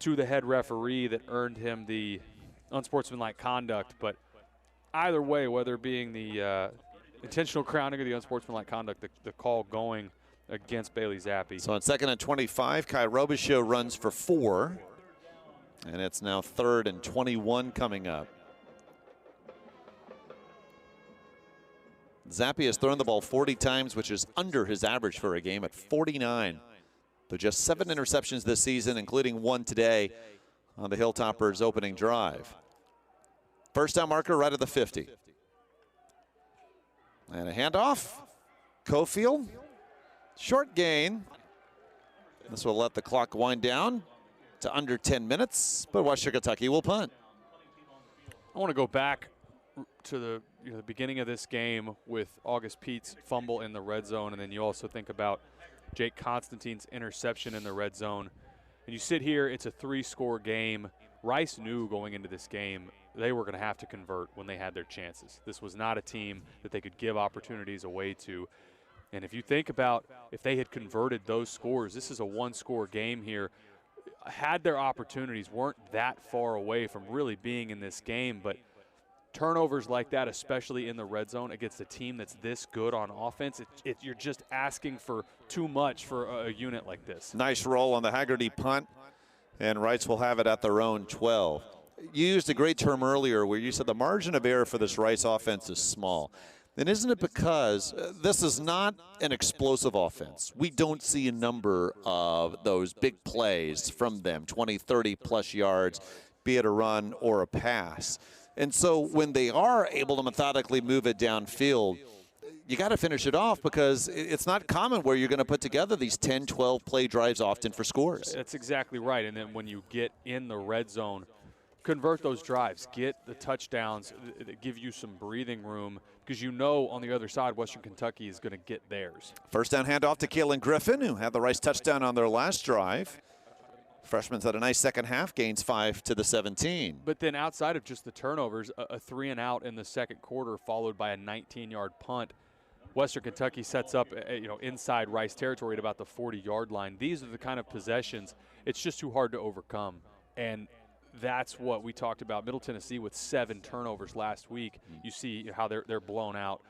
to the head referee that earned him the unsportsmanlike conduct. But either way, whether being the intentional grounding or the unsportsmanlike conduct, the call going against Bailey Zappe. So on 2nd and 25, Kai Robichaux runs for 4. And it's now 3rd and 21 coming up. Zappe has thrown the ball 40 times, which is under his average for a game at 49. But just 7 interceptions this season, including 1 today on the Hilltoppers' opening drive. 1st down marker right at the 50. And a handoff. Cofield. Short gain. This will let the clock wind down to under 10 minutes, but Western Kentucky will punt. I want to go back to the beginning of this game with August Pete's fumble in the red zone, and then you also think about Jake Constantine's interception in the red zone. And you sit here, it's a 3-score game. Rice knew going into this game they were going to have to convert when they had their chances. This was not a team that they could give opportunities away to. And if you think about if they had converted those scores, this is a 1-score game here. Had their opportunities, weren't that far away from really being in this game, but turnovers like that, especially in the red zone against a team that's this good on offense, you're just asking for too much for a unit like this. Nice roll on the Haggerty punt, and Rice will have it at their own 12. You used a great term earlier where you said the margin of error for this Rice offense is small. Then isn't it because this is not an explosive offense? We don't see a number of those big plays from them, 20, 30-plus yards, be it a run or a pass. And so when they are able to methodically move it downfield, you got to finish it off because it's not common where you're going to put together these 10, 12-play drives often for scores. That's exactly right. And then when you get in the red zone, convert those drives, get the touchdowns that give you some breathing room because you know on the other side Western Kentucky is going to get theirs. First down handoff to Kalen Griffin, who had the Rice touchdown on their last drive. Freshman's had a nice second half, gains 5 to the 17. But then outside of just the turnovers, a 3-and-out in the second quarter followed by a 19-yard punt. Western Kentucky sets up inside Rice territory at about the 40-yard line. These are the kind of possessions it's just too hard to overcome. And that's what we talked about. Middle Tennessee with 7 turnovers last week. You see how they're blown out.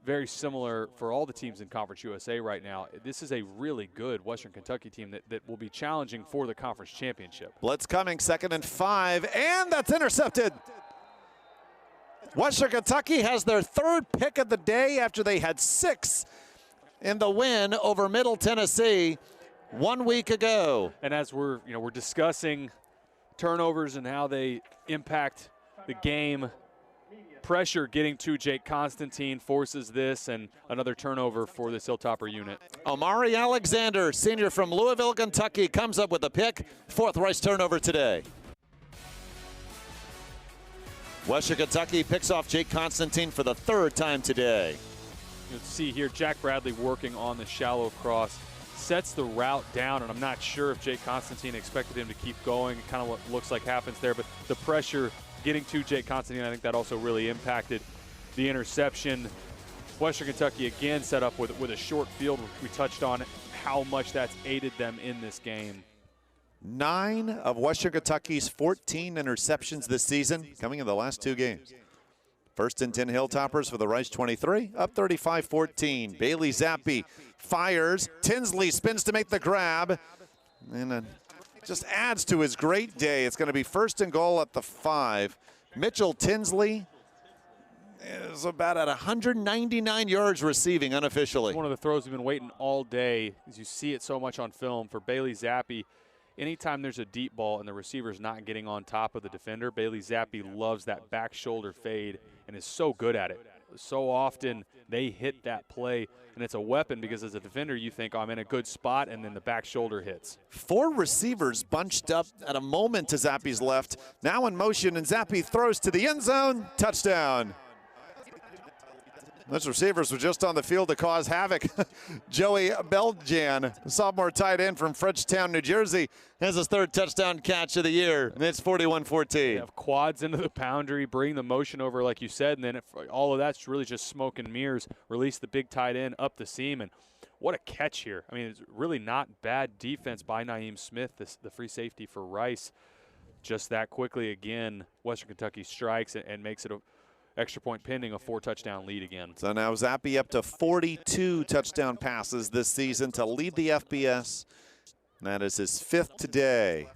Very similar for all the teams in Conference USA right now. This is a really good Western Kentucky team that will be challenging for the conference championship. Blitz coming, 2nd and 5, and that's intercepted. Western Kentucky has their 3rd pick of the day after they had 6 in the win over Middle Tennessee. 1 week ago. And as we're discussing turnovers and how they impact the game, pressure getting to Jake Constantine forces this, and another turnover for this Hilltopper unit. Amari Alexander, senior from Louisville, Kentucky, comes up with a pick. 4th Rice turnover today. Western Kentucky picks off Jake Constantine for the 3rd time today. You'll see here Jack Bradley working on the shallow cross, sets the route down, and I'm not sure if Jake Constantine expected him to keep going. Kind of what looks like happens there, but the pressure getting to Jake Constantine, I think that also really impacted the interception. Western Kentucky again set up with a short field. We touched on how much that's aided them in this game. 9 of Western Kentucky's 14 interceptions this season coming in the last 2 games. 1st and 10 Hilltoppers for the Rice 23, up 35-14. Bailey Zappe fires. Tinsley spins to make the grab, and just adds to his great day. It's going to be 1st and goal at the 5. Mitchell Tinsley is about at 199 yards receiving unofficially. One of the throws we've been waiting all day, as you see it so much on film, for Bailey Zappe. Anytime there's a deep ball and the receiver's not getting on top of the defender, Bailey Zappe loves that back shoulder fade and is so good at it. So often they hit that play, and it's a weapon because as a defender you think, oh, I'm in a good spot, and then the back shoulder hits. 4 receivers bunched up at a moment to Zappe's left. Now in motion, and Zappe throws to the end zone. Touchdown. Those receivers were just on the field to cause havoc. Joey Beljan, sophomore tight end from Frenchtown, New Jersey, has his 3rd touchdown catch of the year, and it's 41-14. They have quads into the boundary, bring the motion over like you said, and then all of that's really just smoke and mirrors. Release the big tight end up the seam, and what a catch here. I mean, it's really not bad defense by Naeem Smith, the free safety for Rice. Just that quickly again, Western Kentucky strikes and makes it a extra point pending, a 4-touchdown lead again. So now Zappe up to 42 touchdown passes this season to lead the FBS. That is his 5th today.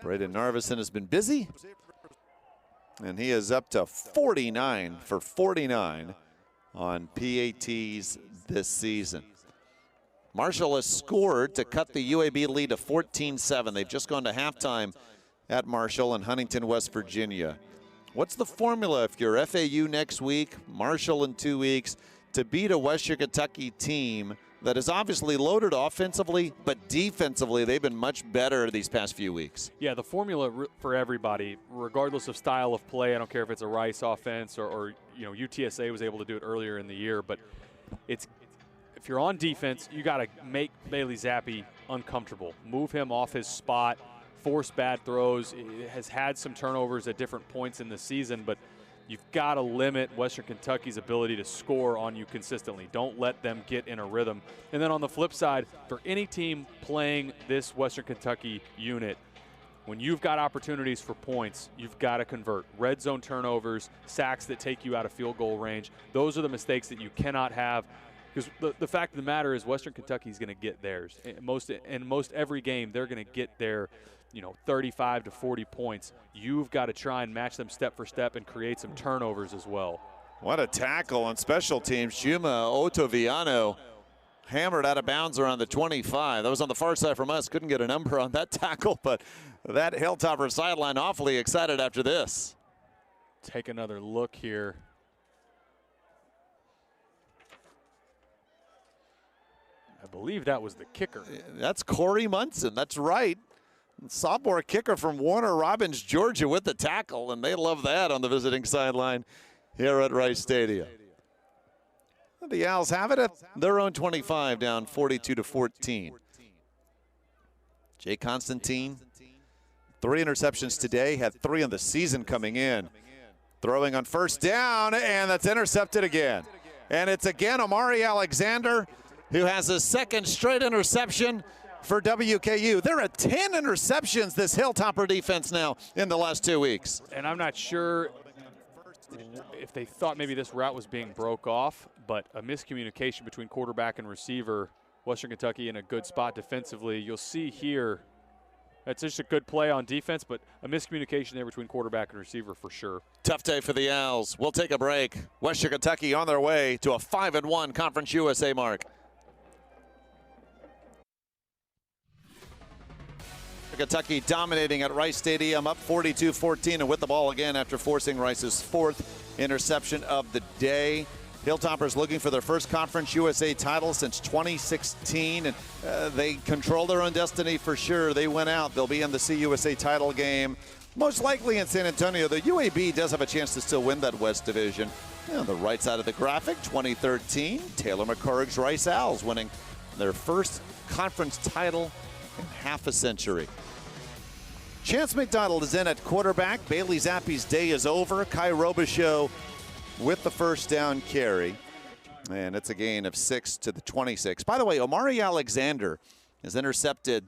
Braden Narveson has been busy, and he is up to 49 for 49 on PATs this season. Marshall has scored to cut the UAB lead to 14-7. They've just gone to halftime at Marshall in Huntington, West Virginia. What's the formula if you're FAU next week, Marshall in 2 weeks, to beat a Western Kentucky team that is obviously loaded offensively, but defensively they've been much better these past few weeks? Yeah, the formula for everybody, regardless of style of play, I don't care if it's a Rice offense or UTSA was able to do it earlier in the year, but if you're on defense, you got to make Bailey Zappe uncomfortable, move him off his spot, force bad throws. It has had some turnovers at different points in the season, but you've got to limit Western Kentucky's ability to score on you consistently. Don't let them get in a rhythm. And then on the flip side, for any team playing this Western Kentucky unit, when you've got opportunities for points, you've got to convert. Red zone turnovers, sacks that take you out of field goal range, those are the mistakes that you cannot have. Because the fact of the matter is Western Kentucky is going to get theirs. In most every game, they're going to get their 35 to 40 points. You've got to try and match them step for step and create some turnovers as well. What a tackle on special teams. Juma Otoviano hammered out of bounds around the 25. That was on the far side from us. Couldn't get a number on that tackle, but that Hilltopper sideline awfully excited after this. Take another look here. I believe that was the kicker. That's Corey Munson. That's right. Sophomore kicker from Warner Robins, Georgia, with the tackle, and they love that on the visiting sideline here at Rice Stadium. The Owls have it at their own 25, down 42-14. Jay Constantine, 3 interceptions today, had 3 on the season coming in. Throwing on 1st down, and that's intercepted again. And it's again Amari Alexander, who has his 2nd straight interception for WKU. They're at 10 interceptions, this Hilltopper defense now in the last 2 weeks. And I'm not sure if they thought maybe this route was being broke off, but a miscommunication between quarterback and receiver. Western Kentucky in a good spot defensively. You'll see here, that's just a good play on defense, but a miscommunication there between quarterback and receiver for sure. Tough day for the Owls. We'll take a break. Western Kentucky on their way to a 5-1 Conference USA mark. Kentucky dominating at Rice Stadium, up 42-14, and with the ball again after forcing Rice's 4th interception of the day. Hilltoppers looking for their first Conference USA title since 2016, and they control their own destiny for sure. They went out. They'll be in the CUSA title game, most likely in San Antonio. The UAB does have a chance to still win that West Division. On the right side of the graphic, 2013, Taylor McCurrick's Rice Owls winning their first conference title in half a century. Chance McDonald is in at quarterback. Bailey Zappe's day is over. Kai Robichaux with the first down carry. And it's a gain of 6 to the 26. By the way, Omari Alexander has intercepted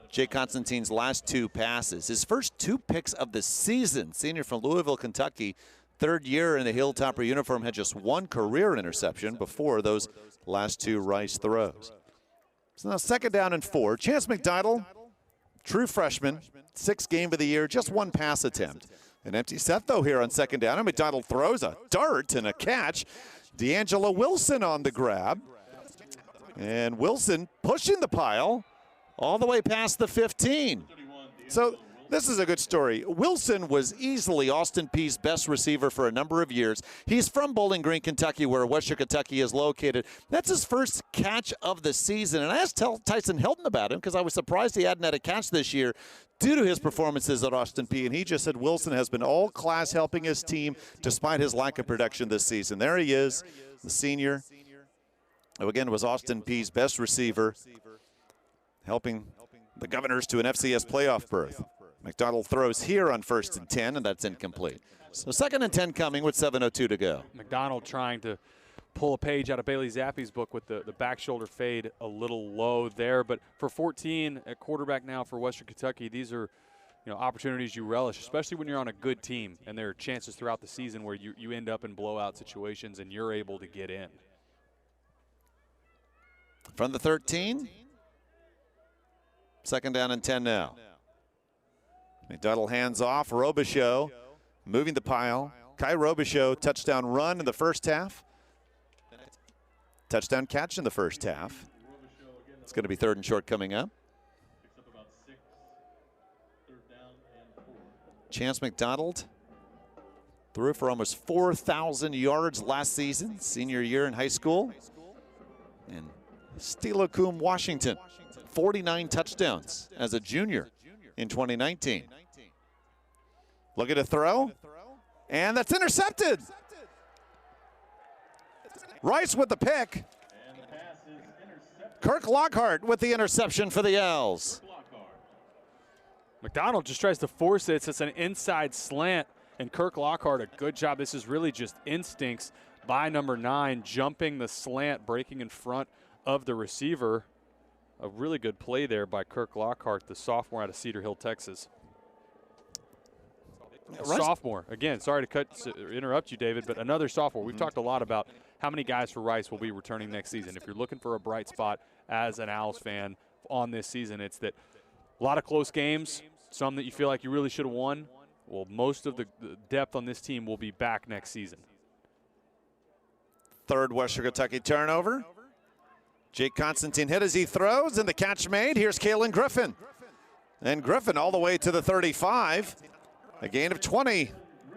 Jake Constantine's last 2 passes. His first 2 picks of the season. Senior from Louisville, Kentucky. 3rd year in the Hilltopper uniform, had just 1 career interception before those last 2 Rice throws. So now 2nd down and 4. Chance McDonald, true freshman, 6th game of the year, just 1 pass attempt. An empty set, though, here on 2nd down, and McDonald throws a dart and a catch. D'Angelo Wilson on the grab. And Wilson pushing the pile all the way past the 15. So this is a good story. Wilson was easily Austin Peay's best receiver for a number of years. He's from Bowling Green, Kentucky, where Western Kentucky is located. That's his first catch of the season. And I asked Tyson Hilton about him because I was surprised he hadn't had a catch this year due to his performances at Austin Peay. And he just said Wilson has been all class helping his team despite his lack of production this season. There he is, the senior, who again was Austin Peay's best receiver, helping the Governors to an FCS playoff berth. McDonald throws here on 1st and 10, and that's incomplete. So 2nd and 10 coming with 7:02 to go. McDonald trying to pull a page out of Bailey Zappe's book with the back shoulder fade a little low there. But for 14 at quarterback now for Western Kentucky, these are opportunities you relish, especially when you're on a good team. And there are chances throughout the season where you end up in blowout situations and you're able to get in. From the 13, 2nd down and 10 now. McDonald hands off. Robichaux moving the pile. Kai Robichaux, touchdown run in the first half. Touchdown catch in the first half. It's going to be 3rd and short coming up. Chance McDonald threw for almost 4,000 yards last season, senior year in high school. And Steilacoom, Washington, 49 touchdowns as a junior in 2019. Look at a throw, and that's intercepted. Rice with the pick. Kirk Lockhart with the interception for the Owls. McDonald just tries to force it. It's an inside slant, and Kirk Lockhart, a good job. This is really just instincts by number 9, jumping the slant, breaking in front of the receiver. A really good play there by Kirk Lockhart, the sophomore out of Cedar Hill, Texas. Sophomore. Again, sorry to interrupt you, David, but another sophomore. We've talked a lot about how many guys for Rice will be returning next season. If you're looking for a bright spot as an Owls fan on this season, it's that a lot of close games, some that you feel like you really should have won. Well, most of the depth on this team will be back next season. 3rd Western Kentucky turnover. Jake Constantine hit as he throws, and the catch made. Here's Kalen Griffin. And Griffin all the way to the 35. A gain of 20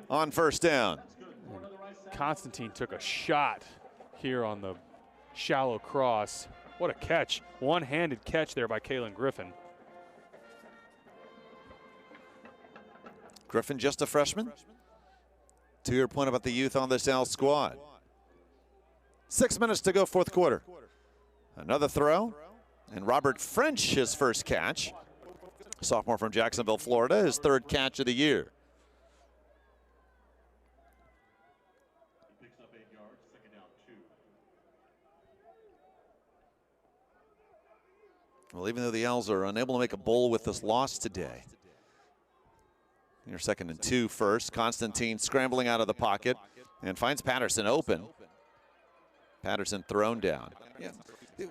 on 1st down. Constantine took a shot here on the shallow cross. What a catch. One-handed catch there by Kalen Griffin. Griffin just a freshman. To your point about the youth on this Owls squad. 6 minutes to go, 4th quarter. Another throw, and Robert French, his first catch. Sophomore from Jacksonville, Florida, his 3rd catch of the year. He picks up 8 yards, 2nd down 2. Well, even though the Owls are unable to make a bowl with this loss today. Your 2nd and 2 first. Constantine scrambling out of the pocket and finds Patterson open. Patterson thrown down. Yeah.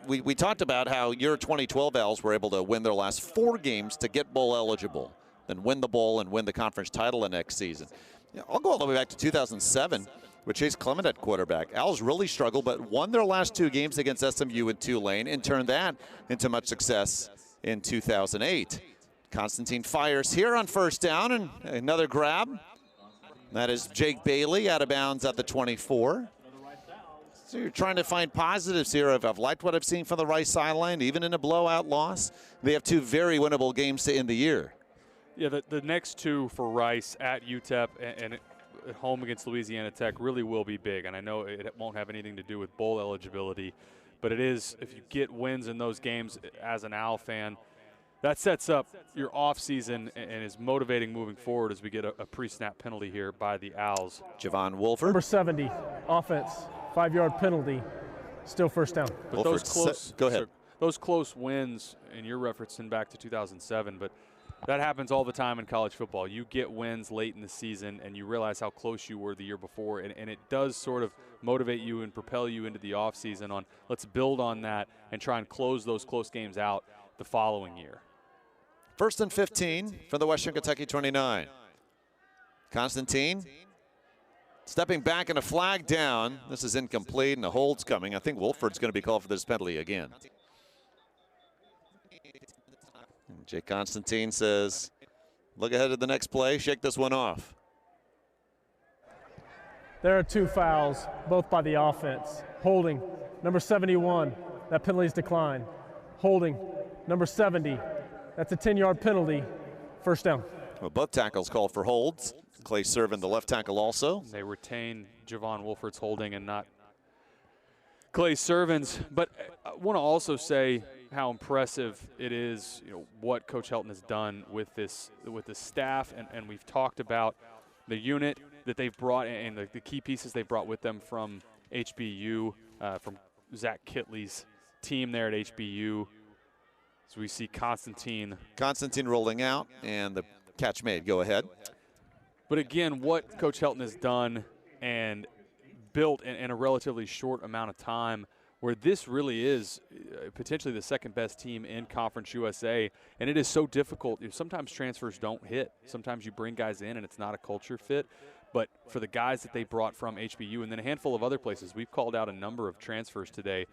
We talked about how your 2012 Owls were able to win their last 4 games to get bowl eligible, then win the bowl and win the conference title the next season. Yeah, I'll go all the way back to 2007 with Chase Clement at quarterback. Owls really struggled, but won their last 2 games against SMU and Tulane and turned that into much success in 2008. Constantine fires here on first down, and another grab. That is Jake Bailey out of bounds at the 24. So you're trying to find positives here. I've liked what I've seen from the Rice sideline, even in a blowout loss. They have two very winnable games to end the year. Yeah, the next two for Rice at UTEP and at home against Louisiana Tech really will be big. And I know it won't have anything to do with bowl eligibility, but it is, if you get wins in those games as an Owl fan, that sets up your offseason and is motivating moving forward as we get a pre-snap penalty here by the Owls. Javon Wolford. Number 70, offense, 5-yard penalty, still first down. But those close, go ahead. Those close wins, and you're referencing back to 2007, but that happens all the time in college football. You get wins late in the season, and you realize how close you were the year before, and it does sort of motivate you and propel you into the offseason on let's build on that and try and close those close games out the following year. 1st and 15 from the Western Kentucky 29. Constantine stepping back and a flag down. This is incomplete and a hold's coming. I think Wolford's going to be called for this penalty again. And Jake Constantine says, look ahead to the next play, shake this one off. There are two fouls, both by the offense. Holding, number 71, that penalty is declined. Holding, number 70, that's a 10-yard penalty, first down. Well, both tackles called for holds. Clay Servin, the left tackle, also. They retain Javon Wolford's holding and not Clay Servin's. But I want to also say how impressive it is, what Coach Helton has done with this staff, and we've talked about the unit that they've brought and the key pieces they've brought with them from HBU, from Zach Kitley's team there at HBU. So we see Constantine rolling out, and the catch made. Go ahead. But again, what Coach Helton has done and built in a relatively short amount of time, where this really is potentially the second best team in Conference USA, and it is so difficult. Sometimes transfers don't hit. Sometimes you bring guys in and it's not a culture fit. But for the guys that they brought from HBU and then a handful of other places, we've called out a number of transfers today.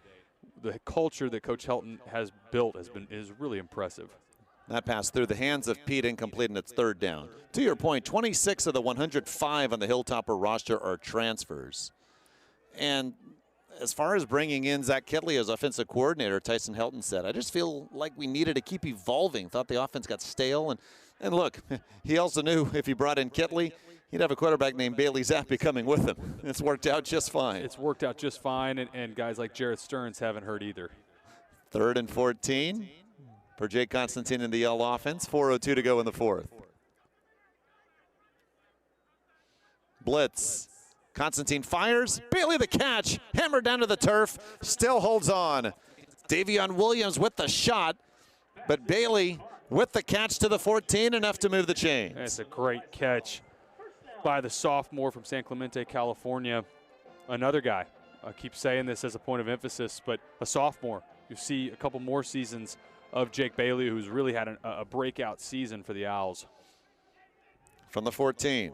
The culture that Coach Helton has built is really impressive. That pass through the hands of Pete, incomplete, and it's third down. To your point, 26 of the 105 on the Hilltopper roster are transfers. And as far as bringing in Zach Kitley as offensive coordinator, Tyson Helton said, I just feel like we needed to keep evolving. Thought the offense got stale. And look, he also knew if he brought in Kitley, he'd have a quarterback named Bailey Zappe coming with him. It's worked out just fine. It's worked out just fine, and guys like Jarrett Stearns haven't hurt either. 3rd and 14 for Jake Constantine in the Yell offense. 4:02 to go in the fourth. Blitz. Constantine fires. Bailey the catch. Hammered down to the turf. Still holds on. Davion Williams with the shot, but Bailey with the catch to the 14, enough to move the chains. It's a great catch by the sophomore from San Clemente, California. Another guy, I keep saying this as a point of emphasis, but a sophomore. You see a couple more seasons of Jake Bailey, who's really had a breakout season for the Owls. From the 14.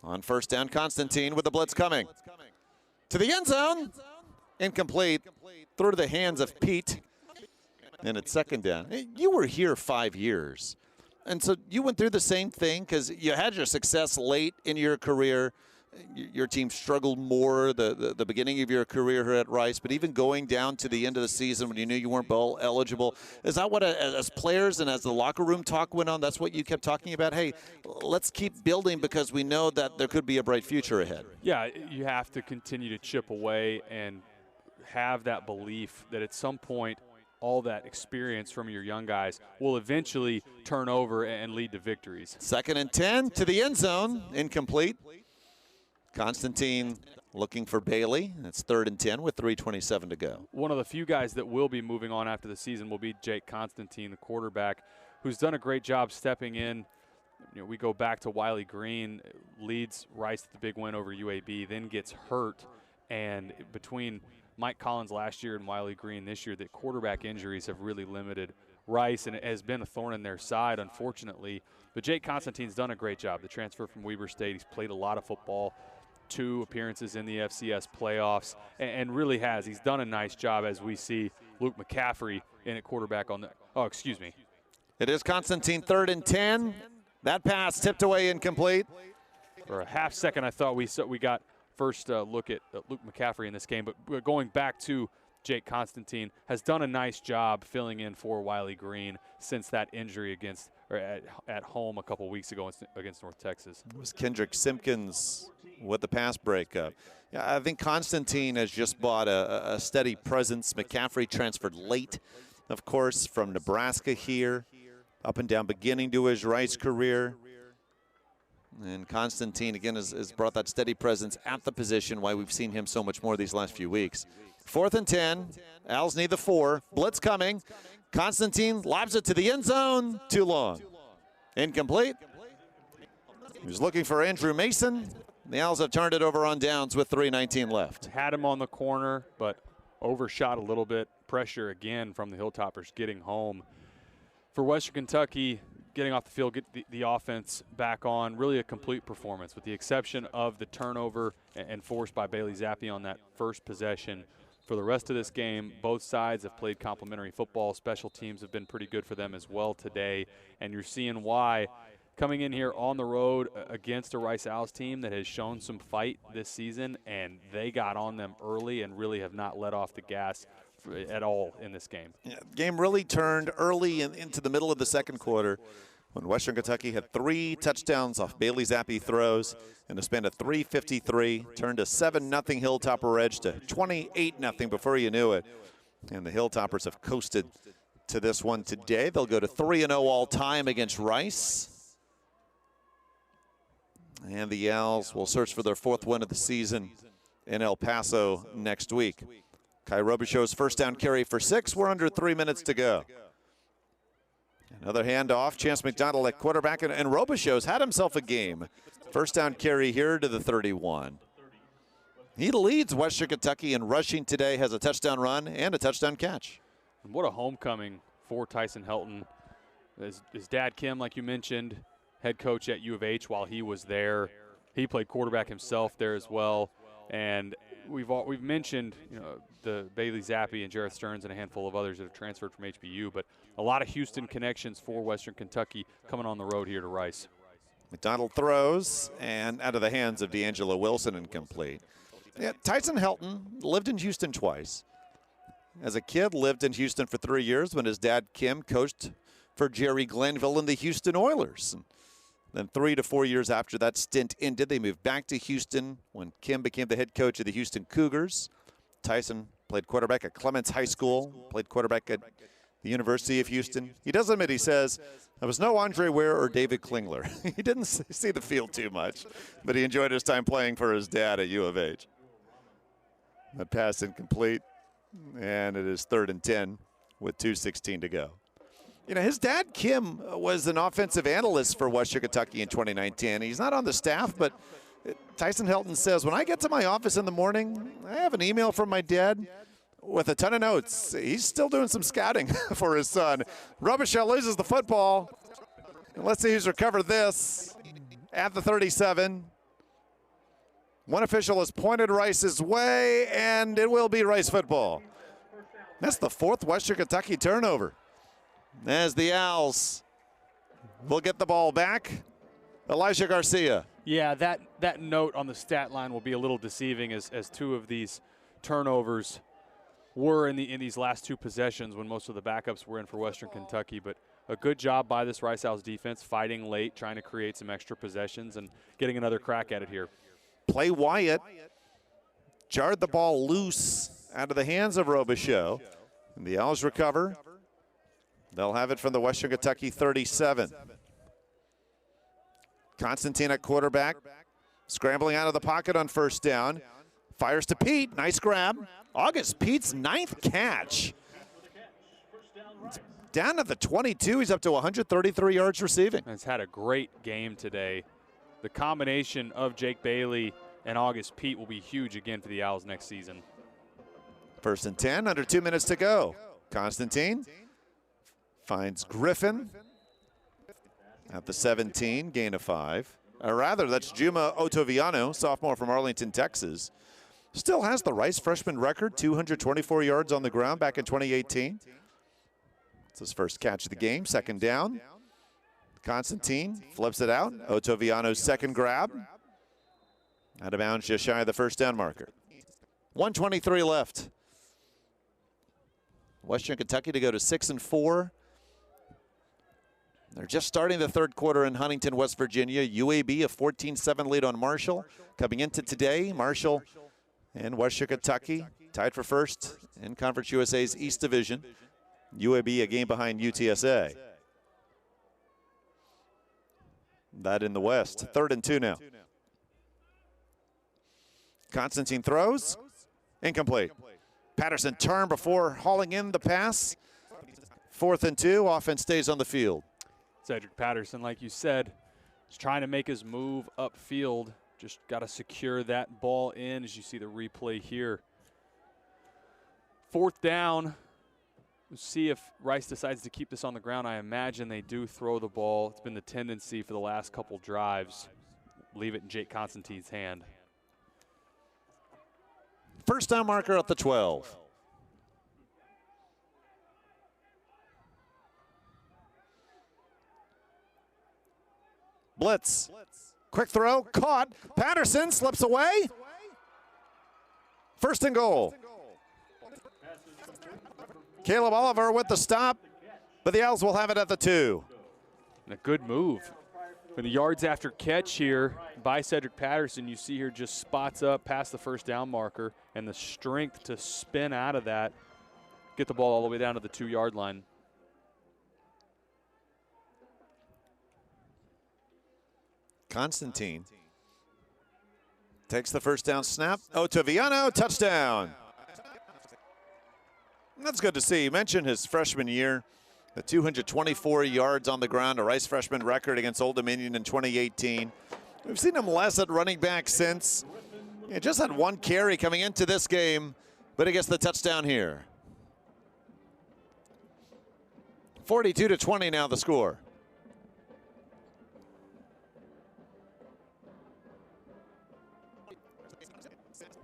On first down, Constantine with the blitz coming. To the end zone. Incomplete. Through to the hands of Pete. And it's second down. Hey, you were here 5 years. And so you went through the same thing because you had your success late in your career. Your team struggled more the beginning of your career here at Rice, but even going down to the end of the season when you knew you weren't bowl eligible, is that what, as players and as the locker room talk went on, that's what you kept talking about? Hey, let's keep building because we know that there could be a bright future ahead. Yeah, you have to continue to chip away and have that belief that at some point all that experience from your young guys will eventually turn over and lead to victories. 2nd and 10 to the end zone, incomplete. Constantine looking for Bailey. That's 3rd and 10 with 3:27 to go. One of the few guys that will be moving on after the season will be Jake Constantine, the quarterback, who's done a great job stepping in. We go back to Wiley Green, leads Rice to the big win over UAB, then gets hurt. And between Mike Collins last year and Wiley Green this year, that quarterback injuries have really limited Rice, and it has been a thorn in their side, unfortunately. But Jake Constantine's done a great job. The transfer from Weber State, he's played a lot of football, 2 appearances in the FCS playoffs, and really has. He's done a nice job, as we see, Luke McCaffrey in at quarterback on the, oh, excuse me. It is Constantine 3rd and 10. That pass tipped away incomplete. For a half second, I thought we got first look at Luke McCaffrey in this game, but going back to Jake Constantine, has done a nice job filling in for Wiley Green since that injury at home a couple weeks ago against North Texas. It was Kendrick Simpkins with the pass breakup. Yeah, I think Constantine has just bought a steady presence. McCaffrey transferred late, of course, from Nebraska here, up and down beginning to his Rice career. And Constantine, again, has brought that steady presence at the position, why we've seen him so much more these last few weeks. 4th and 10. Owls need the 4. Blitz coming. Constantine lobs it to the end zone. Too long. Incomplete. He was looking for Andrew Mason. The Owls have turned it over on downs with 3:19 left. Had him on the corner, but overshot a little bit. Pressure again from the Hilltoppers getting home. For Western Kentucky, getting off the field, get the offense back on, really a complete performance with the exception of the turnover and forced by Bailey Zappe on that first possession. For the rest of this game, both sides have played complementary football. Special teams have been pretty good for them as well today, and you're seeing why. Coming in here on the road against a Rice Owls team that has shown some fight this season, and they got on them early and really have not let off the gas at all in this game. Yeah, game really turned early into the middle of the second quarter when Western Kentucky had 3 touchdowns off Bailey Zappe throws in a span of 3:53, turned a 7-0 Hilltopper edge to 28-0 before you knew it. And the Hilltoppers have coasted to this one today. They'll go to 3-0 all time against Rice. And the Owls will search for their 4th win of the season in El Paso next week. Kai Robichaux's first down carry for 6. We're under 3 minutes to go. Another handoff. Chance McDonald at quarterback, and Robichaux's had himself a game. First down carry here to the 31. He leads Western Kentucky in rushing today, has a touchdown run and a touchdown catch. And what a homecoming for Tyson Helton. His dad, Kim, like you mentioned, head coach at U of H while he was there. He played quarterback himself there as well. And we've mentioned, the Bailey Zappe and Jareth Stearns and a handful of others that have transferred from HBU, but a lot of Houston connections for Western Kentucky coming on the road here to Rice. McDonald throws, and out of the hands of D'Angelo Wilson, incomplete. Yeah, Tyson Helton lived in Houston twice. As a kid, lived in Houston for 3 years when his dad, Kim, coached for Jerry Glanville and the Houston Oilers. And then 3 to 4 years after that stint ended, they moved back to Houston when Kim became the head coach of the Houston Cougars. Tyson played quarterback at Clements High School, played quarterback at the University of Houston. He does admit, he says, there was no Andre Ware or David Klingler. He didn't see the field too much, but he enjoyed his time playing for his dad at U of H. That pass incomplete, and it is 3rd and 10 with 2:16 to go. His dad, Kim, was an offensive analyst for Western Kentucky in 2019. He's not on the staff, but Tyson Helton says, when I get to my office in the morning, I have an email from my dad with a ton of notes. He's still doing some scouting for his son. Robichaux loses the football. And let's see who's recovered this at the 37. One official has pointed Rice's way, and it will be Rice football. That's the 4th Western Kentucky turnover, as the Owls will get the ball back. Elijah Garcia. Yeah, that note on the stat line will be a little deceiving as 2 of these turnovers were in these last 2 possessions when most of the backups were in for Western Kentucky. But a good job by this Rice Owls defense, fighting late, trying to create some extra possessions and getting another crack at it here. Play Wyatt jarred the ball loose out of the hands of Robichaux. And the Owls recover. They'll have it from the Western Kentucky 37. Constantine at quarterback, scrambling out of the pocket on first down. Fires to Pete, nice grab. August Pete's 9th catch. It's down at the 22, he's up to 133 yards receiving. He's had a great game today. The combination of Jake Bailey and August Pete will be huge again for the Owls next season. 1st and 10, under 2 minutes to go. Constantine finds Griffin at the 17, gain of 5. Or rather, that's Juma Otoviano, sophomore from Arlington, Texas. Still has the Rice freshman record, 224 yards on the ground back in 2018. It's his first catch of the game, second down. Constantine flips it out. Otoviano's second grab. Out of bounds just shy of the first down marker. 1:23 left. Western Kentucky to go to 6-4. They're just starting the third quarter in Huntington, West Virginia. UAB a 14-7 lead on Marshall. Coming into today, Marshall and Western Kentucky tied for first in Conference USA's East Division. UAB a game behind UTSA. That in the West. 3rd and 2 now. Constantine throws. Incomplete. Patterson turned before hauling in the pass. 4th and 2. Offense stays on the field. Cedric Patterson, like you said, is trying to make his move upfield. Just got to secure that ball in, as you see the replay here. 4th down. We'll see if Rice decides to keep this on the ground. I imagine they do throw the ball. It's been the tendency for the last couple drives. Leave it in Jake Constantine's hand. First down marker at the 12. Blitz. Quick throw, caught. Patterson slips away. 1st and goal. Caleb Oliver with the stop, but the Owls will have it at the 2. And a good move. For the yards after catch here by Cedric Patterson, you see here just spots up past the first down marker, and the strength to spin out of that, get the ball all the way down to the 2-yard line. Constantine takes the first down snap. Otoviano, touchdown. That's good to see. You mentioned his freshman year, the 224 yards on the ground, a Rice freshman record against Old Dominion in 2018. We've seen him less at running back since. He just had 1 carry coming into this game, but he gets the touchdown here. 42-20 now the score.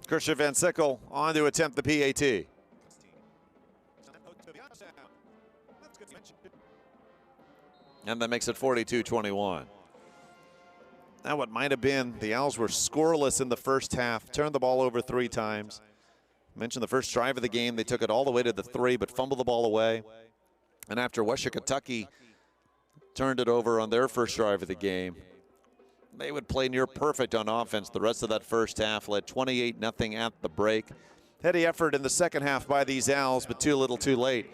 Christian Van Sickle on to attempt the PAT. And that makes it 42-21. Now what might have been, the Owls were scoreless in the first half, turned the ball over 3 times. I mentioned the first drive of the game, they took it all the way to the 3, but fumbled the ball away. And after Western Kentucky turned it over on their first drive of the game, they would play near perfect on offense the rest of that first half, led 28-0 at the break. Heady effort in the second half by these Owls, but too little too late,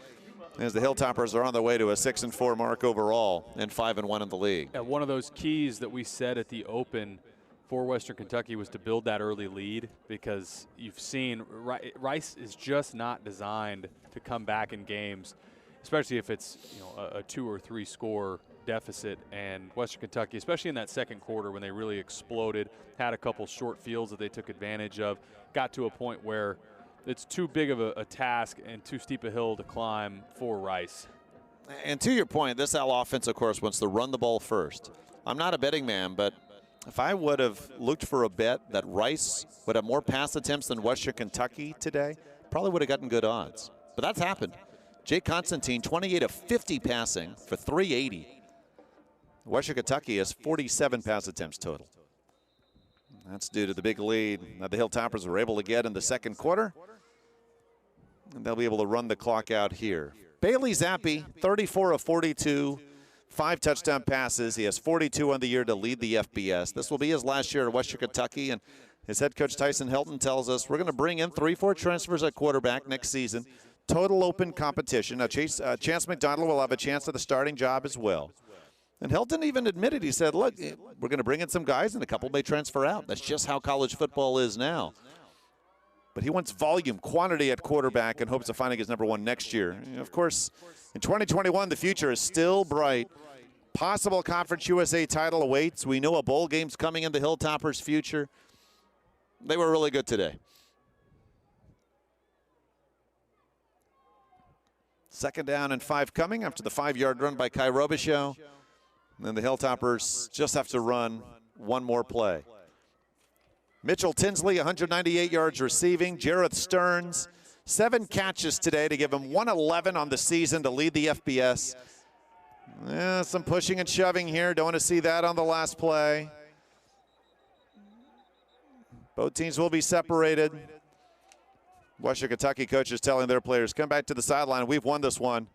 as the Hilltoppers are on their way to a 6-4 mark overall and 5-1 in the league. Yeah, one of those keys that we said at the open for Western Kentucky was to build that early lead, because you've seen Rice is just not designed to come back in games, especially if it's a 2 or 3 score deficit. And Western Kentucky, especially in that second quarter when they really exploded, had a couple short fields that they took advantage of, got to a point where it's too big of a task and too steep a hill to climb for Rice. And to your point, this Owl offense, of course, wants to run the ball first. I'm not a betting man, but if I would have looked for a bet that Rice would have more pass attempts than Western Kentucky today, probably would have gotten good odds. But that's happened. Jake Constantine, 28 of 50 passing for 380. Western Kentucky has 47 pass attempts total. That's due to the big lead that the Hilltoppers were able to get in the second quarter. And they'll be able to run the clock out here. Bailey Zappe, 34 of 42, 5 touchdown passes. He has 42 on the year to lead the FBS. This will be his last year at Western Kentucky, and his head coach Tyson Helton tells us we're going to bring in 3-4 transfers at quarterback next season. Total open competition. Now, Chance McDonald will have a chance at the starting job as well. And Helton even admitted, he said, look, we're going to bring in some guys and a couple may transfer out. That's just how college football is now. But he wants volume, quantity at quarterback, and hopes of finding his number 1 next year. And of course, in 2021, the future is still bright. Possible Conference USA title awaits. We know a bowl game's coming in the Hilltoppers' future. They were really good today. Second down and 5 coming after the 5-yard run by Kai Robichaux. And then the Hilltoppers just have to run one more play. Mitchell Tinsley, 198 yards receiving. Jareth Stearns, 7 catches today to give him 111 on the season to lead the FBS. Some pushing and shoving here. Don't want to see that on the last play. Both teams will be separated. Western Kentucky coaches telling their players, come back to the sideline. We've won this one.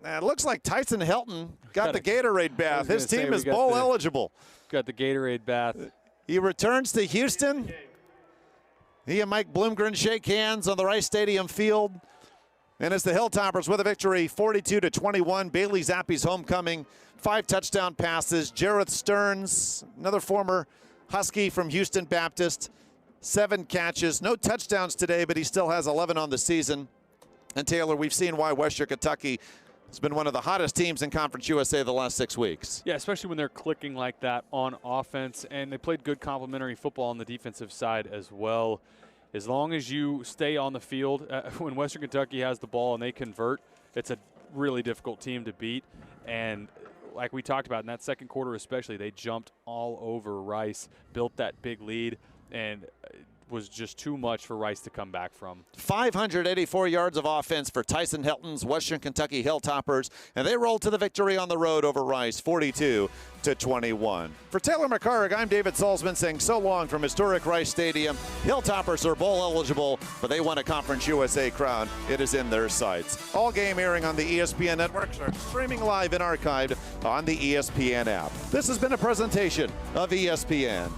It looks like Tyson Helton got the Gatorade bath. His team is bowl eligible. Got the Gatorade bath. He returns to Houston. He and Mike Bloomgren shake hands on the Rice Stadium field. And it's the Hilltoppers with a victory, 42-21. Bailey Zappe's homecoming, 5 touchdown passes. Jareth Stearns, another former Husky from Houston Baptist, 7 catches. No touchdowns today, but he still has 11 on the season. And Taylor, we've seen why Western Kentucky has been one of the hottest teams in Conference USA the last 6 weeks. Yeah, especially when they're clicking like that on offense, and they played good complementary football on the defensive side as well. As long as you stay on the field, when Western Kentucky has the ball and they convert, it's a really difficult team to beat. And like we talked about in that second quarter especially, they jumped all over Rice, built that big lead, and was just too much for Rice to come back from. 584 yards of offense for Tyson Helton's Western Kentucky Hilltoppers, and they rolled to the victory on the road over Rice, 42-21. For Taylor McCarrick, I'm David Salzman saying so long from historic Rice Stadium. Hilltoppers are bowl eligible, but they won a Conference USA crown. It is in their sights. All game airing on the ESPN networks are streaming live and archived on the ESPN app. This has been a presentation of ESPN.